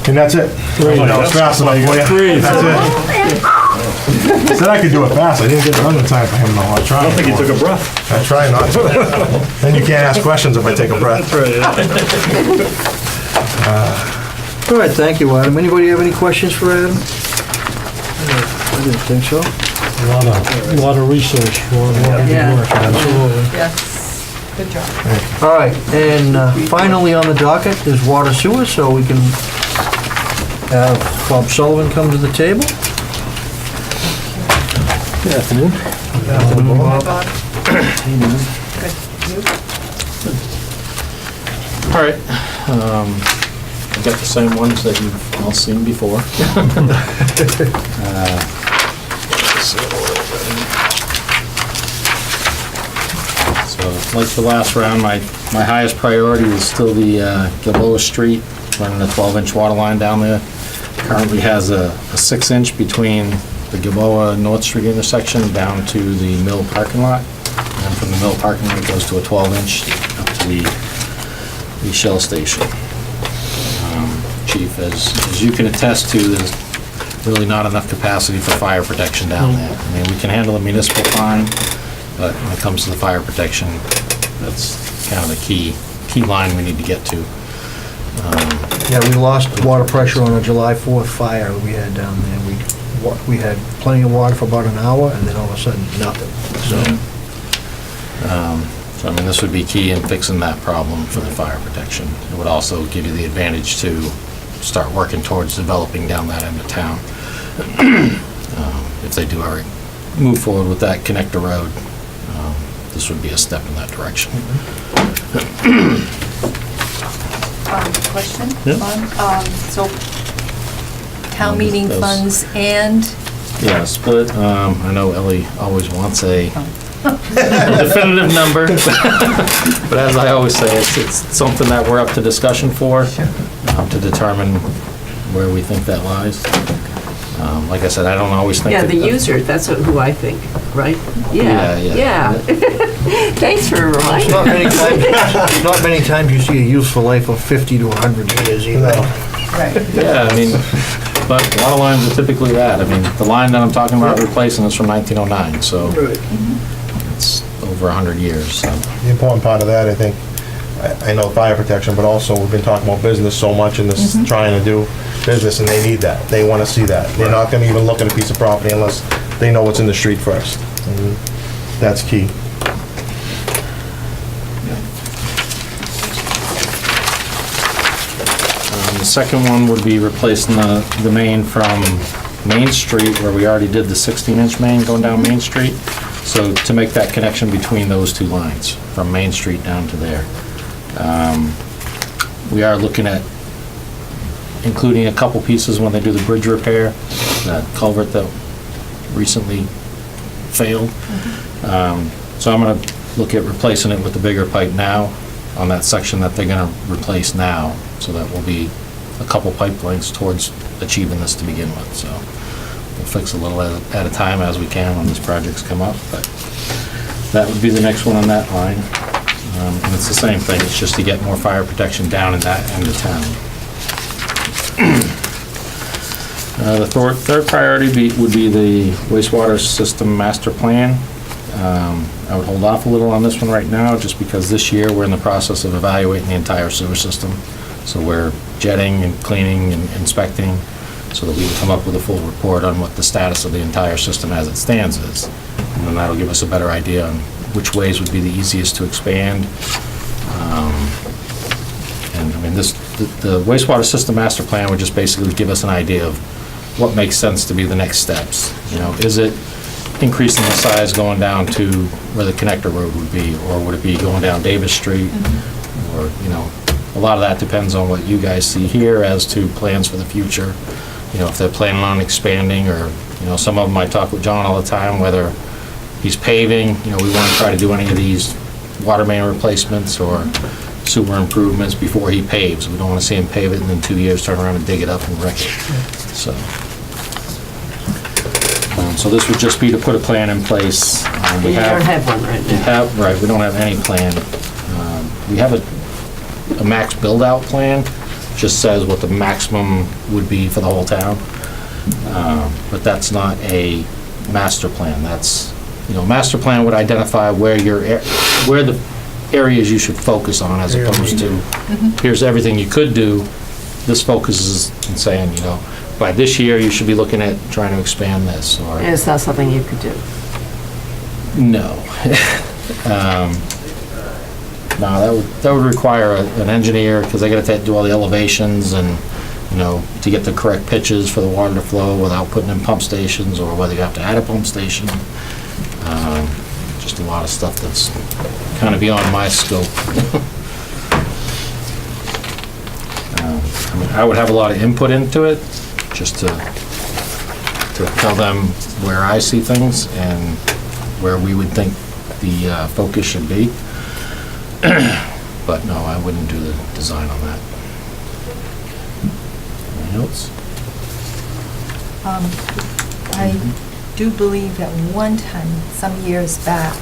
And that's it. That was fast enough for you. That's it. Said I could do it fast. I didn't get it done in time for him, though. I tried. I don't think you took a breath. I try not to. Then you can't ask questions if I take a breath. All right, thank you, Adam. Anybody have any questions for Adam? I didn't think so. A lot of research for a lot of Yeah. good work. Absolutely. Yes, good job. All right, and finally on the docket is water sewer, so we can have Bob Sullivan come to the table. Good afternoon. Good afternoon, Bob. Bob? Good. You? All right. I've got the same ones that you've all seen before. So, like the last round, my highest priority is still the Gilboa Street, running a 12-inch water line down there. Currently has a 6-inch between the Gilboa North Street intersection down to the mill parking lot. And from the mill parking lot, it goes to a 12-inch up to the Shell station. Chief, as you can attest to, there's really not enough capacity for fire protection down there. I mean, we can handle a municipal fine, but when it comes to the fire protection, that's kind of the key line we need to get to. Yeah, we lost water pressure on a July 4th fire we had down there. We had plenty of water for about an hour, and then all of a sudden, nothing. So, I mean, this would be key in fixing that problem for the fire protection. It would also give you the advantage to start working towards developing down that end of town. If they do ever move forward with that connector road, this would be a step in that direction. Question? Yeah. So, town meeting Those- funds and, Yeah, split. I know Ellie always wants a definitive number, but as I always say, it's something that we're up to discussion for, to determine where we think that lies. Like I said, I don't always think. Yeah, that- the user, that's who I think, right? Yeah, Yeah, yeah. yeah. Thanks for reminding Not me. not many times you see a useful life of 50 to 100 years either. right, Yeah, I mean, but water lines are typically that. I mean, the line that I'm talking about replacing is from 1909, so it's over 100 years, so. The important part of that, I think, I know fire protection, but also we've been talking about business so much in this, trying to do business, and they need that. They want to see that. They're not going to even look at a piece of property unless they know what's in the street first. And that's key. The second one would be replacing the main from Main Street, where we already did the 16-inch main going down Main Street. So to make that connection between those two lines, from Main Street down to there. We are looking at including a couple pieces when they do the bridge repair, that culvert that recently failed. So I'm gonna look at replacing it with the bigger pipe now on that section that they're gonna replace now. So that will be a couple pipe lengths towards achieving this to begin with, so we'll fix a little at a time as we can when these projects come up, but that would be the next one on that line. And it's the same thing, it's just to get more fire protection down in that end of town. The third priority would be the wastewater system master plan. I would hold off a little on this one right now, just because this year we're in the process of evaluating the entire sewer system. So we're jetting and cleaning and inspecting, so that we can come up with a full report on what the status of the entire system as it stands is. And then that'll give us a better idea on which ways would be the easiest to expand. And I mean, the wastewater system master plan would just basically give us an idea of what makes sense to be the next steps. You know, is it increasing the size going down to where the connector road would be, or would it be going down Davis Street? Or, you know, a lot of that depends on what you guys see here as to plans for the future. You know, if they're planning on expanding, or, you know, some of them I talk with John all the time, whether he's paving, you know, we want to try to do any of these water main replacements or sewer improvements before he paves. We don't want to see him pave it and in 2 years turn around and dig it up and wreck it. So this would just be to put a plan in place. You don't have one right now. Right, we don't have any plan. We have a max build-out plan, just says what the maximum would be for the whole town. But that's not a master plan. That's, you know, master plan would identify where the areas you should focus on, as opposed to, here's everything you could do. This focuses in saying, you know, by this year, you should be looking at trying to expand this, or... And it's not something you could do. No. No, that would require an engineer, because they gotta do all the elevations and, you know, to get the correct pitches for the water to flow without putting in pump stations, or whether you have to add a pump station. Just a lot of stuff that's kind of beyond my scope. I mean, I would have a lot of input into it, just to tell them where I see things and where we would think the focus should be. But no, I wouldn't do the design on that. Anything else? I do believe at one time, some years back,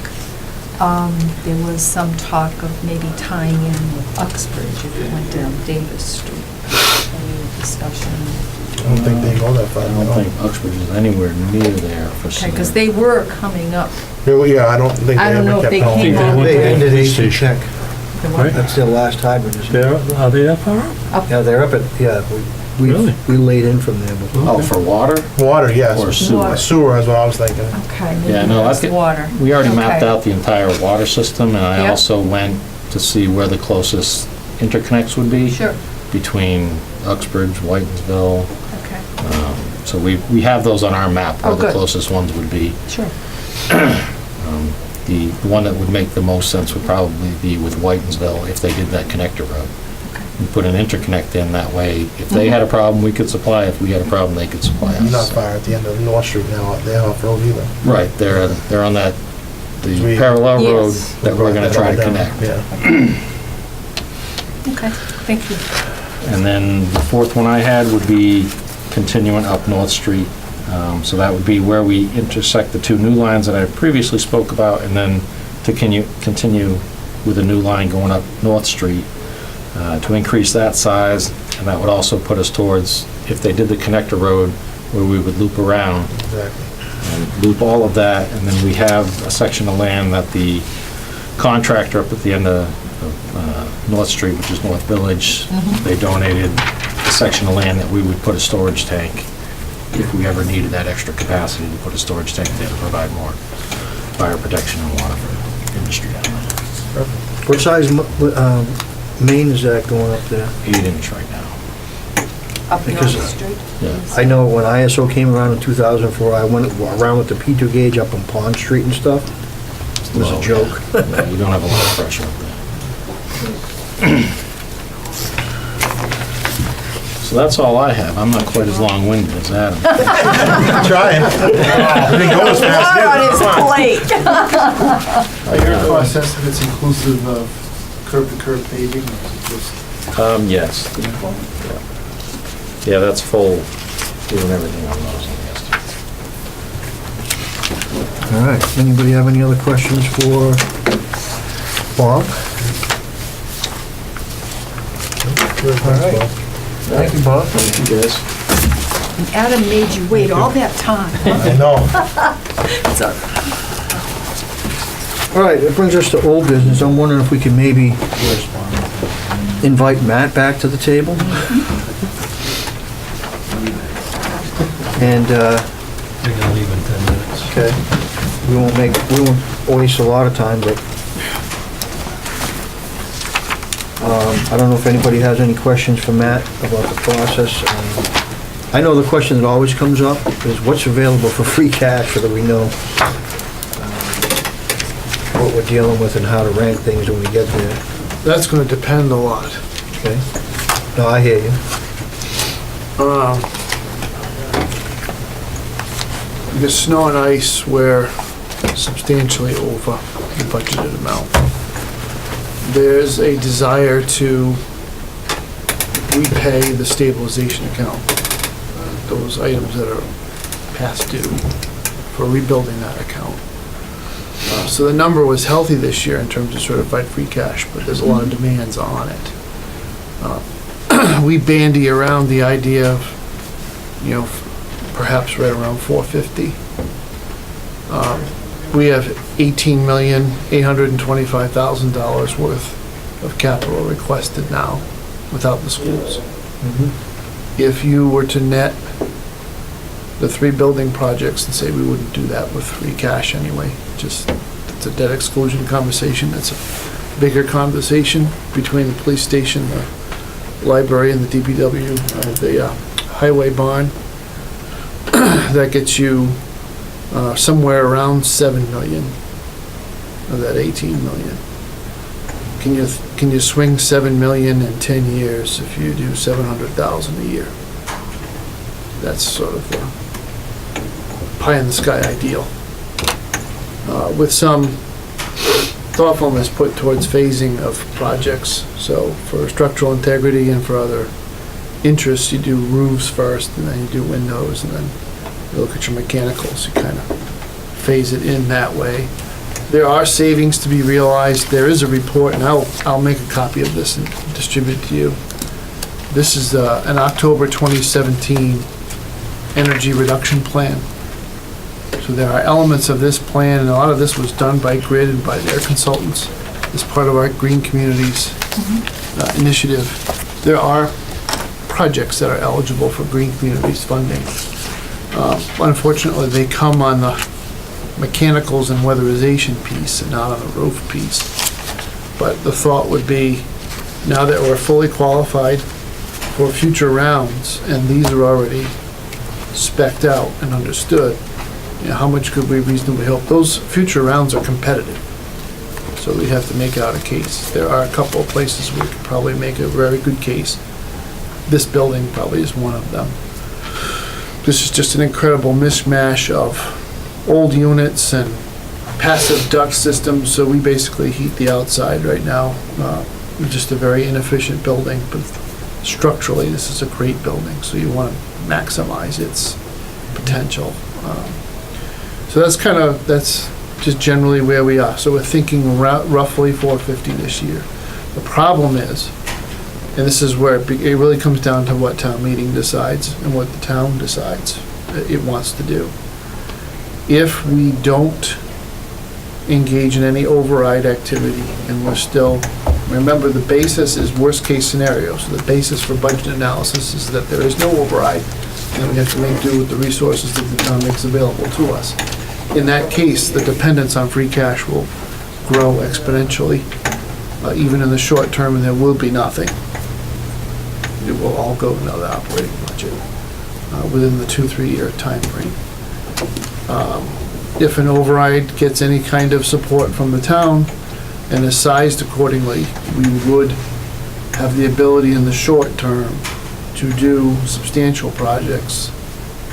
there was some talk of maybe tying in with Uxbridge if it went down Davis Street. Any discussion? I don't think they go that far. I don't think Uxbridge is anywhere near there for Okay, some. because they were coming up. Yeah, I don't think they I don't know ever if kept they going. came on. They ended Asian Check. The what? That's their last hydrant, isn't it? Are they that far up? Yeah, they're up at, yeah, Really? we laid in from there. But Oh, for water Water, yes. or sewer? Water. Sewer is what I was thinking. Okay, Yeah, maybe no, that's I could- water. We already mapped Okay. out the entire water system, and I Yep. also went to see where the closest interconnects would be. Sure, Between Uxbridge, Whitensville. okay, So we have those on our map, where Oh, the good. closest ones would be. sure. The one that would make the most sense would probably be with Whitensville, if they did that connector road. We put an interconnect in, that way, if they had a problem, we could supply. If we had a problem, they could supply Not us. far at the end of North Street now, they're off road either. Right, they're on that, the We- parallel road Yes. that we're gonna try to That all down, connect. Yeah. Okay, thank you. And then the fourth one I had would be continuing up North Street. So that would be where we intersect the two new lines that I previously spoke about, and then to continue with a new line going up North Street to increase that size. And that would also put us towards, if they did the connector road, where we would loop around Exactly. and loop all of that. And then we have a section of land that the contractor up at the end of North Street, which is North Village, they donated a section of land that we would put a storage tank, if we ever needed that extra capacity to put a storage tank there to provide more fire protection and water for industry down there. what size main is that going up there? 8-inch right now. Up Because- North Street? Yeah. I know when ISO came around in 2004, I went around with the P2 gauge up on Pond Street and stuff. It was Low, a joke. yeah. Yeah, you don't have a lot of pressure up there. So that's all I have. I'm not quite as long-winded as Adam. Trying. Didn't go as fast, did it? Come on. Your cost estimate's inclusive of curb-to-curb paving, or is it just... Yes. Yeah, that's full, doing everything on those, I guess. All right, anybody have any other questions for Bob? All right. Thank you, Bob. Thank you, guys. And Adam made you wait all that time. I know. So, All right, that brings us to old business. I'm wondering if we could maybe invite Matt back to the table. And, They're gonna leave in 10 minutes. okay, we won't waste a lot of time, but I don't know if anybody has any questions for Matt about the process. I know the question that always comes up is what's available for free cash so that we know what we're dealing with and how to rank things when we get there. That's gonna depend a lot. Okay? No, I hear you. Because snow and ice, we're substantially over the budgeted amount. There's a desire to repay the stabilization account, those items that are past due, for rebuilding that account. So the number was healthy this year in terms of certified free cash, but there's a lot of demands on it. We bandy around the idea of, perhaps right around 450. We have $18,825,000 worth of capital requested now without the schools. If you were to net the 3 building projects and say we wouldn't do that with free cash anyway, it's a debt exclusion conversation. It's a bigger conversation between the police station, the library, and the DPW, the highway barn. That gets you somewhere around 7 million of that 18 million. Can you swing 7 million in 10 years if you do 700,000 a year? That's sort of the pie in the sky ideal. With some thoughtfulness put towards phasing of projects. So for structural integrity and for other interests, you do roofs first, and then you do windows, and then you look at your mechanicals. You kind of phase it in that way. There are savings to be realized. There is a report, and I'll make a copy of this and distribute it to you. This is an October 2017 energy reduction plan. So there are elements of this plan, and a lot of this was done by Grid and by their consultants as part of our Green Communities initiative. There are projects that are eligible for Green Communities funding. Unfortunately, they come on the mechanicals and weatherization piece and not on the roof piece. But the thought would be, now that we're fully qualified for future rounds, and these are already spec'd out and understood, how much could we reasonably hope? Those future rounds are competitive, so we have to make out a case. There are a couple of places we could probably make a very good case. This building probably is one of them. This is just an incredible mishmash of old units and passive duct systems, so we basically heat the outside right now. Just a very inefficient building, but structurally this is a great building, so you want to maximize its potential. So that's just generally where we are. So we're thinking roughly 450 this year. The problem is, and this is where it really comes down to what town meeting decides and what the town decides it wants to do. If we don't engage in any override activity, and we're still, remember, the basis is worst case scenario. So the basis for budget analysis is that there is no override, and we have to make do with the resources that the town makes available to us. In that case, the dependence on free cash will grow exponentially, even in the short term, and there will be nothing. It will all go into the operating budget within the 2-3 year time frame. If an override gets any kind of support from the town and is sized accordingly, we would have the ability in the short term to do substantial projects.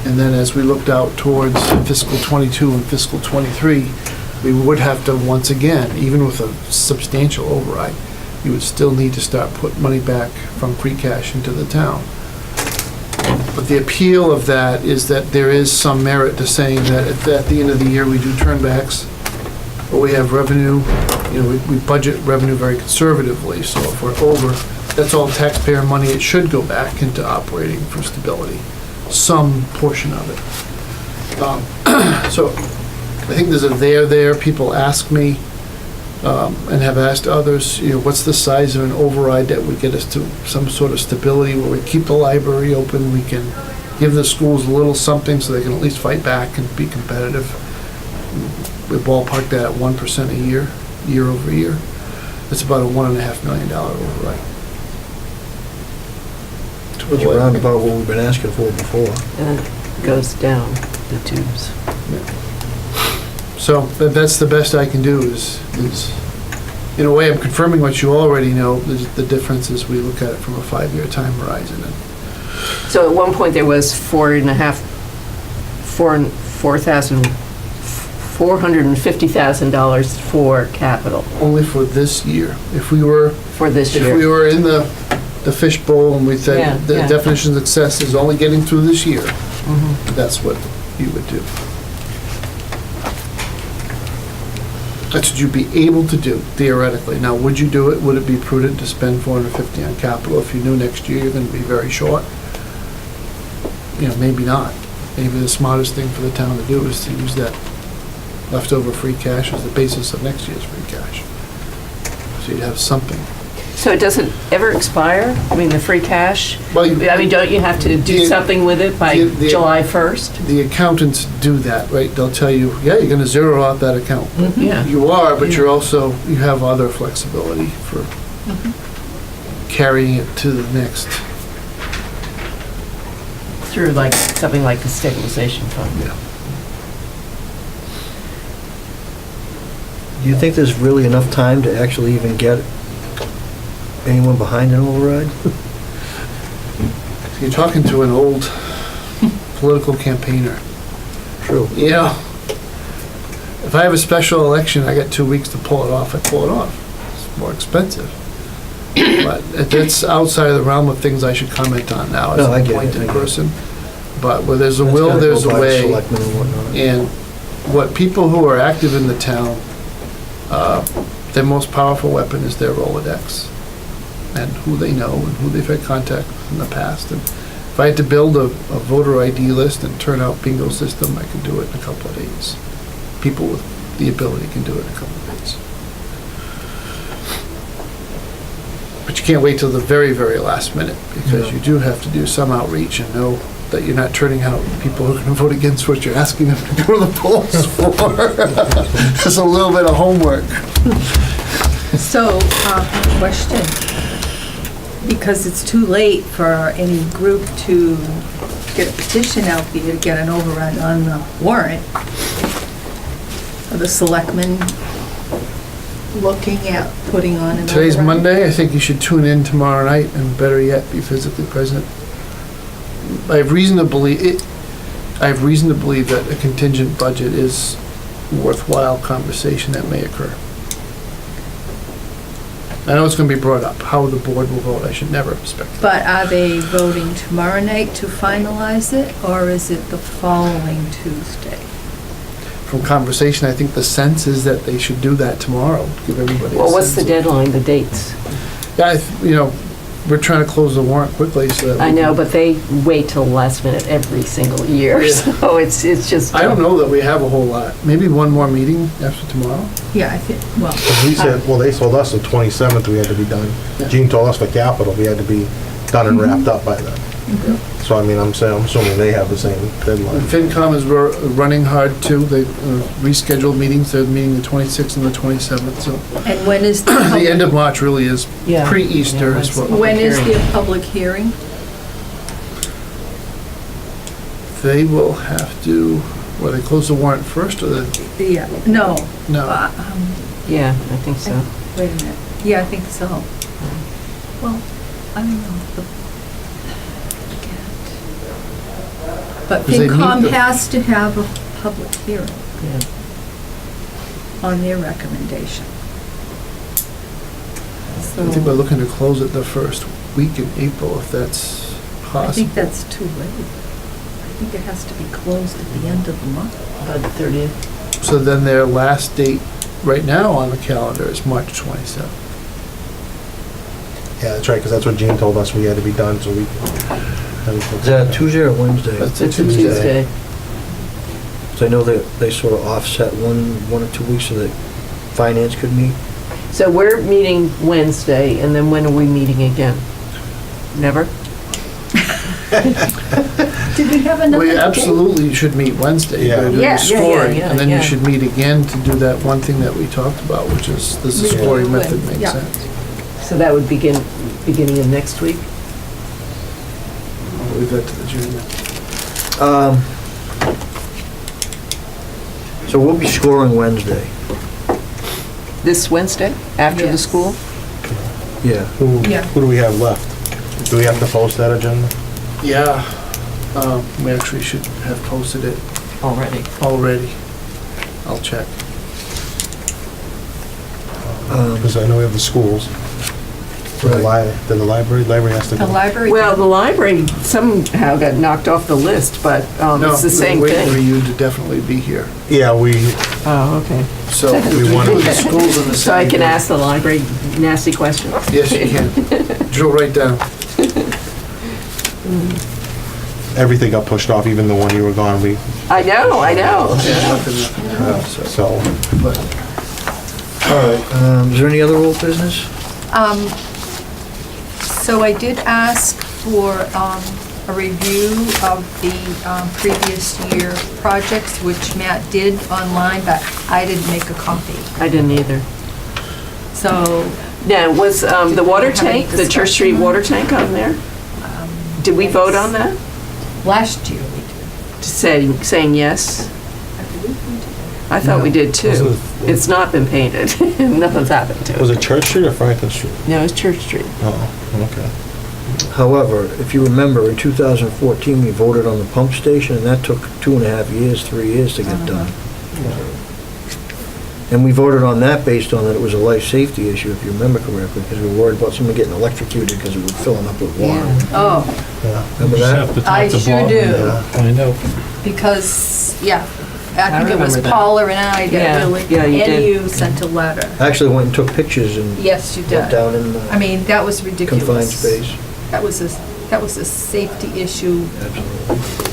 And then as we looked out towards fiscal '22 and fiscal '23, we would have to, once again, even with a substantial override, you would still need to start putting money back from free cash into the town. But the appeal of that is that there is some merit to saying that at the end of the year, we do turnbacks, but we have revenue, we budget revenue very conservatively, so if we're over, that's all taxpayer money. It should go back into operating for stability. some portion of it. So I think there's a there. People ask me, and have asked others, what's the size of an override that would get us to some sort of stability where we keep the library open, we can give the schools a little something so they can at least fight back and be competitive. We ballpark that at 1% a year over year. It's about a $1.5 million override. It's around about what we've been asking for before. And it goes down the tubes. So that's the best I can do is, in a way, I'm confirming what you already know. The difference is we look at it from a 5-year time horizon. And So at one point, there was $450,000 for capital only for this year. If we were for this If year. we were in the fishbowl and we said Yeah, the yeah. definition of success is only getting through this year, Mhm. that's what you would do. That's what you'd be able to do theoretically. Now, would you do it? Would it be prudent to spend $450 on capital if you knew next year you're going to be very short? Maybe not. Maybe the smartest thing for the town to do is to use that leftover free cash as the basis of next year's free cash. So you'd have something. So it doesn't ever expire? I mean, the free cash? Well, don't you have to do something with it by July 1st? The accountants do that, right? They'll tell you, yeah, you're going to zero out that account. Yeah. You are, but you have other flexibility for carrying it to the next. Through like, something like the stabilization fund. Yeah. Do you think there's really enough time to actually even get anyone behind an override? You're talking to an old political campaigner. True. If I have a special election, I got 2 weeks to pull it off, I pull it off. It's more expensive. But that's outside of the realm of things I should comment on now as No, I an get it, appointed I get it. person. But where there's a That's will, gotta there's go a by the way. selectmen and whatnot. And what people who are active in the town, their most powerful weapon is their Rolodex and who they know and who they've had contact with in the past. And if I had to build a voter ID list and turn out bingo system, I can do it in a couple of days. People with the ability can do it in a couple of days. But you can't wait till the very, very last minute because you do have to do some outreach and know that you're not turning out people who are going to vote against what you're asking them to go to the polls for. There's a little bit of homework. So, question, because it's too late for any group to get a petition out there to get an override on the warrant, are the selectmen looking at putting on an override? Today's Monday. I think you should tune in tomorrow night and better yet, be physically present. I have reason to believe that a contingent budget is a worthwhile conversation that may occur. I know it's going to be brought up. How the board will vote, I should never expect. But are they voting tomorrow night to finalize it, or is it the following Tuesday? From conversation, I think the sense is that they should do that tomorrow. Give everybody. Well, a what's the sense of- deadline, the dates? Yeah, we're trying to close the warrant quickly so that. I know, but they wait till the last minute every single year, Yeah. so it's just. I don't know that we have a whole lot. Maybe one more meeting after tomorrow. Yeah, I think, well. He said, well, they told us the 27th we had to be done. Gene told us for capital, we had to be done and wrapped up by then. So, I mean, I'm assuming they have the same And deadline. FinCom is running hard too. They rescheduled meetings. They're meeting the 26th and the 27th, so. And when is the The end of March really is Yeah. pre-Easter Yeah, is what. When is the public hearing? They will have to, they close the warrant first or the, Yeah, no. no. Yeah, I think so. Wait a minute. Yeah, I think so. Well, I don't know. But Because they meet FinCom the- has to have a public hearing Yeah. on their recommendation. I think we're So, looking to close it the first week in April if that's I possible. think that's too late. I think it has to be closed at the end of the month. By the 30th. So then their last date right now on the calendar is March 27th. Yeah, that's right, because that's what Gene told us we had to be done, so we, Is that Tuesday or Wednesday? That's It's a Tuesday. So I know that they sort of offset one or 2 weeks so that finance could meet. So we're meeting Wednesday, and then when are we meeting again? Never? Did we have another? We absolutely should meet Wednesday. Yeah. to do the Yeah, yeah, scoring, yeah, and then yeah. you should meet again to do that one thing that we talked about, which is, does the Review scoring and- method make yeah. sense? So that would begin, beginning of next week? I'll leave that to the junior. So we'll be scoring Wednesday. This Wednesday, after the Yes. school? Yeah. Yeah. Who do we have left? Do we have to post that agenda? Yeah, we actually should have posted it Already. already. I'll check. Because I know we have the schools. The library has to The go. library? Well, the library somehow got knocked off the list, but No, it's the same we're waiting for thing. you to definitely be here. Yeah, we, Oh, okay. So we We do wanted- the schools in the So I same can day. ask the library nasty questions? Yes, you can. Drill right down. everything got pushed off, even the one you were gone, I know. Yeah, nothing, so, so. but All right, is there any other old business? So I did ask for a review of the previous year projects, which Matt did online, but I didn't make a copy. I didn't either. So, Now, was Did the we water have any tank, the Church Street discussion? water tank on there? Did we vote on that? last year we did. Saying yes? I believe we did. I thought we did too. Was it- It's not been painted. Nothing's happened to Was it. it Church Street or Franklin Street? No, it's Church Street. Oh, okay. However, if you remember, in 2014, we voted on the pump station, and that took 2.5 years, 3 years to get done. And we voted on that based on that it was a life safety issue, if you remember correctly, because we were worried about someone getting electrocuted because it was filling up with water. Oh, Yeah. Remember Just that? have to talk I to sure Bob do. and Find out. because, yeah, I think it was remember that. Paula and I Yeah, that really, yeah, you and did. you sent a letter. I actually went and took pictures and Yes, you went did. down in the I mean, that was ridiculous. confined space. That was a safety issue. Absolutely.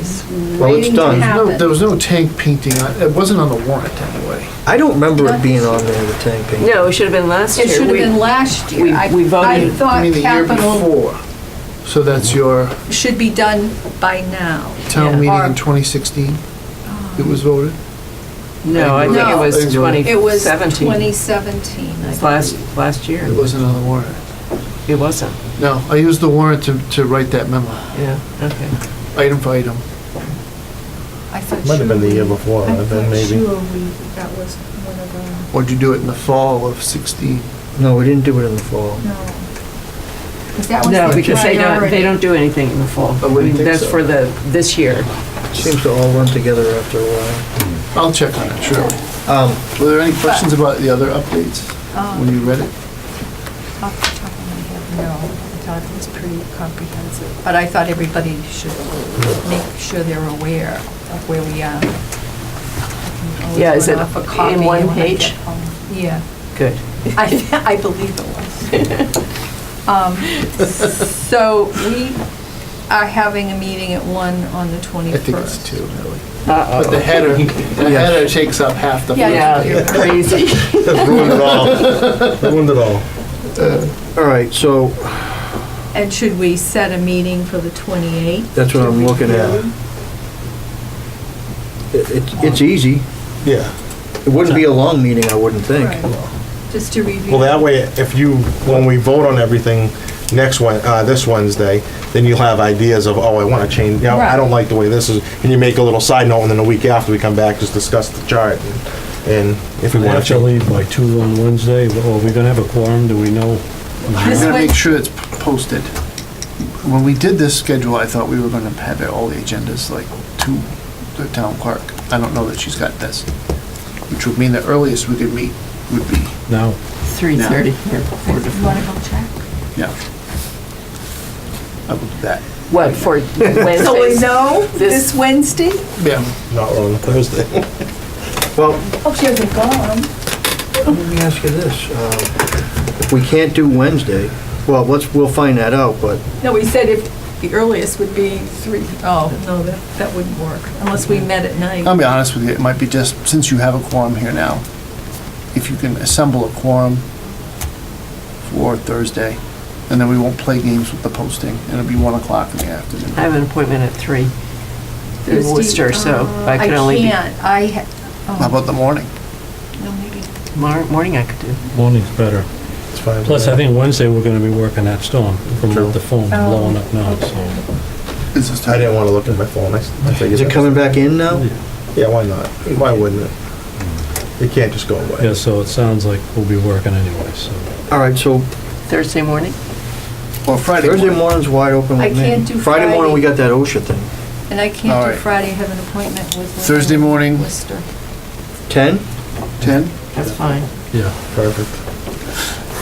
It's Well, it's waiting to done. happen. there was no tank painting on, it wasn't on the warrant anyway. I don't remember it being on there, the tank paint. No, it should have been last year. It should have We- been last year. we I voted- I thought mean, the year capital before. So that's your should be done by now. town Yeah. meeting Or- in 2016? It was voted? No, I think it No. was It was 2017. 2017. I It's last year. It wasn't on the warrant. It wasn't. No, I used the warrant to write that memo, Yeah, okay. item for item. I thought Might have been the year sure before, I then thought maybe. sure that was one of the, Or did you do it in the fall of 16? No, we didn't do it in the fall. no. 'Cause that was No, the because they priority. don't do anything in the fall. I wouldn't think That's so. for this year. Seems to all run together after a while. I'll check on it, sure. Um, Were there any questions about the other updates when you read it? Off the top of my head, no. I thought it was pretty comprehensive. But I thought everybody should make sure they're aware of where we are. I can always Yeah, is run it off a copy in one when I page? get home. Yeah. Good. I believe it was. So we are having a meeting at 1 on the 21st. I think it's 2, really. Uh-oh. But the header takes up half the. Yeah, Yeah, you're crazy. Ruined it all. Ruined it all. all right, so And should we set a meeting for the 28th? that's what I'm looking at. It's easy. Yeah. It wouldn't be a long meeting, I wouldn't think. Right. Just to review. Well, that way, if you, when we vote on everything this Wednesday, then you'll have ideas of, oh, I want to change, I Right. don't like the way this is, and you make a little side note, and then a week after we come back, just discuss the chart, and if we I want have to to change. leave by 2 on Wednesday. Are we gonna have a quorum? Do we know? I'm This gonna way- make sure it's posted. When we did this schedule, I thought we were gonna have all the agendas like to the town clerk. I don't know that she's got this, which would mean the earliest we could meet would be, No. 3:30. You want to go check? yeah. I will do that. What, for Wednesdays? So we know This- this Wednesday? Yeah. Not on Thursday. Well, Oh, she hasn't gone. let me ask you this. If we can't do Wednesday, well, we'll find that out, but No, we said if The earliest would be 3, oh, no, that wouldn't work, unless we met at night. I'll be honest with you, it might be just, since you have a quorum here now, if you can assemble a quorum for Thursday, and then we won't play games with the posting, and it'll be 1 o'clock in the afternoon. I have an appointment at 3 in Thursday, Worcester, so I could only be... I can't, How about the morning? no, maybe. Morning I could do. Morning's better. It's fine. Plus, I think Wednesday, we're gonna be working that storm from the phone blowing up now, so. Is this I didn't want to look at my phone. I figured Is it that- coming back in now? Yeah, why not? Why wouldn't it? It can't just go away. Yeah, so it sounds like we'll be working anyway, so. All right, so Thursday morning? Or Friday Thursday morning? morning's wide open with I me. can't do Friday morning, we Friday. got that OSHA thing. And I All can't do right. Friday, I have an appointment with. Thursday morning. Worcester. 10? 10? That's fine. Yeah. Perfect.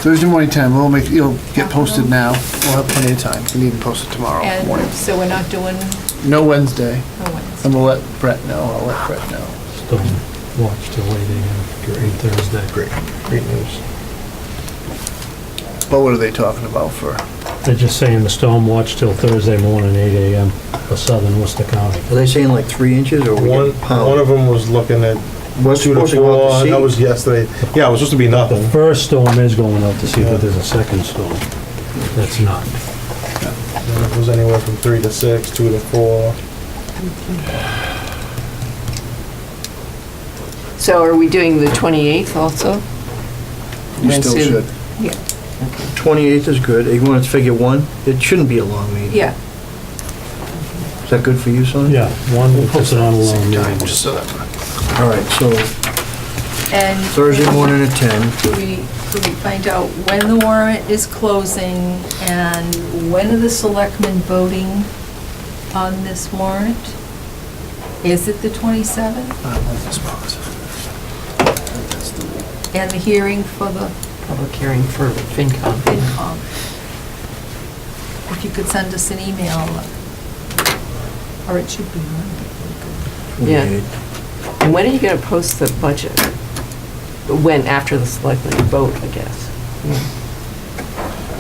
Thursday morning 10, it'll get posted now. We'll have plenty of time. We need to post it tomorrow morning. And so we're not doing No Wednesday. a Wednesday. And we'll let Brett know, I'll let Brett know. Storm watch till 8 AM, on Thursday. Great news. But what are they talking about for? They're just saying the storm watch till Thursday morning, 8 AM for southern Worcester County. Are they saying like 3 inches or we One get pound? of them was looking at What's 2 to supposed to go out 4. to sea? That was yesterday. Yeah, it was supposed to be The nothing. first storm is going out to see that there's a second storm. That's not. And it was anywhere from 3 to 6, 2 to 4. So are we doing the 28th also? You still Wednesday. should. 28th is good. You want to figure 1? It shouldn't be a long meeting. Yeah, Is that good for you, Sonny? Yeah, one, it's not a long Time, meeting. just so that. All right, so and. Thursday morning at 10. Could we find out when the warrant is closing and when are the selectmen voting on this warrant? Is it the 27th? That's positive. That's the week. And the hearing for the Public hearing for FinCom. FinCom? If you could send us an email, or it should be Monday. Yeah. 28th. And when are you going to post the budget? When, after the selectmen vote, I guess?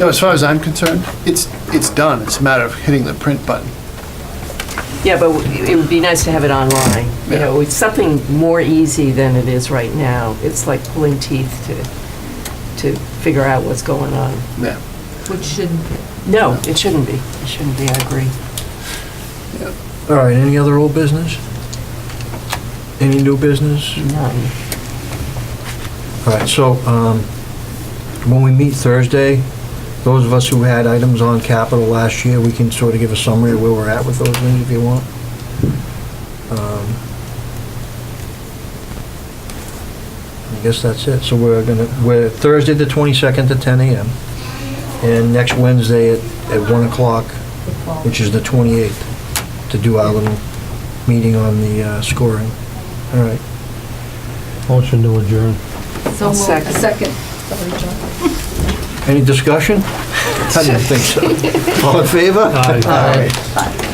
No, as far as I'm concerned, it's done. It's a matter of hitting the print button. Yeah, but it would be nice to have it online. You know, it's something more easy than it is right now. It's like pulling teeth to figure out what's going on. Yeah. Which shouldn't be. No, it shouldn't be. It shouldn't be, I agree. All right, any other old business? Any new business? None. All right, so when we meet Thursday, those of us who had items on capital last year, we can sort of give a summary of where we're at with those things if you want. I guess that's it. So we're Thursday the 22nd at 10 a.m. and next Wednesday at 1 o'clock, which is the 28th, to do our little meeting on the scoring. All right. Motion to adjourn. So moved. Second. Second. Sorry, John. Any discussion? I didn't think so. All in favor? Aye. Aye.